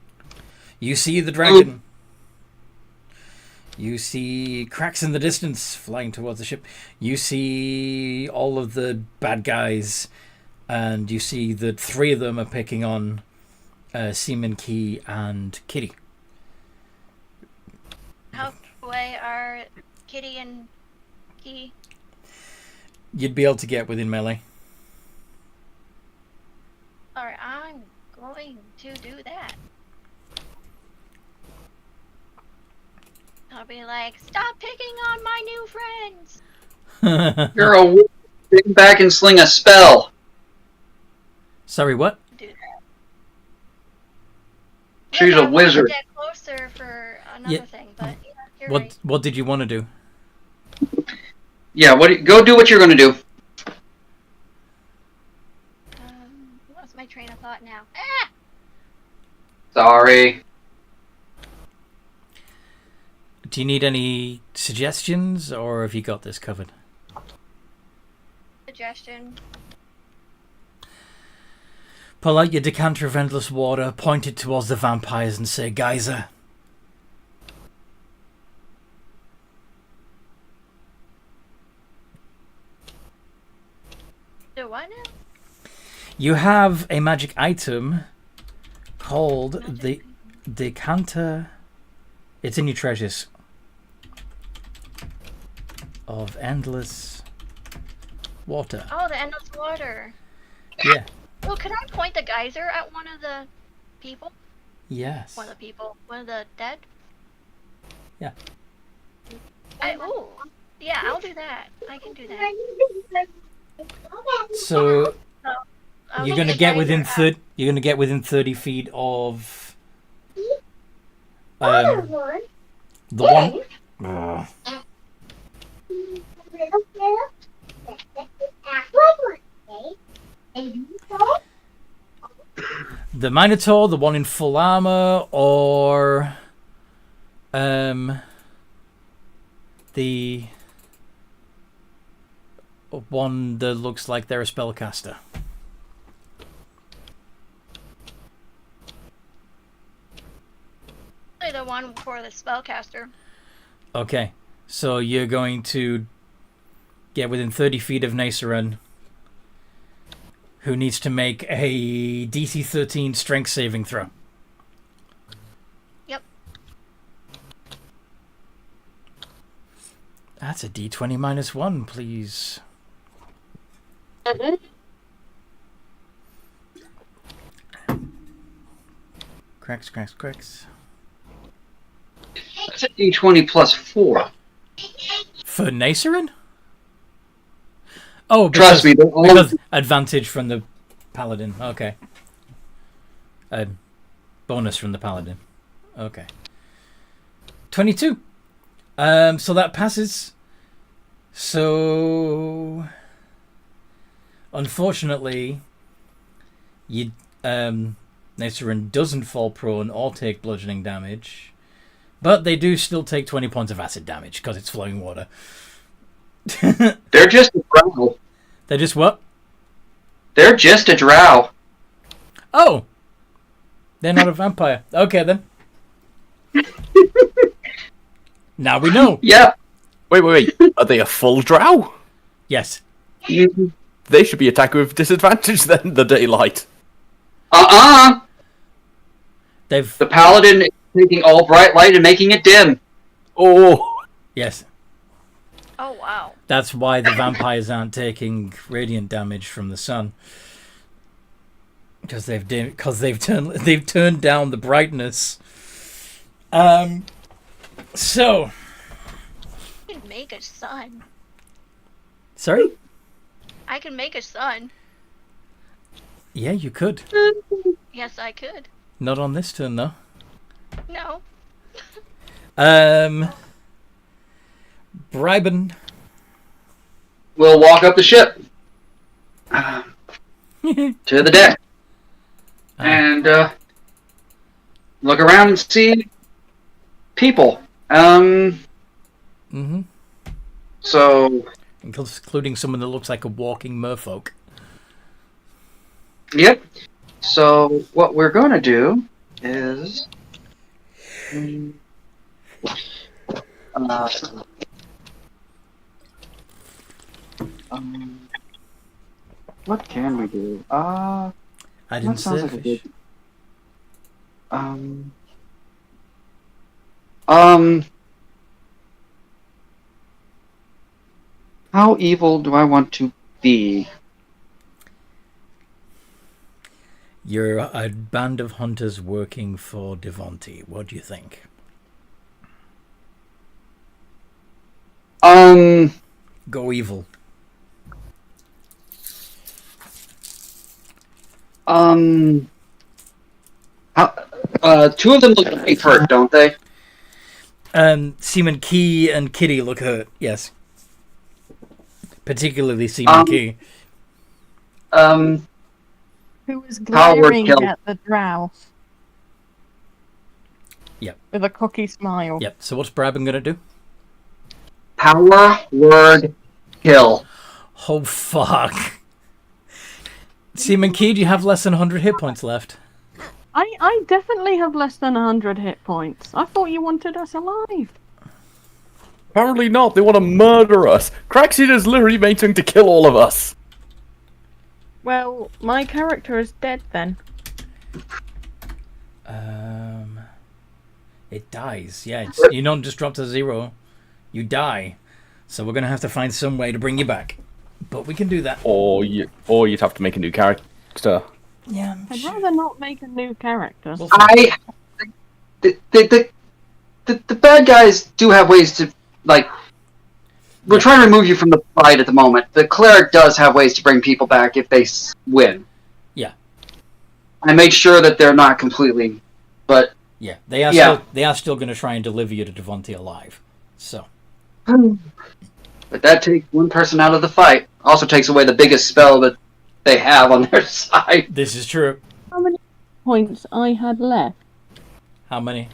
You see the dragon. You see cracks in the distance flying towards the ship. You see all of the bad guys. And you see that 3 of them are picking on Seaman Key and Kitty. How far away are Kitty and Key? You'd be able to get within melee. Alright, I'm going to do that. I'll be like, stop picking on my new friends! You're a wizard. Get back and sling a spell. Sorry, what? She's a wizard. Get closer for another thing, but yeah, you're What right. What did you want to do? Yeah, go do what you're going to do. What's my train of thought now? Ah! Sorry. Do you need any suggestions, or have you got this covered? Suggestion. Pull out your decanter of endless water, point it towards the vampires, and say, "Geyser." Do what now? You have a magic item called the decanter. It's in your treasures of endless water. Oh, the endless water. Yeah. Oh, could I point the geyser at one of the people? Yes. One of the people. One of the dead? Yeah. Ooh. Yeah, I'll do that. I can do that. So I'll you're shoot gonna the get within geyser at- You're gonna get within 30 feet of the one. The Minotaur, the one in full armor, or the one that looks like they're a spellcaster. The one for the spellcaster. Okay, so you're going to get within 30 feet of Nacerin, who needs to make a DC 13 strength saving throw. Yep. That's a D20 minus 1, please. Cracks. That's a D20 plus 4. For Nacerin? Oh, Trust me, they're all- because advantage from the paladin. Okay. Bonus from the paladin. Okay. 22. So that passes. So unfortunately, Nacerin doesn't fall prone or take bludgeoning damage, but they do still take 20 points of acid damage because it's flowing water. They're just a drow. They're just what? They're just a drow. Oh! They're not a vampire. Okay, then. Now we know. Yep. Wait. Are they a full drow? Yes. They should be attacked with disadvantage then, the daylight. The paladin is taking all bright light and making it dim. Oh. Yes. Oh, wow. That's why the vampires aren't taking radiant damage from the sun. Because they've turned down the brightness. So. I can make a sun. Sorry? I can make a sun. Yeah, you could. Yes, I could. Not on this turn, though. No. Bribon. We'll walk up the ship. To the deck. And look around and see people. Mm-hmm. So, including someone that looks like a walking merfolk. yep. So what we're going to do is what can we do? I didn't that sounds say like a fish. good. How evil do I want to be? You're a band of hunters working for Devony. What do you think? Go evil. Two of them look pretty hurt, don't they? Seaman Key and Kitty look hurt, yes. Particularly Seaman Key. Who was glaring at the drow? Yep. With a cocky smile. Yep. So what's Brabham gonna do? Power word kill. Oh fuck. Seaman Key, do you have less than 100 hit points left? I definitely have less than 100 hit points. I thought you wanted us alive. Apparently not. They want to murder us. Crackseed is literally making to kill all of us. Well, my character is dead then. It dies. Yeah, you don't just drop to 0. You die. So we're gonna have to find some way to bring you back. But we can do that. Or you'd have to make a new character. Yeah. I'd rather not make a new character. The bad guys do have ways to, like, we're trying to remove you from the fight at the moment. The cleric does have ways to bring people back if they win. Yeah. I made sure that they're not completely, but yeah, they are still going to try and deliver you to Devontae alive. So. But that takes one person out of the fight. Also takes away the biggest spell that they have on their side. This is true. How many points I had left? How many?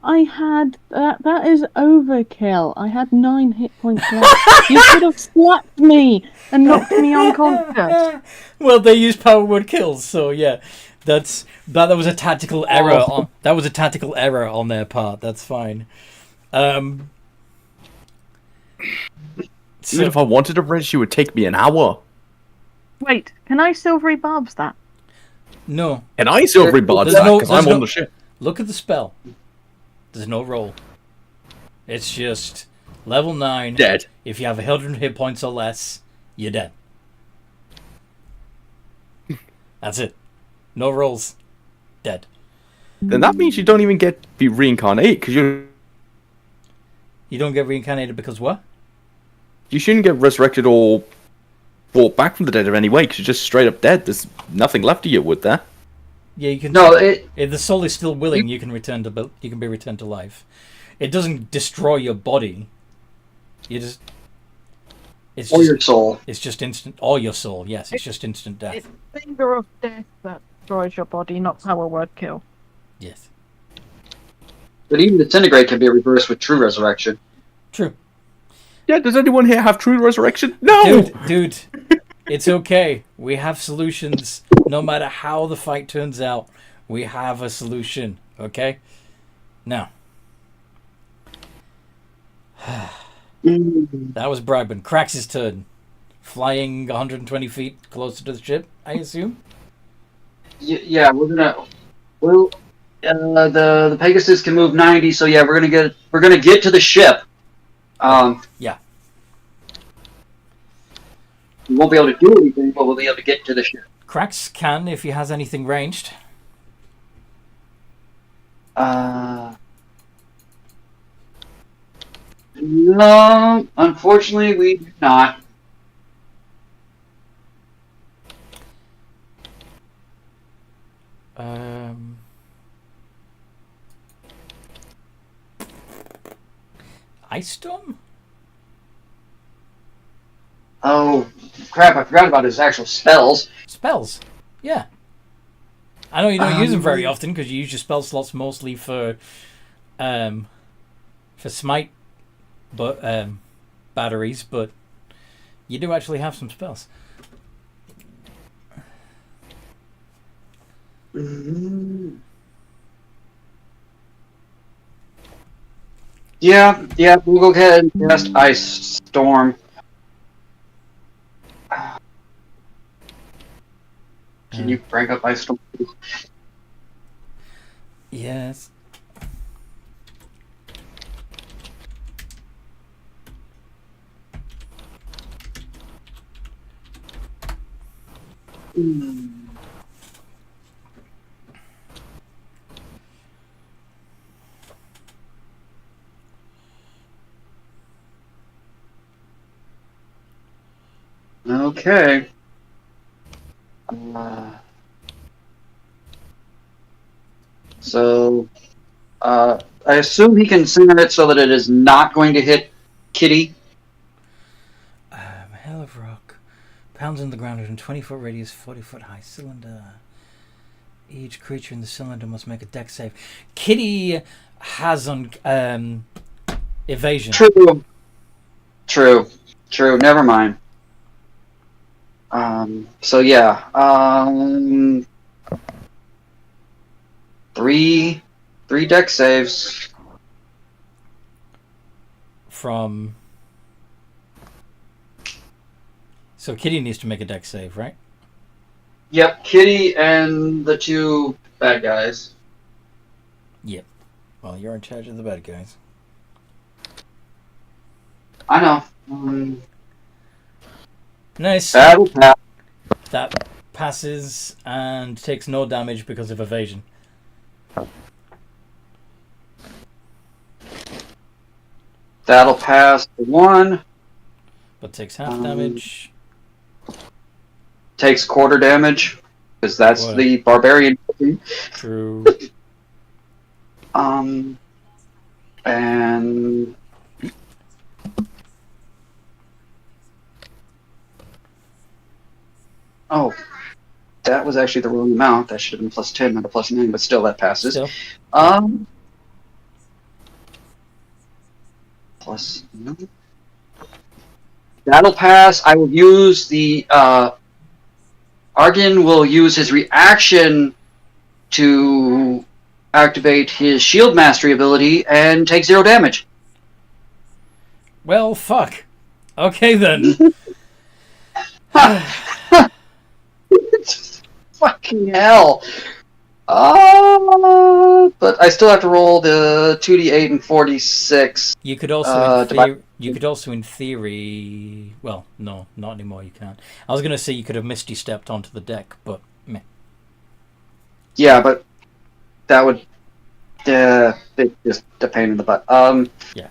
I had that is overkill. I had 9 hit points left. You could have slapped me and knocked me unconscious. Well, they used power word kills, so yeah, that was a tactical error. That was a tactical error on their part. That's fine. Even if I wanted to res, it would take me an hour. Wait, can I silvery barbs that? No. And I silvery barbs that because I'm on the ship. Look at the spell. There's no roll. It's just level 9. Dead. If you have 100 hit points or less, you're dead. That's it. No rolls. Dead. Then that means you don't even get to be reincarnated because you don't get reincarnated because what? You shouldn't get resurrected or brought back from the dead in any way because you're just straight up dead. There's nothing left of you, would there? Yeah, you can. No, if the soul is still willing, you can be returned to life. It doesn't destroy your body. It's your soul. It's just instant. Or your soul. Yes, it's just instant death. It's finger of death that destroys your body, not power word kill. Yes. But even disintegrate can be reversed with true resurrection. True. Yeah. Does anyone here have true resurrection? No. Dude, it's okay. We have solutions. No matter how the fight turns out, we have a solution. Okay. Now. That was Bragman. Cracks' turn. Flying 120 feet closer to the ship, I assume? Yeah, we're gonna... Well, the Pegasus can move 90, so yeah, we're gonna get to the ship. Yeah. We won't be able to do anything, but we'll be able to get to the ship. Cracks can if he has anything ranged. No, unfortunately, we do not. Ice Storm? Oh, crap, I forgot about his actual spells. Spells? Yeah. I know you don't use them very often because you use your spell slots mostly for smite batteries, but you do actually have some spells. Yeah, we'll go ahead and cast Ice Storm. Can you bring up Ice Storm? Yes. Okay. So, I assume he can center it so that it is not going to hit Kitty. Hell of rock. Pounds on the ground in a 20-foot radius, 40-foot high cylinder. Each creature in the cylinder must make a dex save. Kitty has on evasion. True. Never mind. So yeah. Three dex saves. From. So Kitty needs to make a dex save, right? Yep, Kitty and the two bad guys. Yep. Well, you're in charge of the bad guys. I know. Nice. Battle pass. That passes and takes no damage because of evasion. That'll pass the one. But takes half damage. Takes quarter damage because that's What? the barbarian. True. And oh, that was actually the wrong amount. That should have been plus 10, not a plus 9, but still that passes. Still. Plus 9. That'll pass. I will use the Argan will use his reaction to activate his shield mastery ability and take 0 damage. Well, fuck. Okay then. Fucking hell. But I still have to roll the 2d8 and 4d6. You could also, in theory, well, no, not anymore. You can't. I was gonna say you could have misty stepped onto the deck, but meh. Yeah, but that would it's just a pain in the butt. Yeah.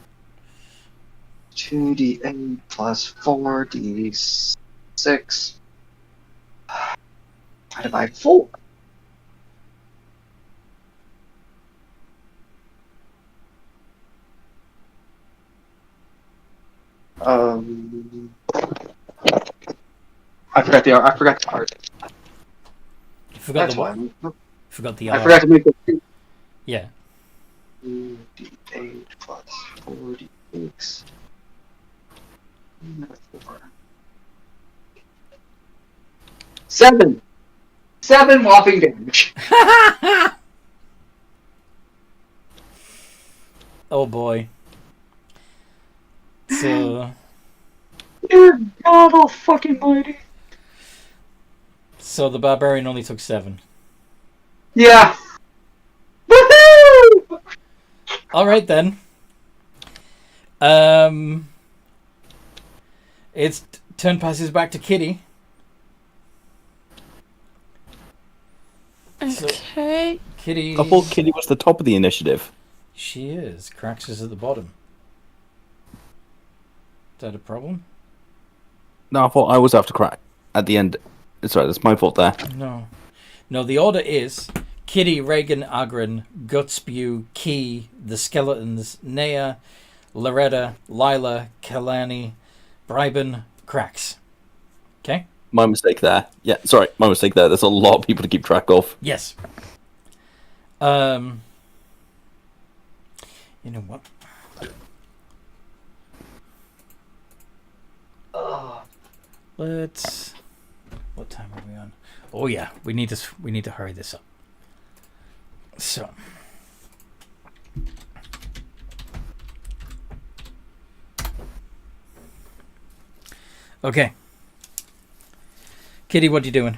2d8 plus 4d6 divided by 4. I forgot the art. You forgot That's the what? why. Forgot the I R. forgot to make the Yeah. 2d8 plus 4d6. 4. 7 whopping damage. Oh boy. So. Dear God, all fucking mighty. So the barbarian only took 7. Yeah. Woohoo! All right then. Its turn passes back to Kitty. Okay. Kitty. I thought Kitty was the top of the initiative. She is. Krax is at the bottom. Is that a problem? No, I thought I was after Crack at the end. Sorry, that's my fault there. No. No, the order is Kitty, Reagan, Agran, Gutspew, Key, the Skeletons, Nea, Loretta, Lila, Kalani, Bryben, Krax. Okay? My mistake there. Yeah, sorry, my mistake there. There's a lot of people to keep track of. Yes. You know what? Let's. What time are we on? Oh yeah, we need to hurry this up. So. Okay. Kitty, what are you doing?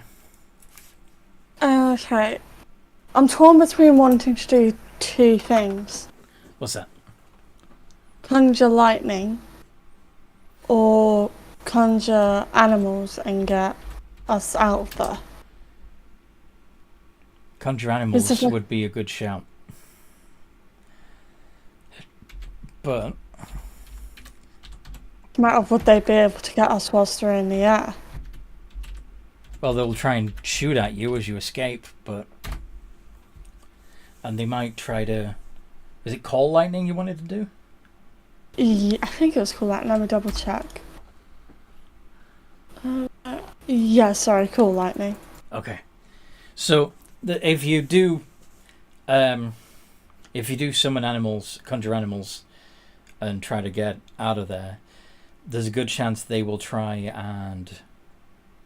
Okay. I'm torn between wanting to do 2 things. What's that? Conjure lightning or conjure animals and get us out of there. Conjure animals Is it would be a good shout. But matter of would they be able to get us whilst we're in the air? well, they'll try and shoot at you as you escape, but and they might try to. Is it call lightning you wanted to do? Yeah, I think it was called that. Let me double check. Yeah, sorry, cool lightning. Okay. So if you do summon animals, conjure animals, and try to get out of there, there's a good chance they will try and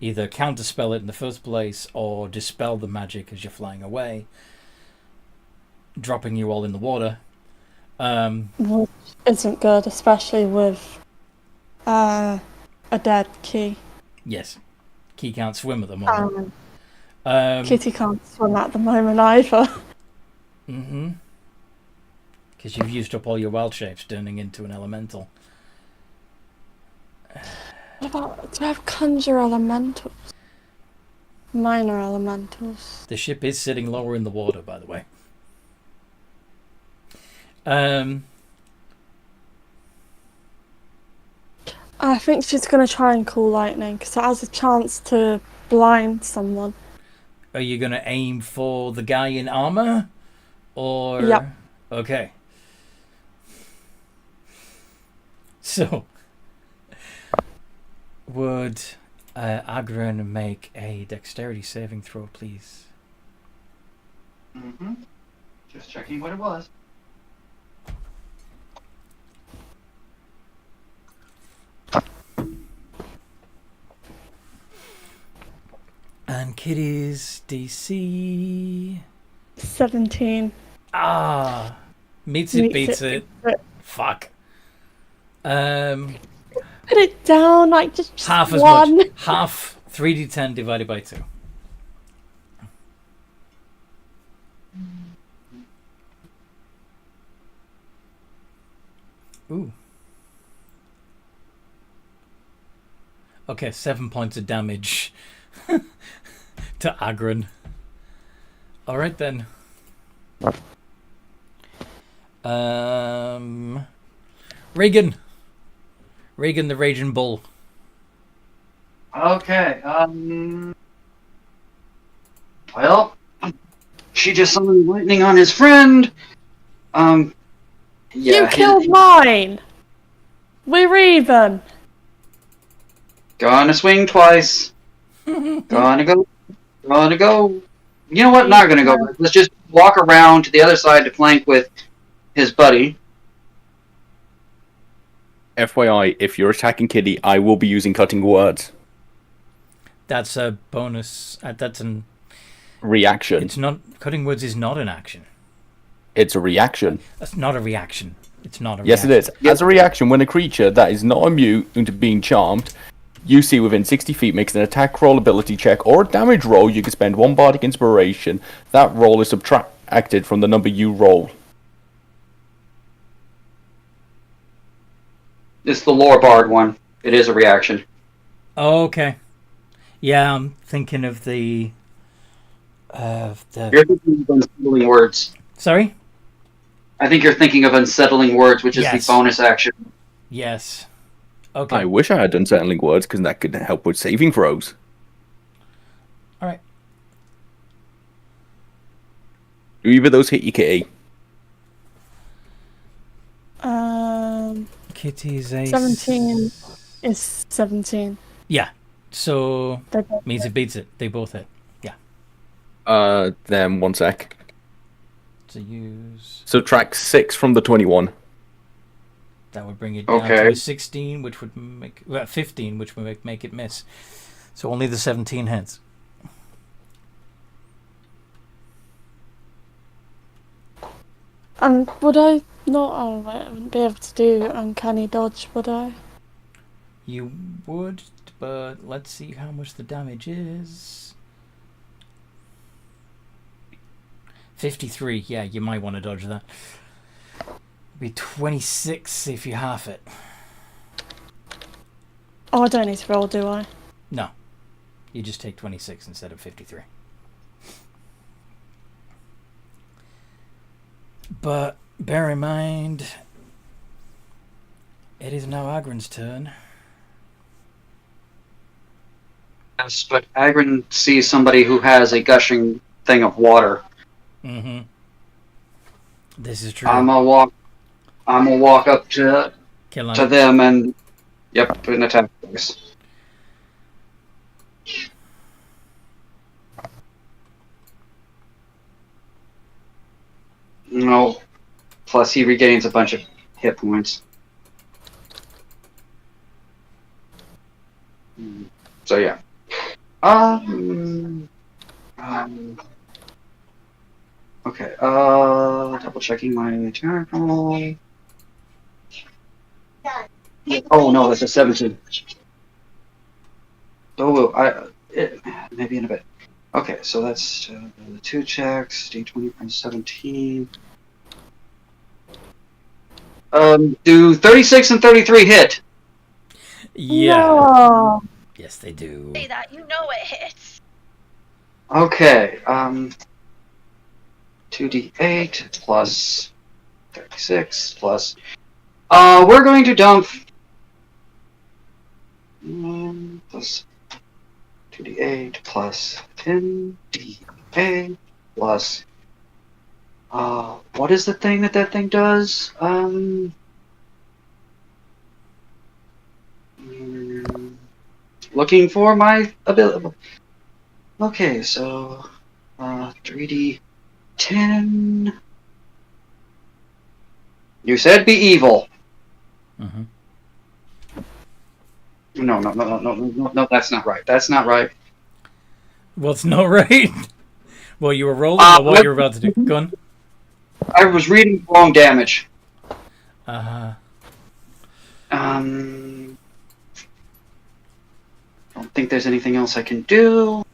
either counterspell it in the first place or dispel the magic as you're flying away, dropping you all in the water. Which isn't good, especially with a dead key. Yes. Key can't swim at the moment. Kitty can't swim at the moment either. Mm-hmm. Because you've used up all your wild shapes turning into an elemental. What about, do I have conjure elementals? Minor elementals. The ship is sitting lower in the water, by the way. I think she's going to try and call lightning because it has a chance to blind someone. Are you going to aim for the guy in armor? Or... Yep. Okay. So, would Agron make a dexterity saving throw, please? Mm-hmm. Just checking what it was. And Kitty's DC... 17. Ah! Meets it, beats it. Fuck. Put it down, like just half as one. much. Half 3d10 divided by 2. Ooh. Okay, 7 points of damage to Agron. Alright then. Reagan. Reagan the Raging Bull. Okay, well, she just summoned lightning on his friend. Yeah, you killed mine! We're even! Gonna swing twice. Gonna go. You know what? Not gonna go. Let's just walk around to the other side to flank with his buddy. FYI, if you're attacking Kitty, I will be using cutting words. That's a bonus. That's an reaction. It's not. Cutting words is not an action. It's a reaction. That's not a reaction. It's not a reaction. Yes, it is. As a reaction, when a creature that is not immune to being charmed, you see within 60 feet makes an attack roll, ability check, or a damage roll, you can spend 1 bardic inspiration. That roll is subtracted from the number you roll. It's the lore bard one. It is a reaction. Oh, okay. Yeah, I'm thinking of the... You're thinking of unsettling words. Sorry? I think you're thinking of unsettling words, which is the bonus action. Yes. Okay. I wish I had unsettling words, because that could help with saving throws. Alright. Do either of those hit you, Kitty? Kitty's a... 17 is 17. Yeah. So, means it beats it. They both hit. Yeah. Then 1 sec. To use... Subtract 6 from the 21. That would bring it down to a 16, which would make... 15, which would make it miss. So only the 17 hits. And would I not... Oh, I wouldn't be able to do uncanny dodge, would I? You would, but let's see how much the damage is. 53, yeah, you might want to dodge that. It'd be 26 if you half it. Oh, I don't need to roll, do I? No. You just take 26 instead of 53. But bear in mind, it is now Agron's turn. Yes, but Agron sees somebody who has a gushing thing of water. Mm-hmm. This is true. I'm gonna walk up to them and an attack force. No. Plus, he regains a bunch of hit points. So yeah. Okay. Double checking my journal. Oh no, that's a 17. Oh, maybe in a bit. Okay, so that's the 2 checks. D20 plus 17. Do 36 and 33 hit? Yeah. No. Yes, they do. Say that, you know it hits. Okay. 2d8 plus 36 plus. We're going to dump. Plus 2d8 plus 10d8 plus. What is the thing that thing does? Looking for my ability. Okay, so 3d10. You said be evil. Mm-hmm. No, that's not right. That's not right. What's not right? Well, you were rolling or what you were about to do? Go on. I was reading wrong damage. Uh-huh. Don't think there's anything else I can do.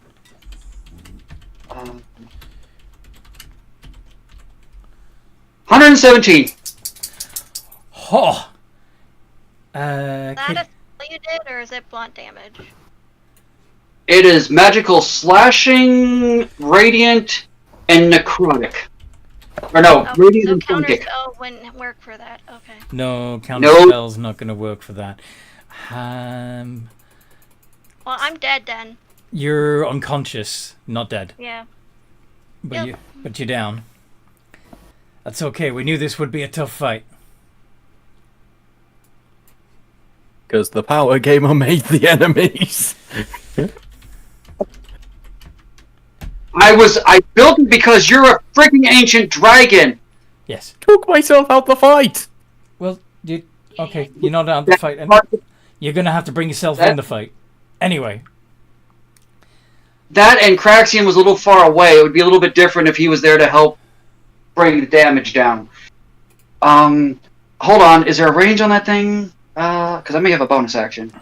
117. Oh. Is that a spell you did, or is it blunt damage? It is magical slashing, radiant, and necrotic. Or no, radiant so and counter psychic. spell wouldn't work for that. Okay. No, counter spell's not going to work for that. Well, I'm dead then. You're unconscious, not dead. Yeah. But you're down. That's okay. We knew this would be a tough fight. Because the power gamer made the enemies. I built it because you're a freaking ancient dragon. Yes. Took myself out the fight. Well, okay, you're not out the fight. You're going to have to bring yourself in the fight. Anyway. That and Craxian was a little far away. It would be a little bit different if he was there to help bring the damage down. Hold on. Is there a range on that thing? Because I may have a bonus action.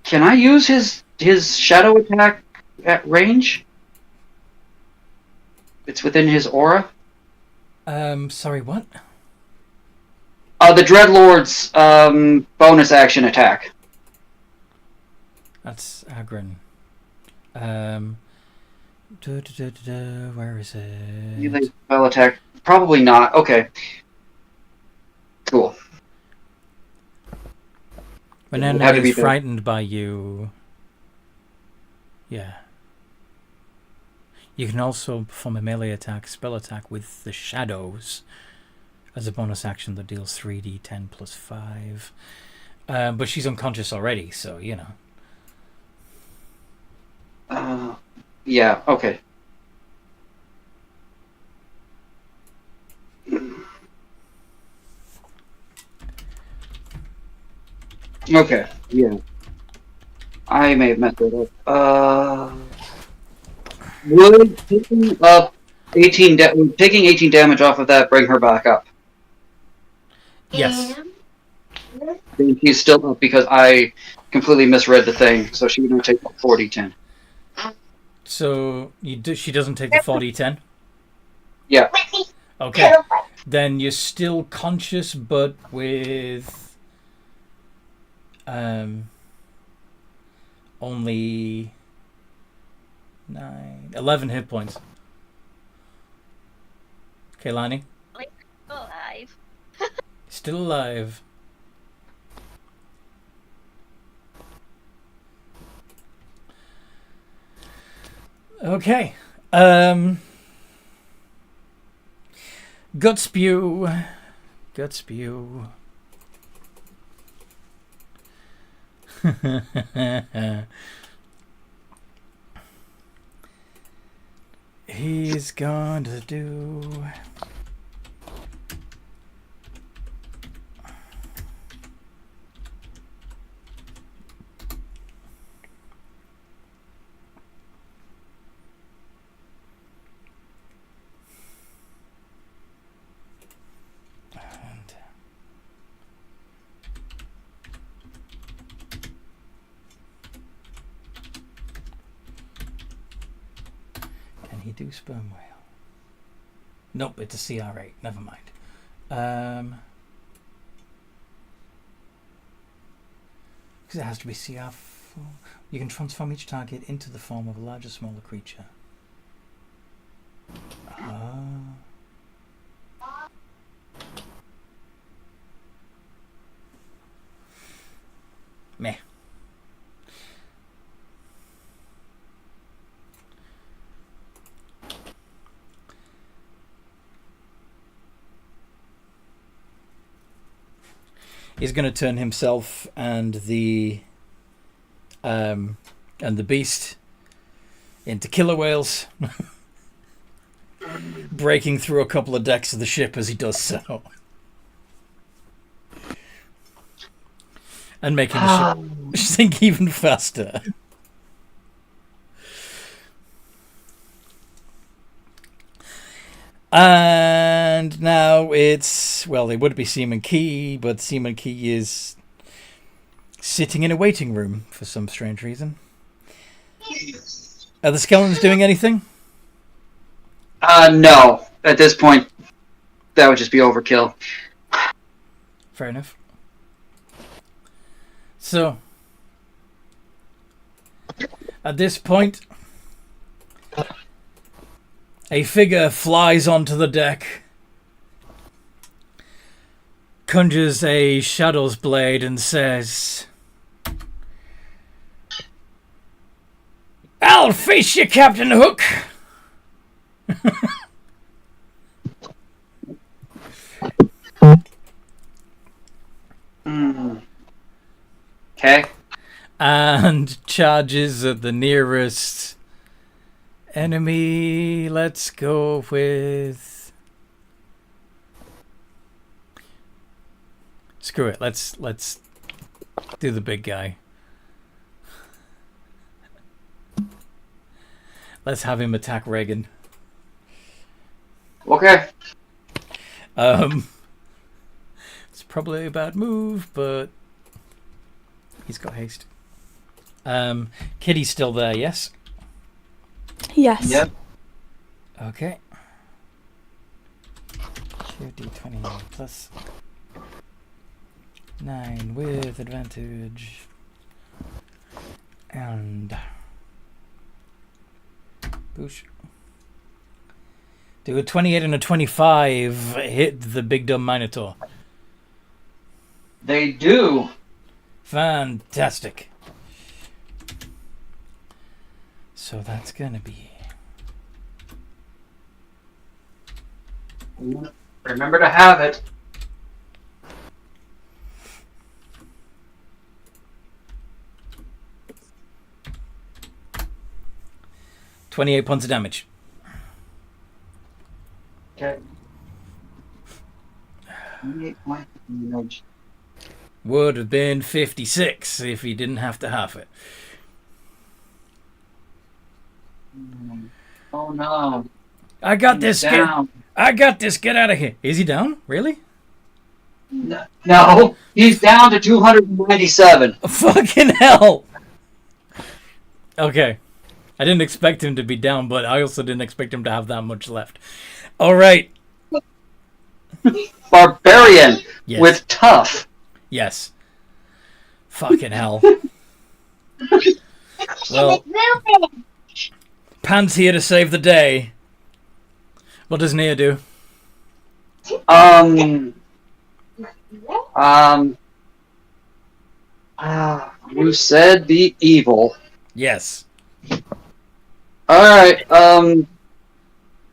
Can I use his shadow attack at range? It's within his aura. Sorry, what? The Dreadlord's bonus action attack. That's Agron. Where is it? Melee spell attack. Probably not. Okay. Cool. When an enemy is frightened by you, yeah. You can also perform a melee attack, spell attack with the shadows as a bonus action that deals 3d10 plus 5. But she's unconscious already, so, you know. Yeah, okay. Okay, yeah. I may have messed it up. Would taking 18 damage off of that bring her back up? Yes. She's still up because I completely misread the thing, so she would not take 40-10. So she doesn't take the 4d10? Yeah. Okay. Then you're still conscious, but with only 11 hit points. Kaylani? Alive. Still alive. Okay. Gut spew. Gut spew. He's going to do... Can he do sperm whale? Nope, it's a CR8. Never mind. Because it has to be CR4. You can transform each target into the form of a larger, smaller creature. Meh. He's going to turn himself and the beast into killer whales, breaking through a couple of decks of the ship as he does so, and making the ship sink even faster. And now it's, well, it would be Seaman Key, but Seaman Key is sitting in a waiting room for some strange reason. Are the skeletons doing anything? No. At this point, that would just be overkill. Fair enough. So, at this point, a figure flies onto the deck, conjures a Shadow's Blade and says, "I'll face you, Captain Hook!" Okay. And charges at the nearest enemy. Let's go with... Screw it. Let's do the big guy. Let's have him attack Reagan. Okay. It's probably a bad move, but he's got haste. Kitty's still there, yes? Yes. Yep. Okay. 2d20 plus 9 with advantage. And boosh. Do a 28 and a 25 hit the big dumb Minotaur? They do. Fantastic. So that's gonna be... Remember to have it. $28 points of damage. Okay. 28 points of damage. Would have been 56 if he didn't have to half it. Oh no. I got this. Down. I got this. Get out of here. Is he down? Really? No, he's down to 297. Fucking hell. Okay. I didn't expect him to be down, but I also didn't expect him to have that much left. All right. Barbarian Yes. with tough. Yes. Fucking hell. Well, Pan's here to save the day. What does Nia do? You said be evil. Yes. Alright,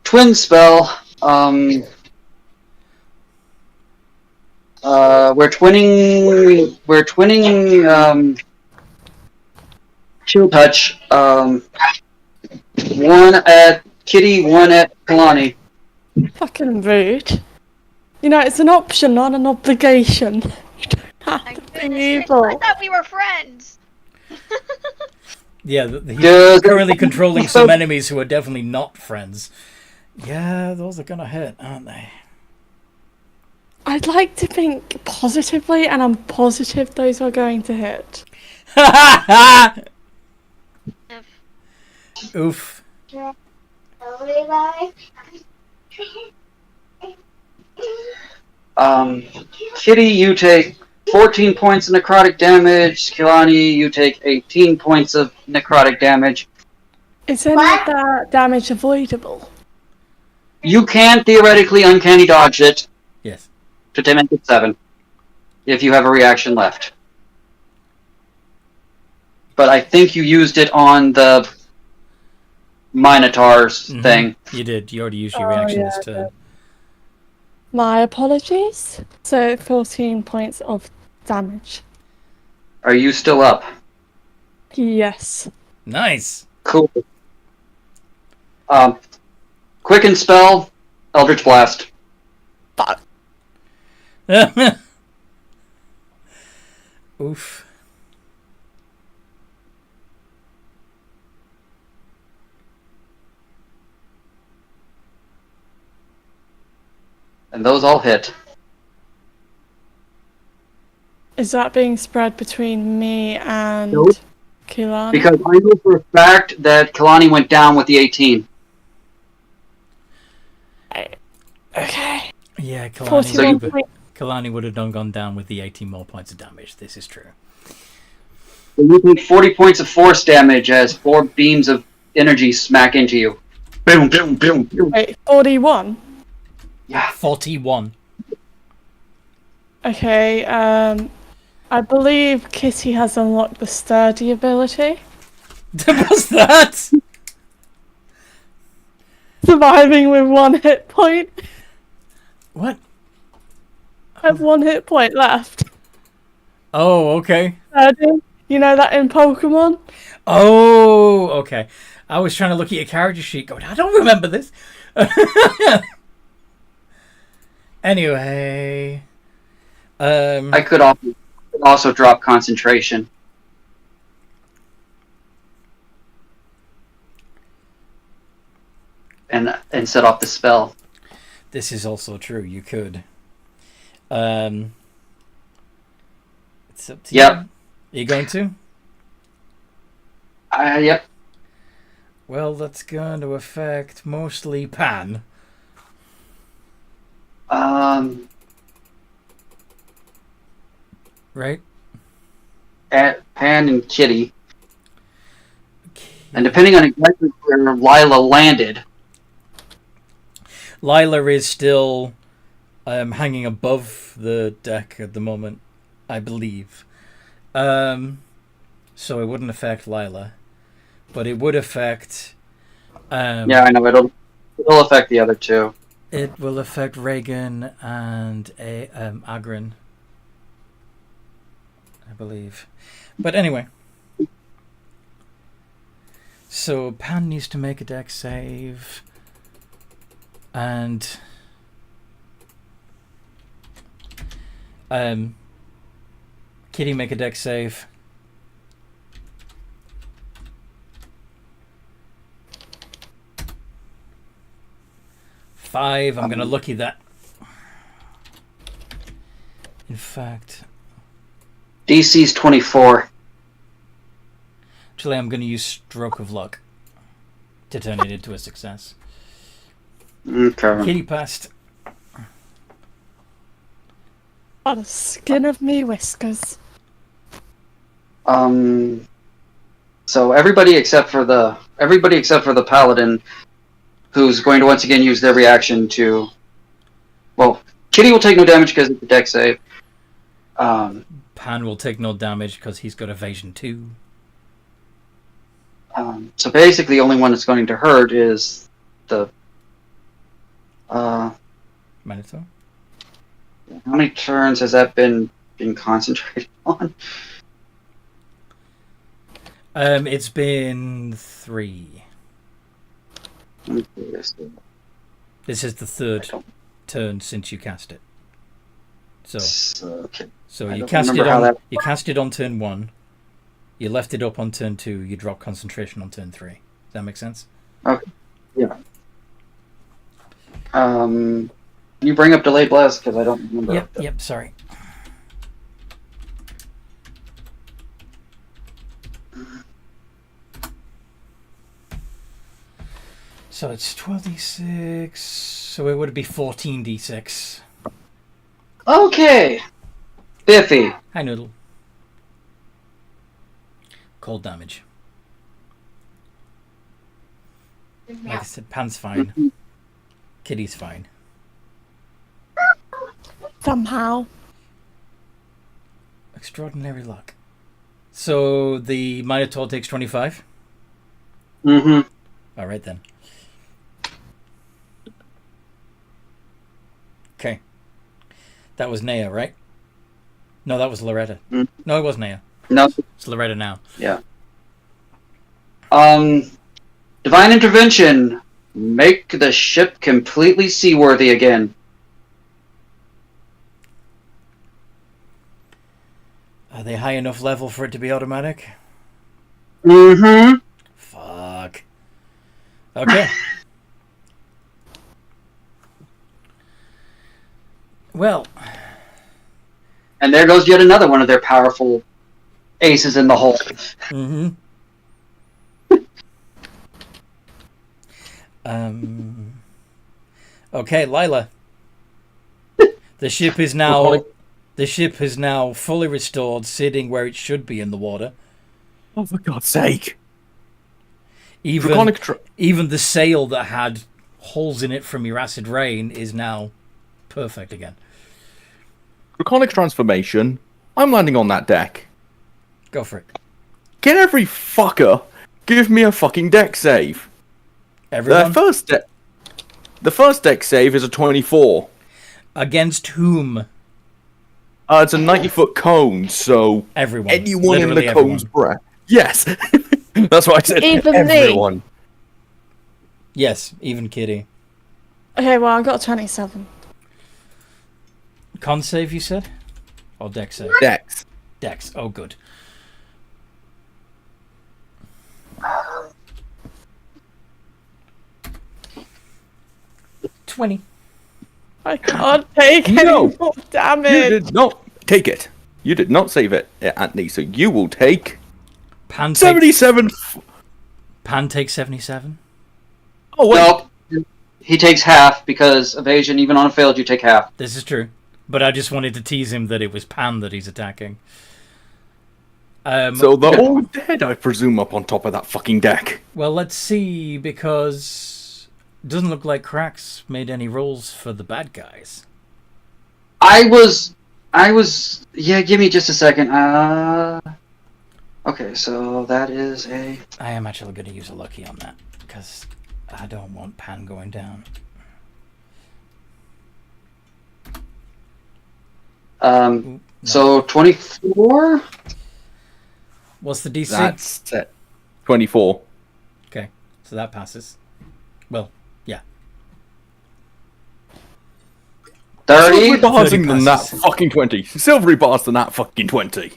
twin spell. We're twinning Chill touch. One at Kitty, one at Kalani. Fucking rude. You know, it's an option, not an obligation. You don't have I'm to be finished. evil. I thought we were friends. Yeah, he's Does- currently controlling some enemies who are definitely not friends. Yeah, those are gonna hit, aren't they? I'd like to think positively, and I'm positive those are going to hit. Oof. Kitty, you take 14 points of necrotic damage. Kilani, you take 18 points of necrotic damage. Is any of that damage avoidable? You can theoretically uncanny dodge it Yes. to make it 7 if you have a reaction left. But I think you used it on the Minotaur's thing. You did. You already used your reaction this turn. My apologies. So 14 points of damage. Are you still up? Yes. Nice. Cool. Quicken spell, Eldritch Blast. Fuck. Oof. And those all hit. Is that being spread between me and Nope. Kilani? Because I know for a fact that Kalani went down with the 18. Okay. Yeah, 41 Kalani would have gone down with the 18 more points of damage. This is true. So you take 40 points of force damage as 4 beams of energy smack into you. Boom, boom, boom, boom. Wait, 41? Yeah. 41. Okay, I believe Kitty has unlocked the sturdy ability. What's that? Surviving with 1 hit point. What? I have 1 hit point left. Oh, okay. Sturdy. You know that in Pokemon? Oh, okay. I was trying to look at your character sheet going, I don't remember this. Anyway. I could also drop concentration. And set off the spell. This is also true. You could. It's up to you. Are you going to? Yep. Well, that's going to affect mostly Pan. Right? At Pan and Kitty. Okay. And depending on exactly where Lila landed. Lila is still hanging above the deck at the moment, I believe. So it wouldn't affect Lila. But it would affect... yeah, I know. It'll affect the other two. It will affect Reagan and Agrin, I believe. But anyway. So Pan needs to make a dex save. And... Kitty make a dex save. I'm going to lucky that. In fact... DC's 24. Actually, I'm going to use Stroke of Luck to turn it into a success. Okay. Kitty passed. By the skin of me whiskers. So everybody except for the paladin, who's going to once again use their reaction to... Well, Kitty will take no damage because it's a dex save. Pan will take no damage because he's got evasion 2. So basically the only one that's going to hurt is the... Minotaur? How many turns has that been concentrated on? It's been 3. This is the 3rd turn since you cast it. So you cast it on. You cast it on turn 1. You left it up on turn 2. You drop concentration on turn 3. Does that make sense? Okay. Yeah. Can you bring up Delayed Blast? Because I don't remember. Yep, sorry. So it's 12d6, so it would be 14d6. Okay. Biffy. Hi, Noodle. Cold damage. Like I said, Pan's fine. Kitty's fine. Somehow. Extraordinary luck. So the Minotaur takes 25? Mm-hmm. Alright then. Okay. That was Naya, right? No, that was Loretta. Mm. No, it was Naya. No. It's Loretta now. Yeah. Divine Intervention. Make the ship completely seaworthy again. Are they high enough level for it to be automatic? Mm-hmm. Fuck. Okay. Well. And there goes yet another one of their powerful aces in the hole. Mm-hmm. Okay, Lila. The ship is now fully restored, sitting where it should be in the water. Oh, for God's sake! Even the sail that had holes in it from your acid rain is now perfect again. Draconic transformation. I'm landing on that deck. Go for it. Can every fucker give me a fucking deck save? Everyone? The first deck save is a 24. Against whom? It's a 90-foot cone, so everyone. Anyone in Literally the cone's breath. Yes, that's what I said. Even everyone. me. Yes, even Kitty. Okay, well I got a 27. Con save, you said, or deck save? Dex. Dex. Oh, good. $20. I can't take any more damage. You did not take it. You did not save it, Anthony. So you will take Pan 77. Pan takes 77. Oh wait. No, he takes half because evasion. Even on a failed, you take half. This is true, but I just wanted to tease him that it was Pan that he's attacking. So they're all dead, I presume, up on top of that fucking deck. Well, let's see, because it doesn't look like Cracks made any rolls for the bad guys. I was. Yeah, give me just a second. Okay, so that is a. I am actually going to use a lucky on that because I don't want Pan going down. No. So 24. What's the DC? That's 24. Okay, so that passes. Well, yeah. 30. Silvery bars 30 than that passes. fucking 20. Silvery bars than that fucking 20.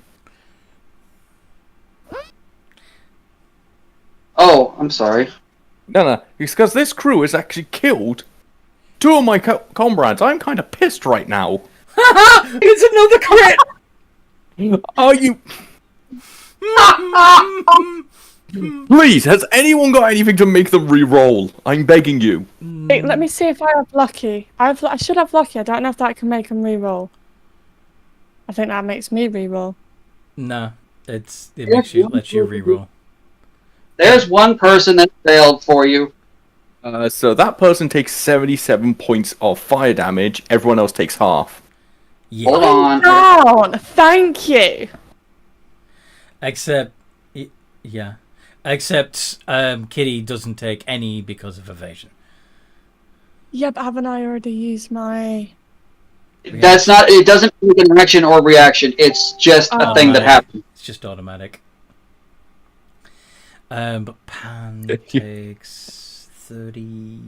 Oh, I'm sorry. No, it's because this crew has actually killed 2 of my comrades. I'm kind of pissed right now. It's another crit! Are you... Please, has anyone got anything to make them re-roll? I'm begging you. Wait, let me see if I have lucky. I should have lucky. I don't know if that can make them re-roll. I think that makes me re-roll. No, it lets you re-roll. There's one person that failed for you. So that person takes 77 points of fire damage. Everyone else takes half. Yeah. Hold on. Down. Thank you. Except Kitty doesn't take any because of evasion. Yeah, but haven't I already used my... That's not. It doesn't take an action or reaction. It's just a thing that happens. It's just automatic. But Pan takes 30.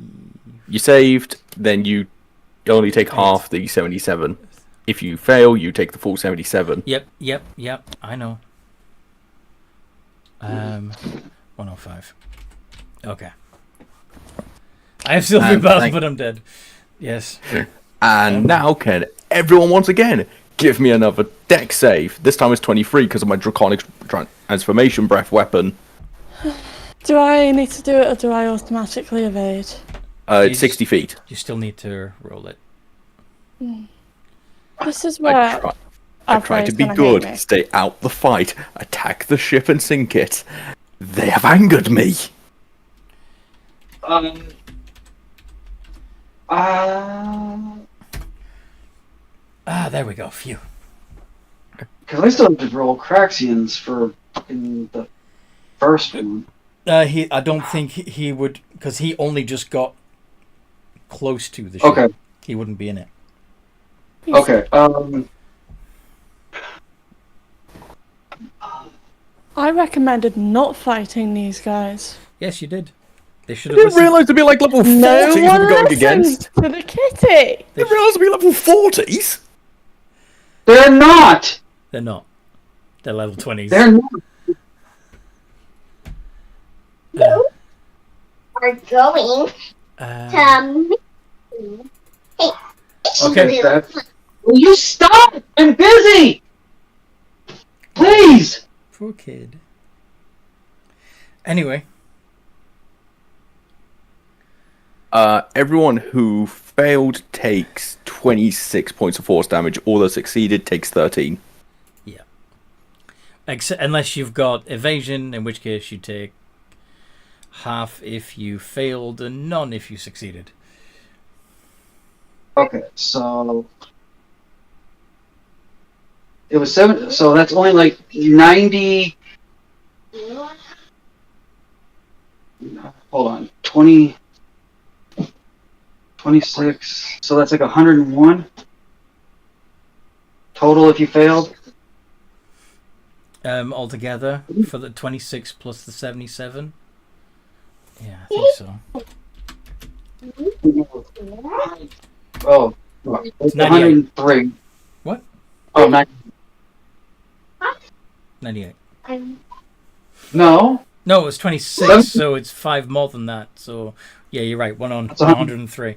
You saved, then you only take half the 77. If you fail, you take the full 77. Yep. I know. 105. Okay. I have silver bells, but I'm dead. Yes. And now, can everyone once again give me another deck save? This time it's 23 because of my Draconic Transformation Breath weapon. Do I need to do it or do I automatically evade? It's 60 feet. You still need to roll it. This is where I try to be good, stay out the fight, attack the ship and sink it. They have angered me. There we go. Phew. Because I still have to roll Craxians for in the first one. I don't think he would, because he only just got close to the ship. Okay. He wouldn't be in it. Okay. I recommended not fighting these guys. Yes, you did. They should I have didn't realise to be like level 40s No we one were going listened against. to the kitty. I didn't realise to be level 40s. They're not. They're not. They're level 20s. They're not. You are going to Hey, Okay. Will you stop? I'm busy. Please. Poor kid. Anyway. Everyone who failed takes 26 points of force damage, or that succeeded takes 13. Yeah. Unless you've got evasion, in which case you take half if you failed and none if you succeeded. Okay, so it was 7. So that's only like 90. Hold on, 20, 26. So that's like 101 total if you failed. Altogether for the 26 plus the 77. Yeah, I think so. Oh, it's 103. What? Oh, 90. 98. No. No, it was 26, so it's 5 more than that. So, yeah, you're right. 103.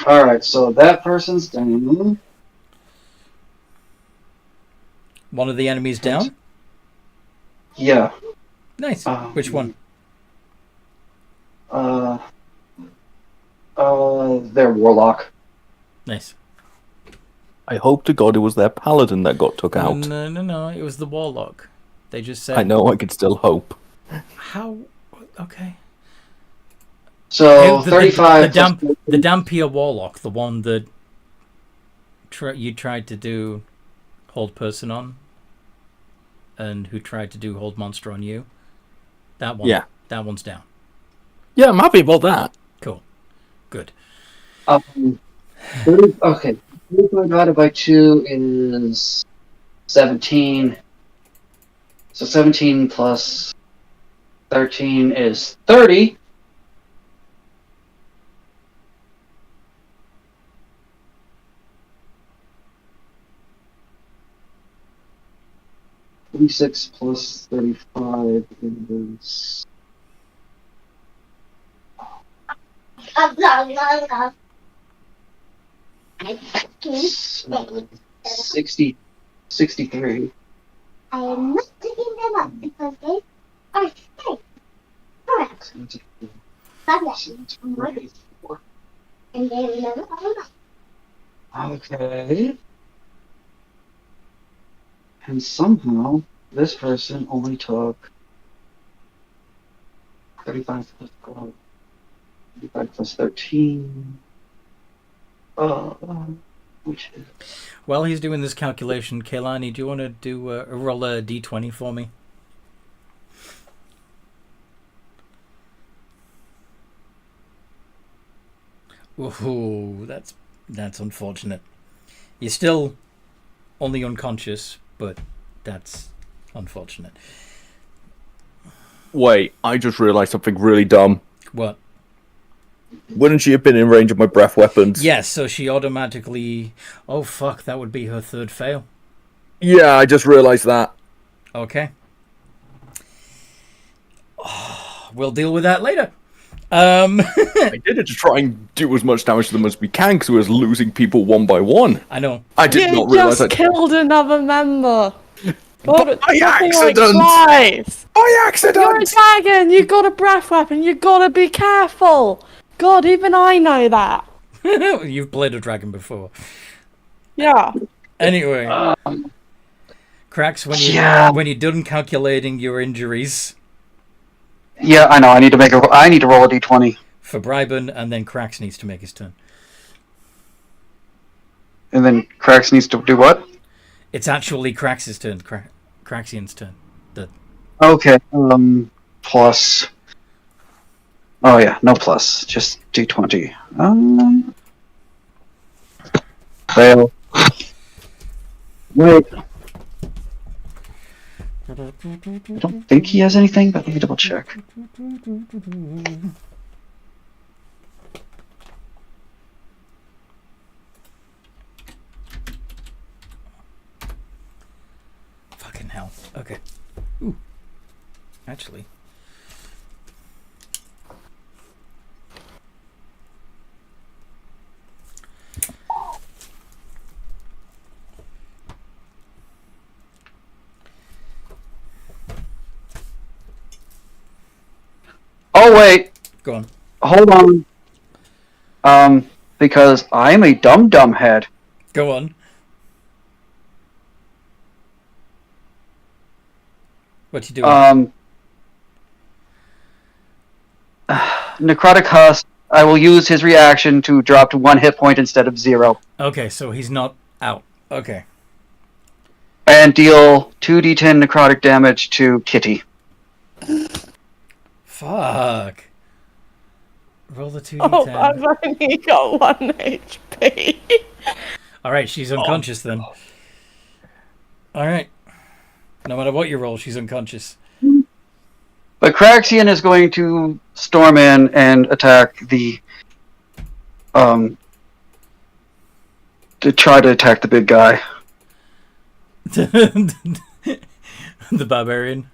All right, so that person's down. One of the enemies down? Yeah. Nice. Which one? Their warlock. Nice. I hope to God it was their paladin that got took out. No. It was the warlock. They just said... I know, I could still hope. How? Okay. So, 35... The Dampier warlock, the one that you tried to do hold person on, and who tried to do hold monster on you. That one. Yeah. That one's down. Yeah, I'm happy about that. Cool. Good. 30, okay. 35 divided by 2 is 17. So 17 plus 13 is 30. $36 plus 35 is 63. I am not picking them up because they are safe. Correct. And they will never come back. Okay. And somehow this person only took 35 plus 12, 35 plus 13. Which is... While he's doing this calculation, Kaylani, do you want to do roll a d20 for me? Ooh, that's unfortunate. You're still only unconscious, but that's unfortunate. Wait, I just realised something really dumb. What? Wouldn't she have been in range of my breath weapons? Yes, so she automatically... Oh, fuck, that would be her third fail. Yeah, I just realised that. Okay. We'll deal with that later. I did it to try and do as much damage to them as we can, because we was losing people one by one. I know. I did not You realise just that. killed another member. God, it's By nothing accident! Like twice. By You're a accident! dragon. You got a breath weapon. You gotta be careful. God, even I know that. You've played a dragon before. Yeah. Anyway. Cracks, when you're done calculating your injuries... Yeah, I know. I need to roll a d20. For Brybon, and then Cracks needs to make his turn. And then Krax needs to do what? It's actually Cracks' turn. Craxian's turn. Okay. Plus. Oh yeah, no plus. Just d20. Fail. Wait. I don't think he has anything, but let me double check. Fucking hell. Okay. Ooh. Actually. Oh wait. Go on. Hold on. Because I'm a dumb head. Go on. What you doing? Necrotic Husk. I will use his reaction to drop to 1 hit point instead of 0. Okay, so he's not out. Okay. And deal 2d10 necrotic damage to Kitty. Fuck. Roll the 2d10. Oh, I've only got 1 HP. Alright, she's unconscious then. Alright. No matter what you roll, she's unconscious. But Craxian is going to storm in and attack the... to try to attack the big guy. The barbarian.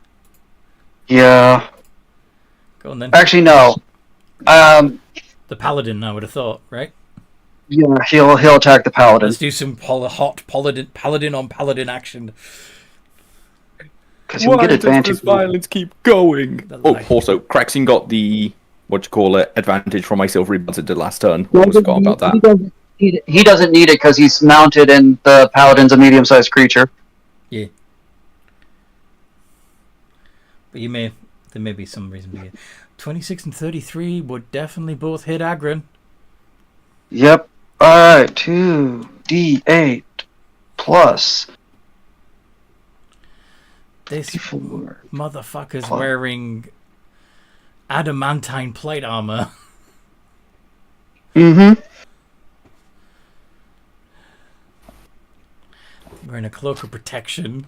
Yeah. Go on then. Actually, no. The paladin, I would have thought, right? Yeah, he'll attack the paladin. Let's do some hot paladin on paladin action. Because he'll get advantage. Does this violence keep going? Oh, also, Craxian got the advantage from my silvery buds it did last turn. I almost forgot about that. He doesn't need it because he's mounted and the paladin's a medium-sized creature. Yeah. But there may be some reason to get 26 and 33 would definitely both hit Agron. Yep. Alright, 2d8 plus. This motherfucker's wearing adamantine plate armor. Mm-hmm. Wearing a cloak of protection.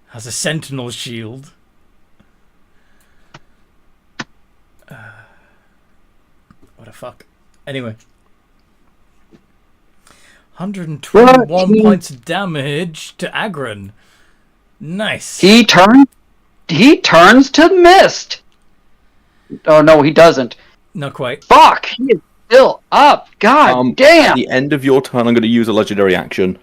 Has a sentinel shield. What a fuck. Anyway. 121 points of damage to Agron. Nice. He turns to mist. Oh no, he doesn't. Not quite. Fuck! He is still up. God damn. At the end of your turn, I'm going to use a legendary action.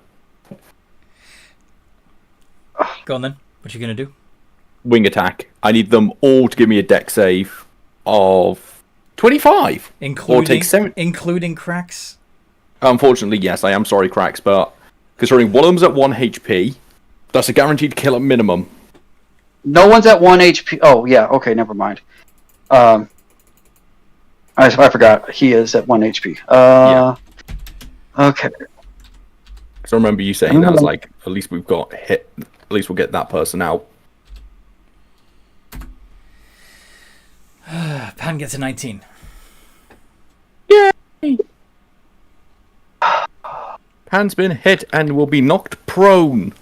Go on then. What you going to do? Wing attack. I need them all to give me a dex save of 25. Including Cracks? Unfortunately, yes. I am sorry, Cracks, but considering one of them's at 1 HP, that's a guaranteed kill at minimum. No one's at 1 HP. Oh, yeah. Okay, never mind. I forgot. He is at 1 HP. Yeah. Okay. So I remember you saying that. I was like, at least we've got hit. At least we'll get that person out. Pan gets a 19. Yay! Pan's been hit and will be knocked prone.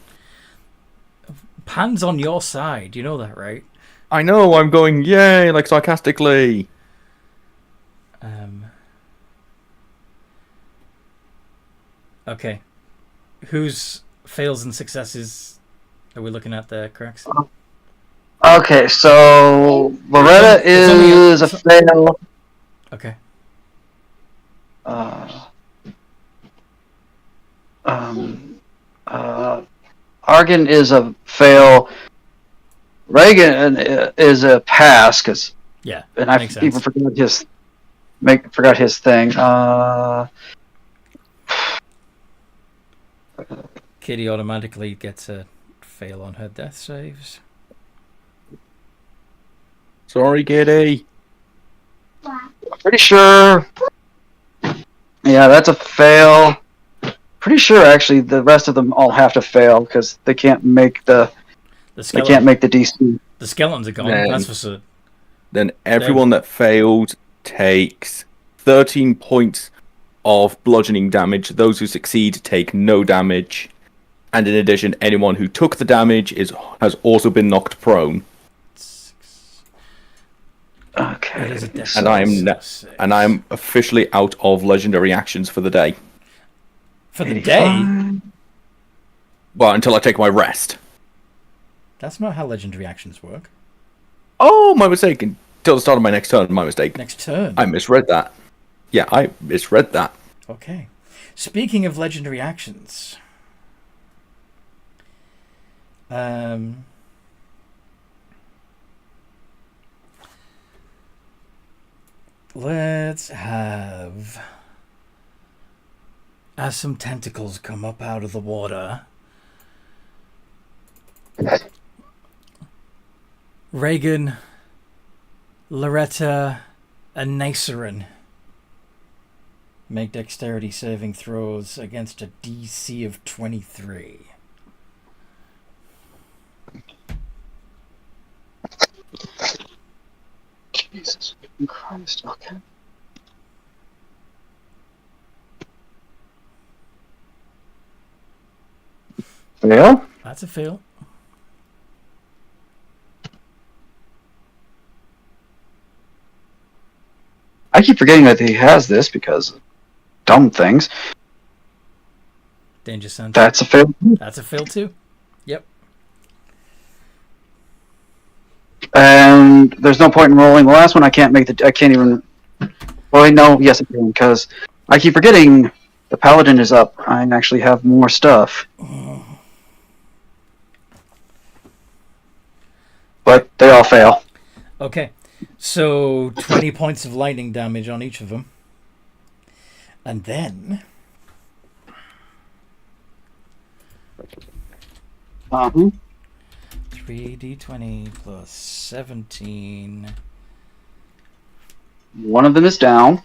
Pan's on your side. You know that, right? I know, I'm going, yay, like sarcastically. Okay. Whose fails and successes are we looking at there, Cracks? Okay, so Loretta It's only is a fail. Okay. Argan is a fail. Reagan is a pass, Yeah, and I makes even sense. forgot his thing. Kitty automatically gets a fail on her death saves. Sorry, Kitty. Pretty sure. Yeah, that's a fail. Pretty sure, actually, the rest of them all have to fail because they can't make the DC. The skeletons are gone. That's for certain. Then everyone that failed takes 13 points of bludgeoning damage. Those who succeed take no damage. And in addition, anyone who took the damage has also been knocked prone. Okay. And I'm officially out of legendary actions for the day. For the day? Well, until I take my rest. That's not how legendary actions work. Oh, my mistake. Until the start of my next turn, my mistake. Next turn? I misread that. Yeah, I misread that. Okay. Speaking of legendary actions... let's have... As some tentacles come up out of the water... Reagan, Loretta, and Nacerin make dexterity saving throws against a DC of 23. Jesus Christ, okay. Fail? That's a fail. I keep forgetting that he has this because of dumb things. Danger Center. That's a fail. That's a fail too. Yep. And there's no point in rolling the last one. I can't even. Well, no, yes, I can, because I keep forgetting the paladin is up. I actually have more stuff. But they all fail. Okay. So 20 points of lightning damage on each of them. And then... 3d20 plus 17. One of them is down.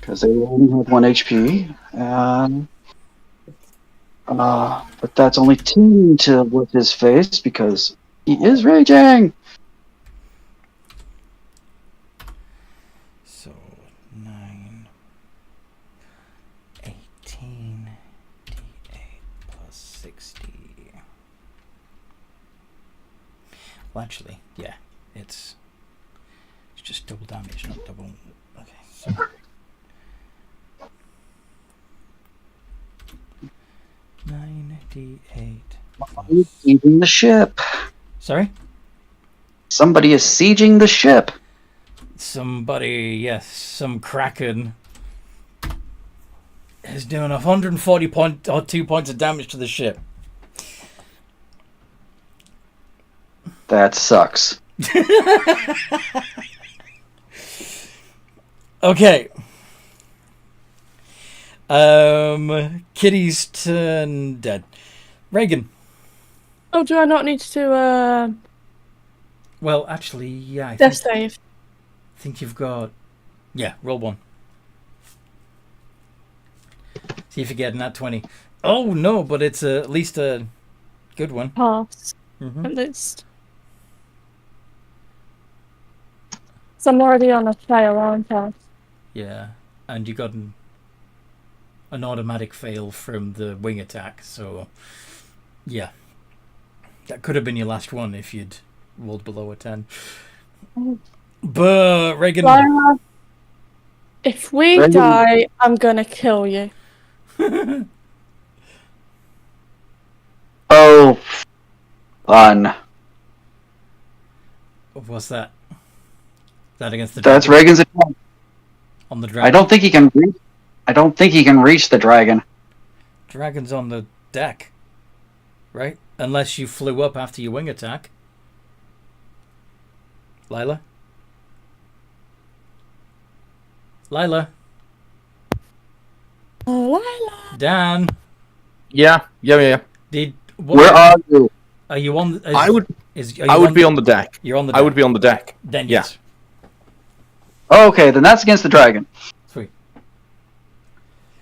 Because they only have 1 HP. But that's only 10 to with his face because he is raging. So 9, 18, d8 plus 60. Well, actually, yeah, it's just double damage, not double. Okay, so. Somebody is sieging the ship. Sorry? Somebody is sieging the ship. Somebody, yes, some kraken is doing 140 2 points of damage to the ship. That sucks. Okay. Kitty's turn dead. Reagan. Oh, do I not need to, Well, actually, yeah, I death save? think you've got... Yeah, roll 1. See if you get that 20. Oh, no, but it's at least a good one. Pass. Mm-hmm. At least. So I'm already on a fail, aren't I? Yeah, and you got... an automatic fail from the wing attack. So, yeah. That could have been your last one if you'd rolled below a 10. But, Reagan... Lila, if we Reagan. die, I'm gonna kill you. Oh, fun. What's that? Is that against the That's dragon? Reagan's attack. On the dragon? I don't think he can reach. I don't think he can reach the dragon. Dragon's on the deck. Right? Unless you flew up after your wing attack. Lila? Lila? Oh, Lila. Dan? Yeah. Where are you? Are you on? I would Are you be on the deck. You're on the. I would be on the deck. Then Yeah. yes. Okay, then that's against the dragon. Sweet.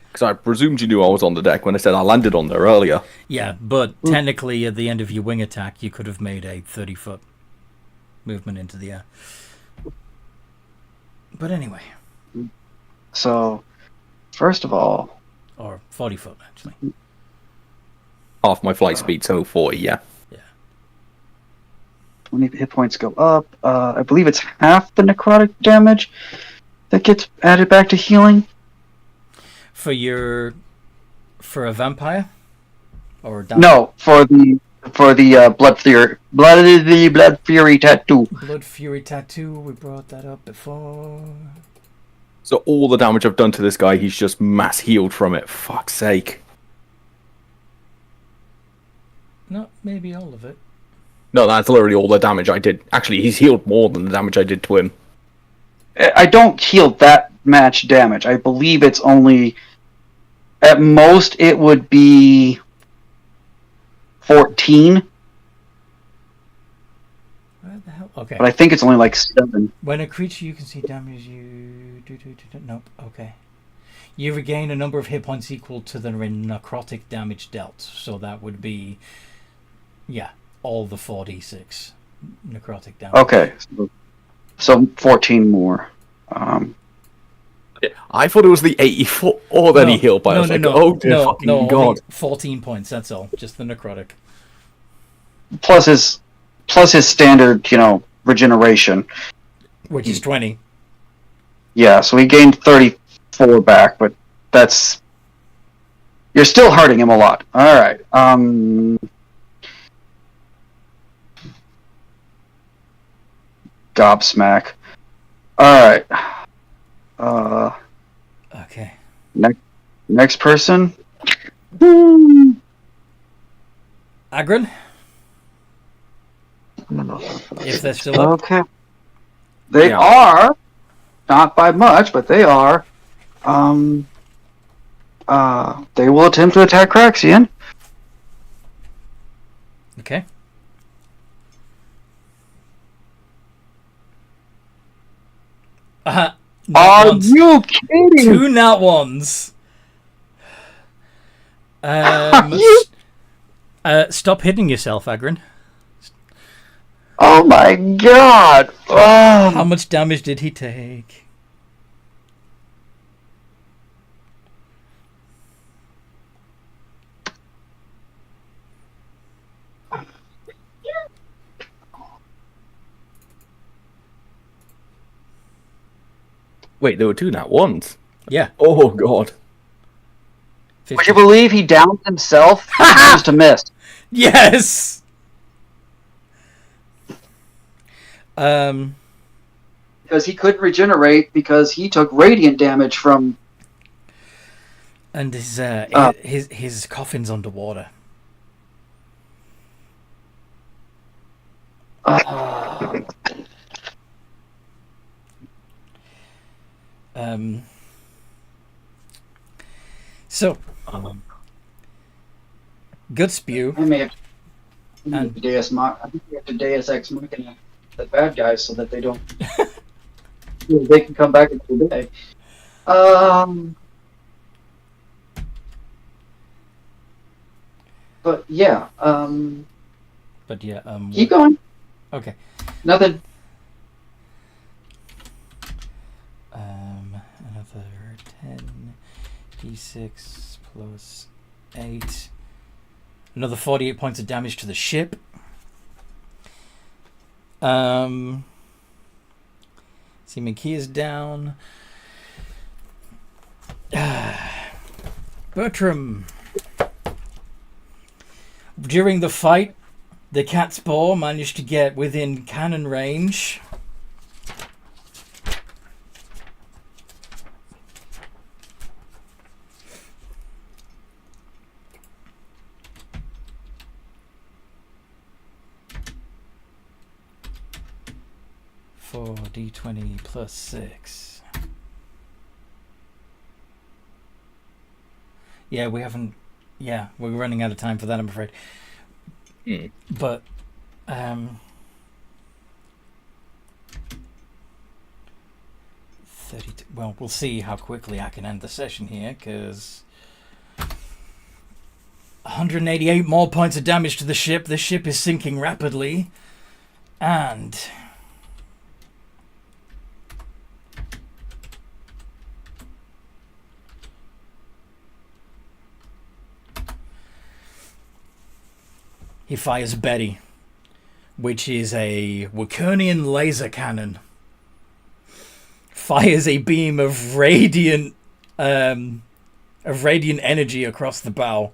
Because I presumed you knew I was on the deck when I said I landed on there earlier. Yeah, but technically, at the end of your wing attack, you could have made a 30-foot movement into the air. But anyway, So, first of all, or 40-foot actually. Half my flight speed, so 40, yeah. 20 hit points go up. I believe it's half the necrotic damage that gets added back to healing. For a vampire, or No, for the blood fury tattoo. blood fury tattoo. We brought that up before. So all the damage I've done to this guy, he's just mass healed from it. Fuck's sake. Not maybe all of it. No, that's literally all the damage I did. Actually, he's healed more than the damage I did to him. I don't heal that much damage. I believe it's only, at most, it would be 14. Where the hell? Okay. But I think it's only like 7. When a creature you can see damage you... Nope, okay. You regain a number of hit points equal to the necrotic damage dealt. So that would be... Yeah, all the 4d6 necrotic damage. Okay. So 14 more. I thought it was the 84 that he healed by. I was like, oh dear fucking god. Only 14 points, that's all. Just the necrotic. Plus his standard, regeneration. Which is 20. Yeah, so he gained 34 back, but that's... You're still hurting him a lot. Alright, Gobsmack. Alright. Okay. Next person. Agron? If they're still up. Okay. They are, not by much, but they are. They will attempt to attack Craxian. Okay. Are ones. you kidding? 2 nat ones. Stop hitting yourself, Agron. Oh my god! Oh. How much damage did he take? Wait, there were 2 nat ones? Yeah. Oh god. 50. Would you believe he downed himself? He chose to miss. Yes! Because he couldn't regenerate because he took radiant damage from... And his coffin's underwater. So, good spew. I may have to Deus Mach. I think we have to Deus Ex Machina the bad guys so that they don't... they can come back into the day. But yeah, keep going. Okay. Nothing. Another 10. D6 plus 8. Another 48 points of damage to the ship. See, McKee is down. Bertram. During the fight, the cat's paw managed to get within cannon range. D20 plus 6. Yeah, we haven't. Yeah, we're running out of time for that, I'm afraid. But 32. Well, we'll see how quickly I can end the session here, because 188 more points of damage to the ship. The ship is sinking rapidly, and he fires Betty, which is a Wakernian laser cannon. Fires a beam of radiant energy across the bow.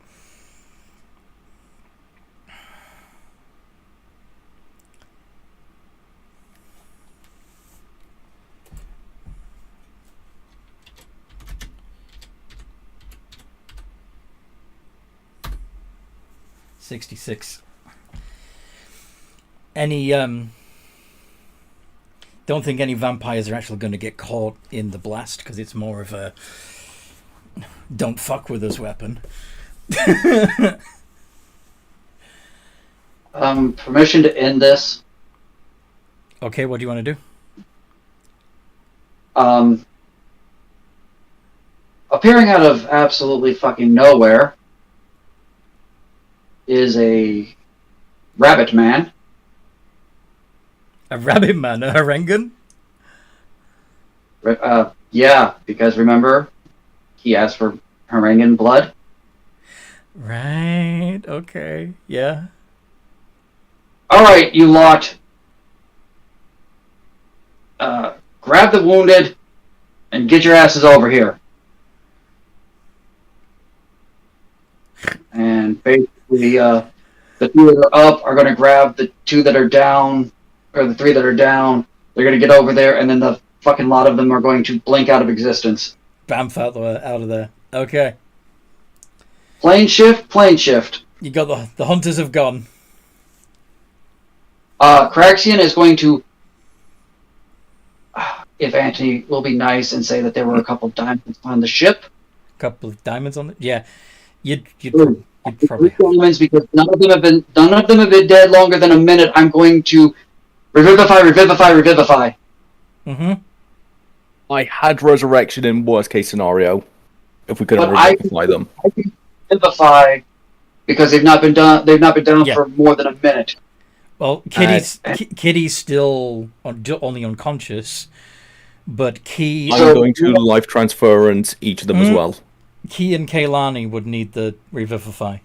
$66. Don't think any vampires are actually going to get caught in the blast, because it's more of a don't fuck with us weapon. Permission to end this. Okay, what do you want to do? Appearing out of absolutely fucking nowhere is a rabbit man. A rabbit man, a Harengan? Yeah, because remember, he asked for Harengan blood. Right, okay, yeah. Alright, you lot. Grab the wounded and get your asses over here. And basically, the two that are up are going to grab the two that are down, or the three that are down. They're going to get over there, and then the fucking lot of them are going to blink out of existence. Bamf out of there. Okay. Plane shift, plane shift. You got the hunters have gone. Craxian is going to, if Anthony will be nice and say that there were a couple diamonds on the ship. A couple of diamonds on it? Yeah. You'd Three probably diamonds, because none of them have been dead longer than a minute. I'm going to revivify. Mm-hmm. I had resurrection in worst case scenario, if we couldn't revivify them. I can revivify because they've not been down for more than a minute. Well, Kitty's still only unconscious, but Key... I'm going to life transference each of them as well. Key and Kaylani would need the revivify.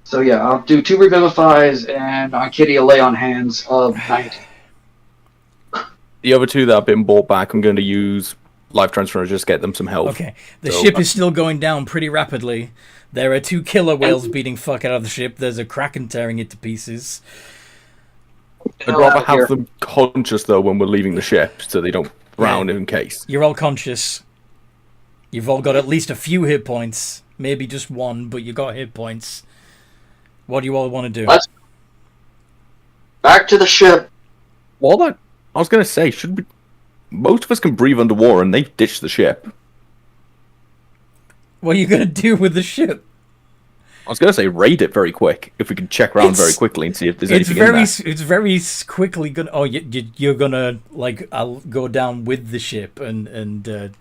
So yeah, I'll do 2 revivifies, and on Kitty a lay on hands of 90. The other 2 that have been brought back, I'm going to use life transfer to just get them some health. Okay, the ship is still going down pretty rapidly. There are 2 killer whales beating fuck out of the ship. There's a kraken tearing it to pieces. I'd rather have them conscious, though, when we're leaving the ship, so they don't drown in case. You're all conscious. You've all got at least a few hit points. Maybe just 1, but you got hit points. What do you all want to do? Let's back to the ship. Well, I was going to say, most of us can breathe underwater, and they've ditched the ship. What are you going to do with the ship? I was going to say raid it very quick, if we could check around very quickly and see if there's anything in there. It's very quickly going to... Oh, you're going to, I'll go down with the ship and hunt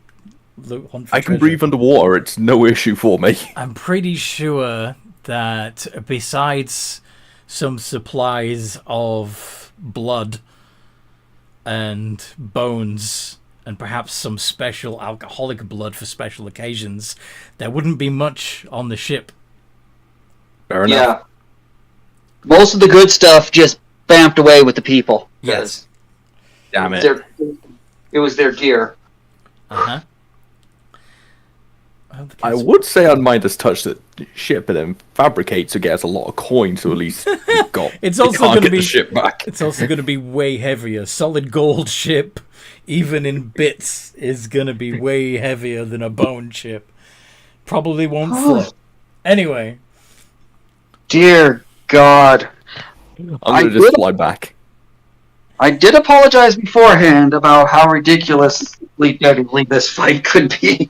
for I can treasure. breathe underwater, it's no issue for me. I'm pretty sure that besides some supplies of blood and bones and perhaps some special alcoholic blood for special occasions, there wouldn't be much on the ship. Fair enough. Yeah. Most of the good stuff just bamped away with the people. Yes. Damn it. It was their gear. Uh-huh. I would say I'd mind us touch the ship and then fabricate to get us a lot of coins, so at least we've got. It's also can't going to get be the ship back. It's also going to be way heavier. Solid gold ship, even in bits, is going to be way heavier than a bone ship. Probably won't float. Anyway. Dear God. I'm going to just fly back. I did apologize beforehand about how ridiculously deadly this fight could be.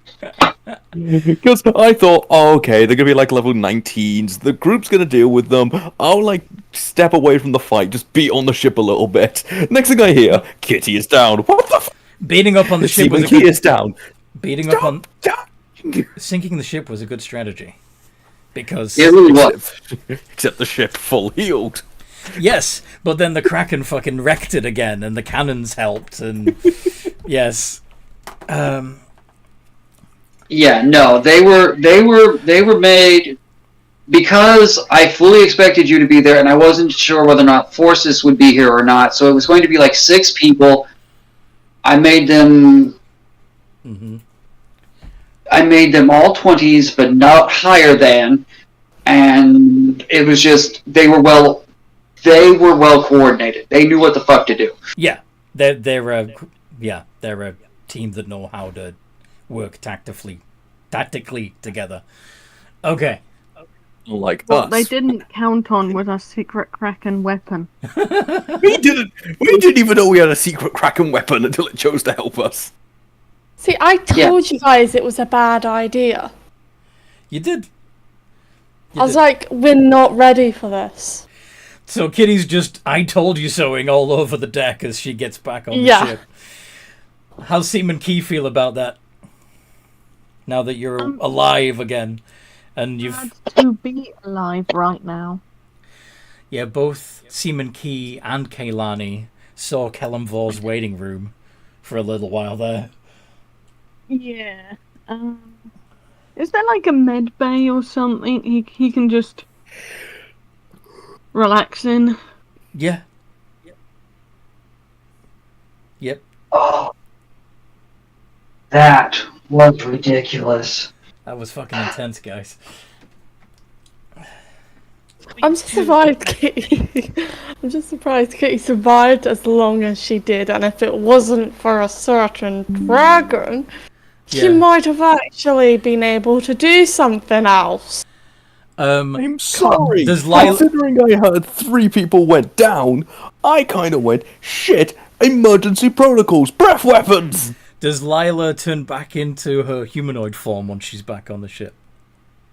Because I thought, oh, okay, they're going to be like level 19s. The group's going to deal with them. I'll like step away from the fight, just beat on the ship a little bit. Next thing I hear, Kitty is down. What the f***? Beating up on the ship was a Kitty good... is down. Beating up on... Sinking the ship was a good strategy. Because... It really was. Except the ship full healed. Yes, but then the Kraken fucking wrecked it again, and the cannons helped, and... yes. Yeah, no, they were made because I fully expected you to be there, and I wasn't sure whether or not Forces would be here or not. So it was going to be like 6 people. I made them. Mm-hmm. I made them all 20s, but not higher than, and it was just they were well coordinated. They knew what the fuck to do. Yeah, they're a team that know how to work tactically together. Okay. Like What us. they didn't count on was a secret Kraken weapon. We didn't even know we had a secret Kraken weapon until it chose to help us. See, I told you guys it was a bad idea. You did. I was like, we're not ready for this. So Kitty's just I told you soing all over the deck as she gets back on the ship. How's Seaman Key feel about that? Now that you're alive again, and you've Glad to be alive right now. Yeah, both Seaman Key and Kaylani saw Kellamvor's waiting room for a little while there. Yeah. Is there like a med bay or something he can just relax in? Yeah. Yep. Oh, that was ridiculous. That was fucking intense, guys. I'm just surprised Kitty. I'm just surprised Kitty survived as long as she did, and if it wasn't for a certain dragon, she might have actually been able to do something else. I'm sorry. Does Lila... Considering I heard 3 people went down, I kind of went, shit, emergency protocols, breath weapons! Does Lila turn back into her humanoid form once she's back on the ship?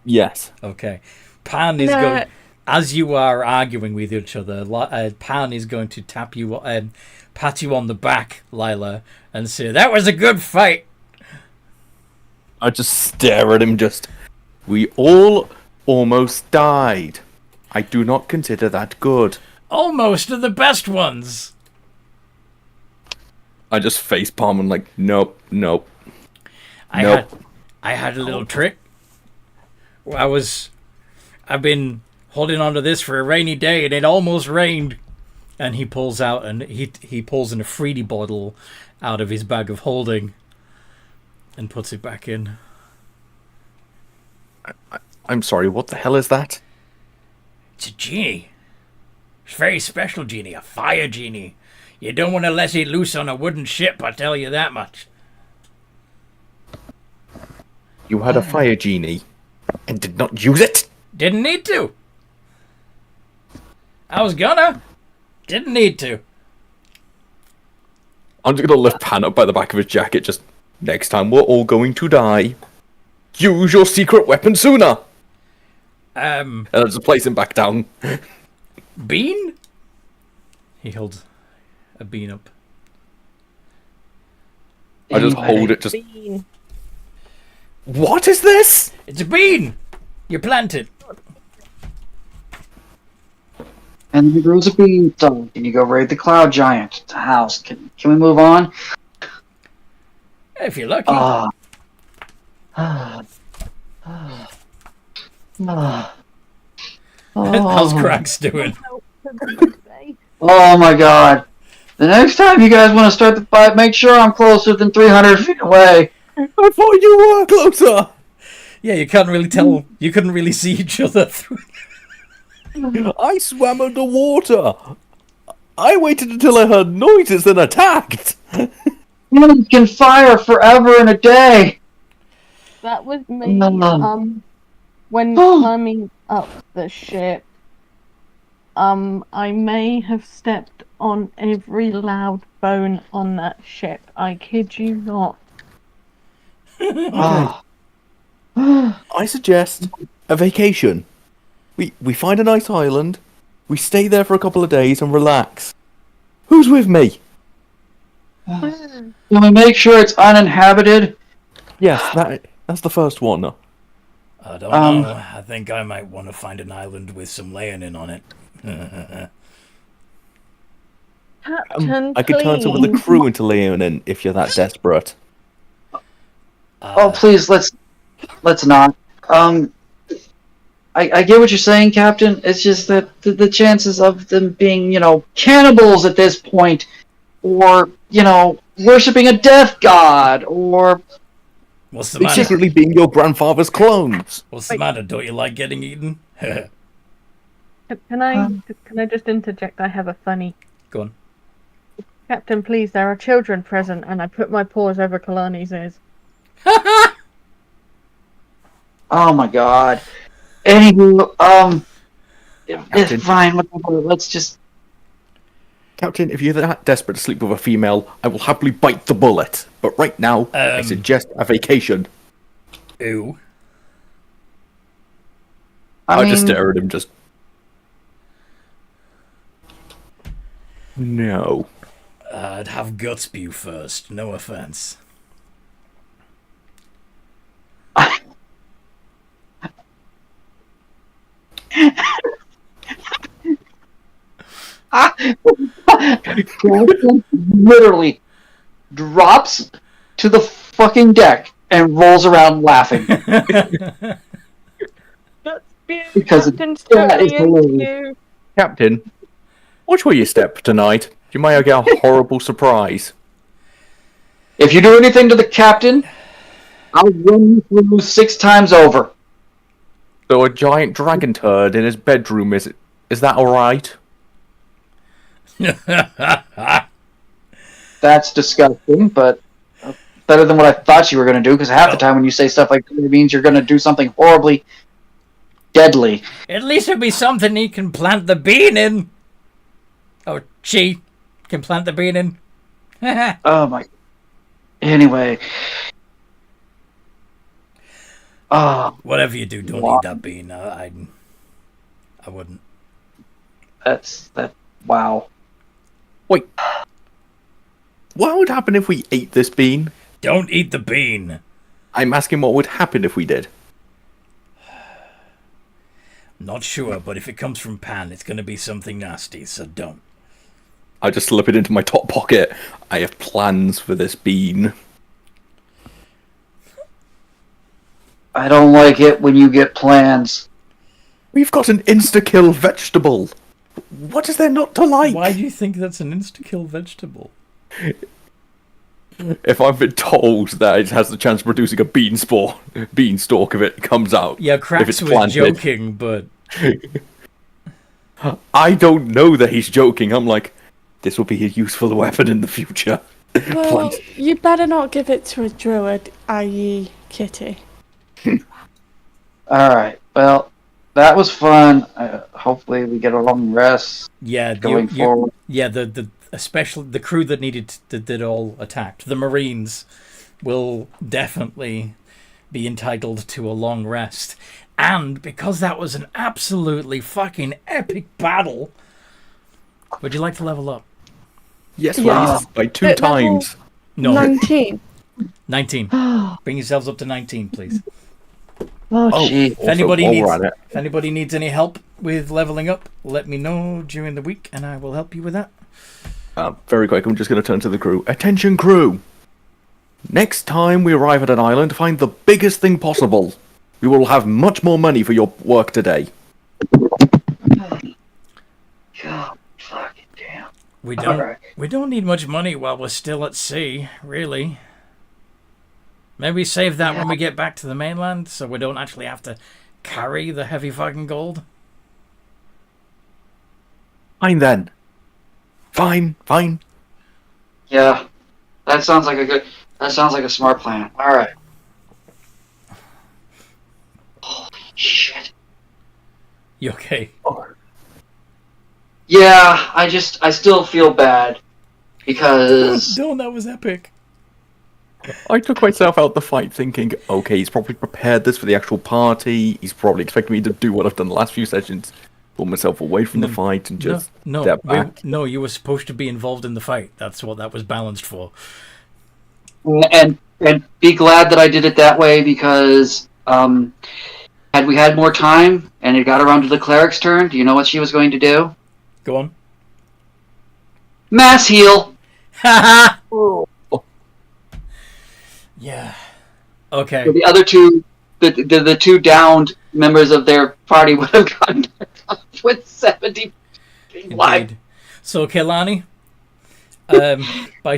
Yes. Okay. Pan is going... As you are arguing with each other, Pan is going to pat you on the back, Lila, and say, "That was a good fight." I just stare at him. We all almost died. I do not consider that good. Almost are the best ones. I just facepalm and like, nope. I had a little trick. I've been holding on to this for a rainy day, and it almost rained. And he pulls out, and he pulls in a Freedy bottle out of his bag of holding, and puts it back in. I'm sorry. What the hell is that? It's a genie. It's a very special genie, a fire genie. You don't want to let it loose on a wooden ship, I tell you that much. You had a fire genie and did not use it? Didn't need to. I was gonna. Didn't need to. I'm just gonna lift Pan up by the back of his jacket. Just next time we're all going to die. Use your secret weapon sooner. And I'll just place him back down. Bean? He holds a bean up. I just hold it. Bean. What is this? It's a bean. You plant it. And the grows a beanstalk, and you go raid the cloud giant. It's a house. Can we move on? If you're lucky. Ah. Ah. Ah. Ah. How's Oh. Cracks doing? Oh my god. The next time you guys want to start the fight, make sure I'm closer than 300 feet away. I thought you were closer. Yeah, you can't really tell. You couldn't really see each other through. I swam underwater. I waited until I heard noises and attacked. Humans can fire forever in a day. That was me. When Oh. climbing up the ship, I may have stepped on every loud bone on that ship. I kid you not. Ah. I suggest a vacation. We find a nice island, we stay there for a couple of days and relax. Who's with me? Can we make sure it's uninhabited? Yes, that's the first one. I don't know. I think I might want to find an island with some laying on it. Captain, I could turn some of the please. crew into laying if you're that desperate. Oh, please, let's not. I get what you're saying, Captain. It's just that the chances of them being, cannibals at this point, or, worshipping a death god, or... What's the matter? Secretly being your grandfather's clones. What's the matter? Don't you like getting eaten? Can I just interject? I have a funny. Go on. Captain, please, there are children present, and I put my paws over Kalani's ears. Oh my god. Anywho, Captain. it's fine, whatever, let's just... Captain, if you're that desperate to sleep with a female, I will happily bite the bullet. But right now, I suggest a vacation. Ew. I just stare at him, just... No. I'd have gut spew first, no offense. Literally drops to the fucking deck and rolls around laughing. Because Captain's that is totally into hilarious. you. Captain, watch where you step tonight. You might get a horrible surprise. If you do anything to the captain, I'll run you through 6 times over. So a giant dragon turd in his bedroom, is that alright? That's disgusting, but better than what I thought you were going to do, because half the time when you say stuff like that, it means you're going to do something horribly deadly. At least it'll be something he can plant the bean in. Or she can plant the bean in. Oh my... Anyway... Whatever you do, don't eat that bean. I wouldn't. Wow. Wait. What would happen if we ate this bean? Don't eat the bean. I'm asking what would happen if we did. Not sure, but if it comes from Pan, it's going to be something nasty, so don't. I just slip it into my top pocket. I have plans for this bean. I don't like it when you get plans. We've got an insta-kill vegetable. What is there not to like? Why do you think that's an insta-kill vegetable? If I've been told that it has the chance of producing a beanstalk if it comes out. Yeah, if Cracks it's was planted. joking, but... I don't know that he's joking. I'm like, this will be a useful weapon in the future. Well, you better not give it to a druid, i.e. Kitty. Alright, well, that was fun. Hopefully we get a long rest going forward. Yeah, especially the crew that all attacked, the Marines, will definitely be entitled to a long rest. And because that was an absolutely fucking epic battle, would you like to level up? Yes, please. Yes. By 2 times. No. 19. 19. Bring yourselves up to 19, please. Oh, gee. If anybody needs any help with leveling up, let me know during the week and I will help you with that. Very quick, I'm just going to turn to the crew. Attention, crew! Next time we arrive at an island, find the biggest thing possible. We will have much more money for your work today. God, fucking damn. We don't Alright. we don't need much money while we're still at sea, really. Maybe save that when we get back to the mainland, so we don't actually have to carry the heavy fucking gold. Fine then. Fine. Yeah, that sounds like a smart plan. All right. Holy shit. You okay? Yeah, I still feel bad because Don't, that was epic. I took myself out the fight thinking, okay, he's probably prepared this for the actual party. He's probably expecting me to do what I've done the last few sessions. Pull myself away from the fight and just step back. No, you were supposed to be involved in the fight. That's what that was balanced for. and be glad that I did it that way because had we had more time and it got around to the cleric's turn, do you know what she was going to do? Go on. Mass heal. Yeah. Okay. So the other two, the two downed members of their party would have gotten up with 70 life. Indeed. So Kelani, by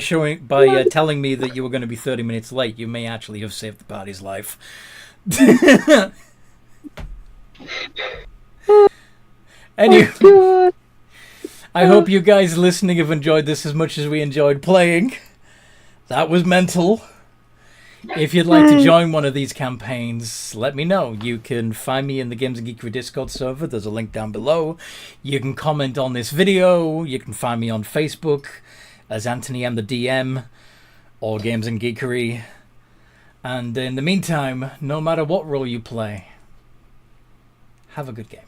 telling me that you were going to be 30 minutes late, you may actually have saved the party's life. Anyway, I hope you guys listening have enjoyed this as much as we enjoyed playing. That was mental. If you'd like to join one of these campaigns, let me know. You can find me in the Games and Geekery Discord server. There's a link down below. You can comment on this video. You can find me on Facebook as Anthony M. the DM or Games and Geekery. And in the meantime, no matter what role you play, have a good game.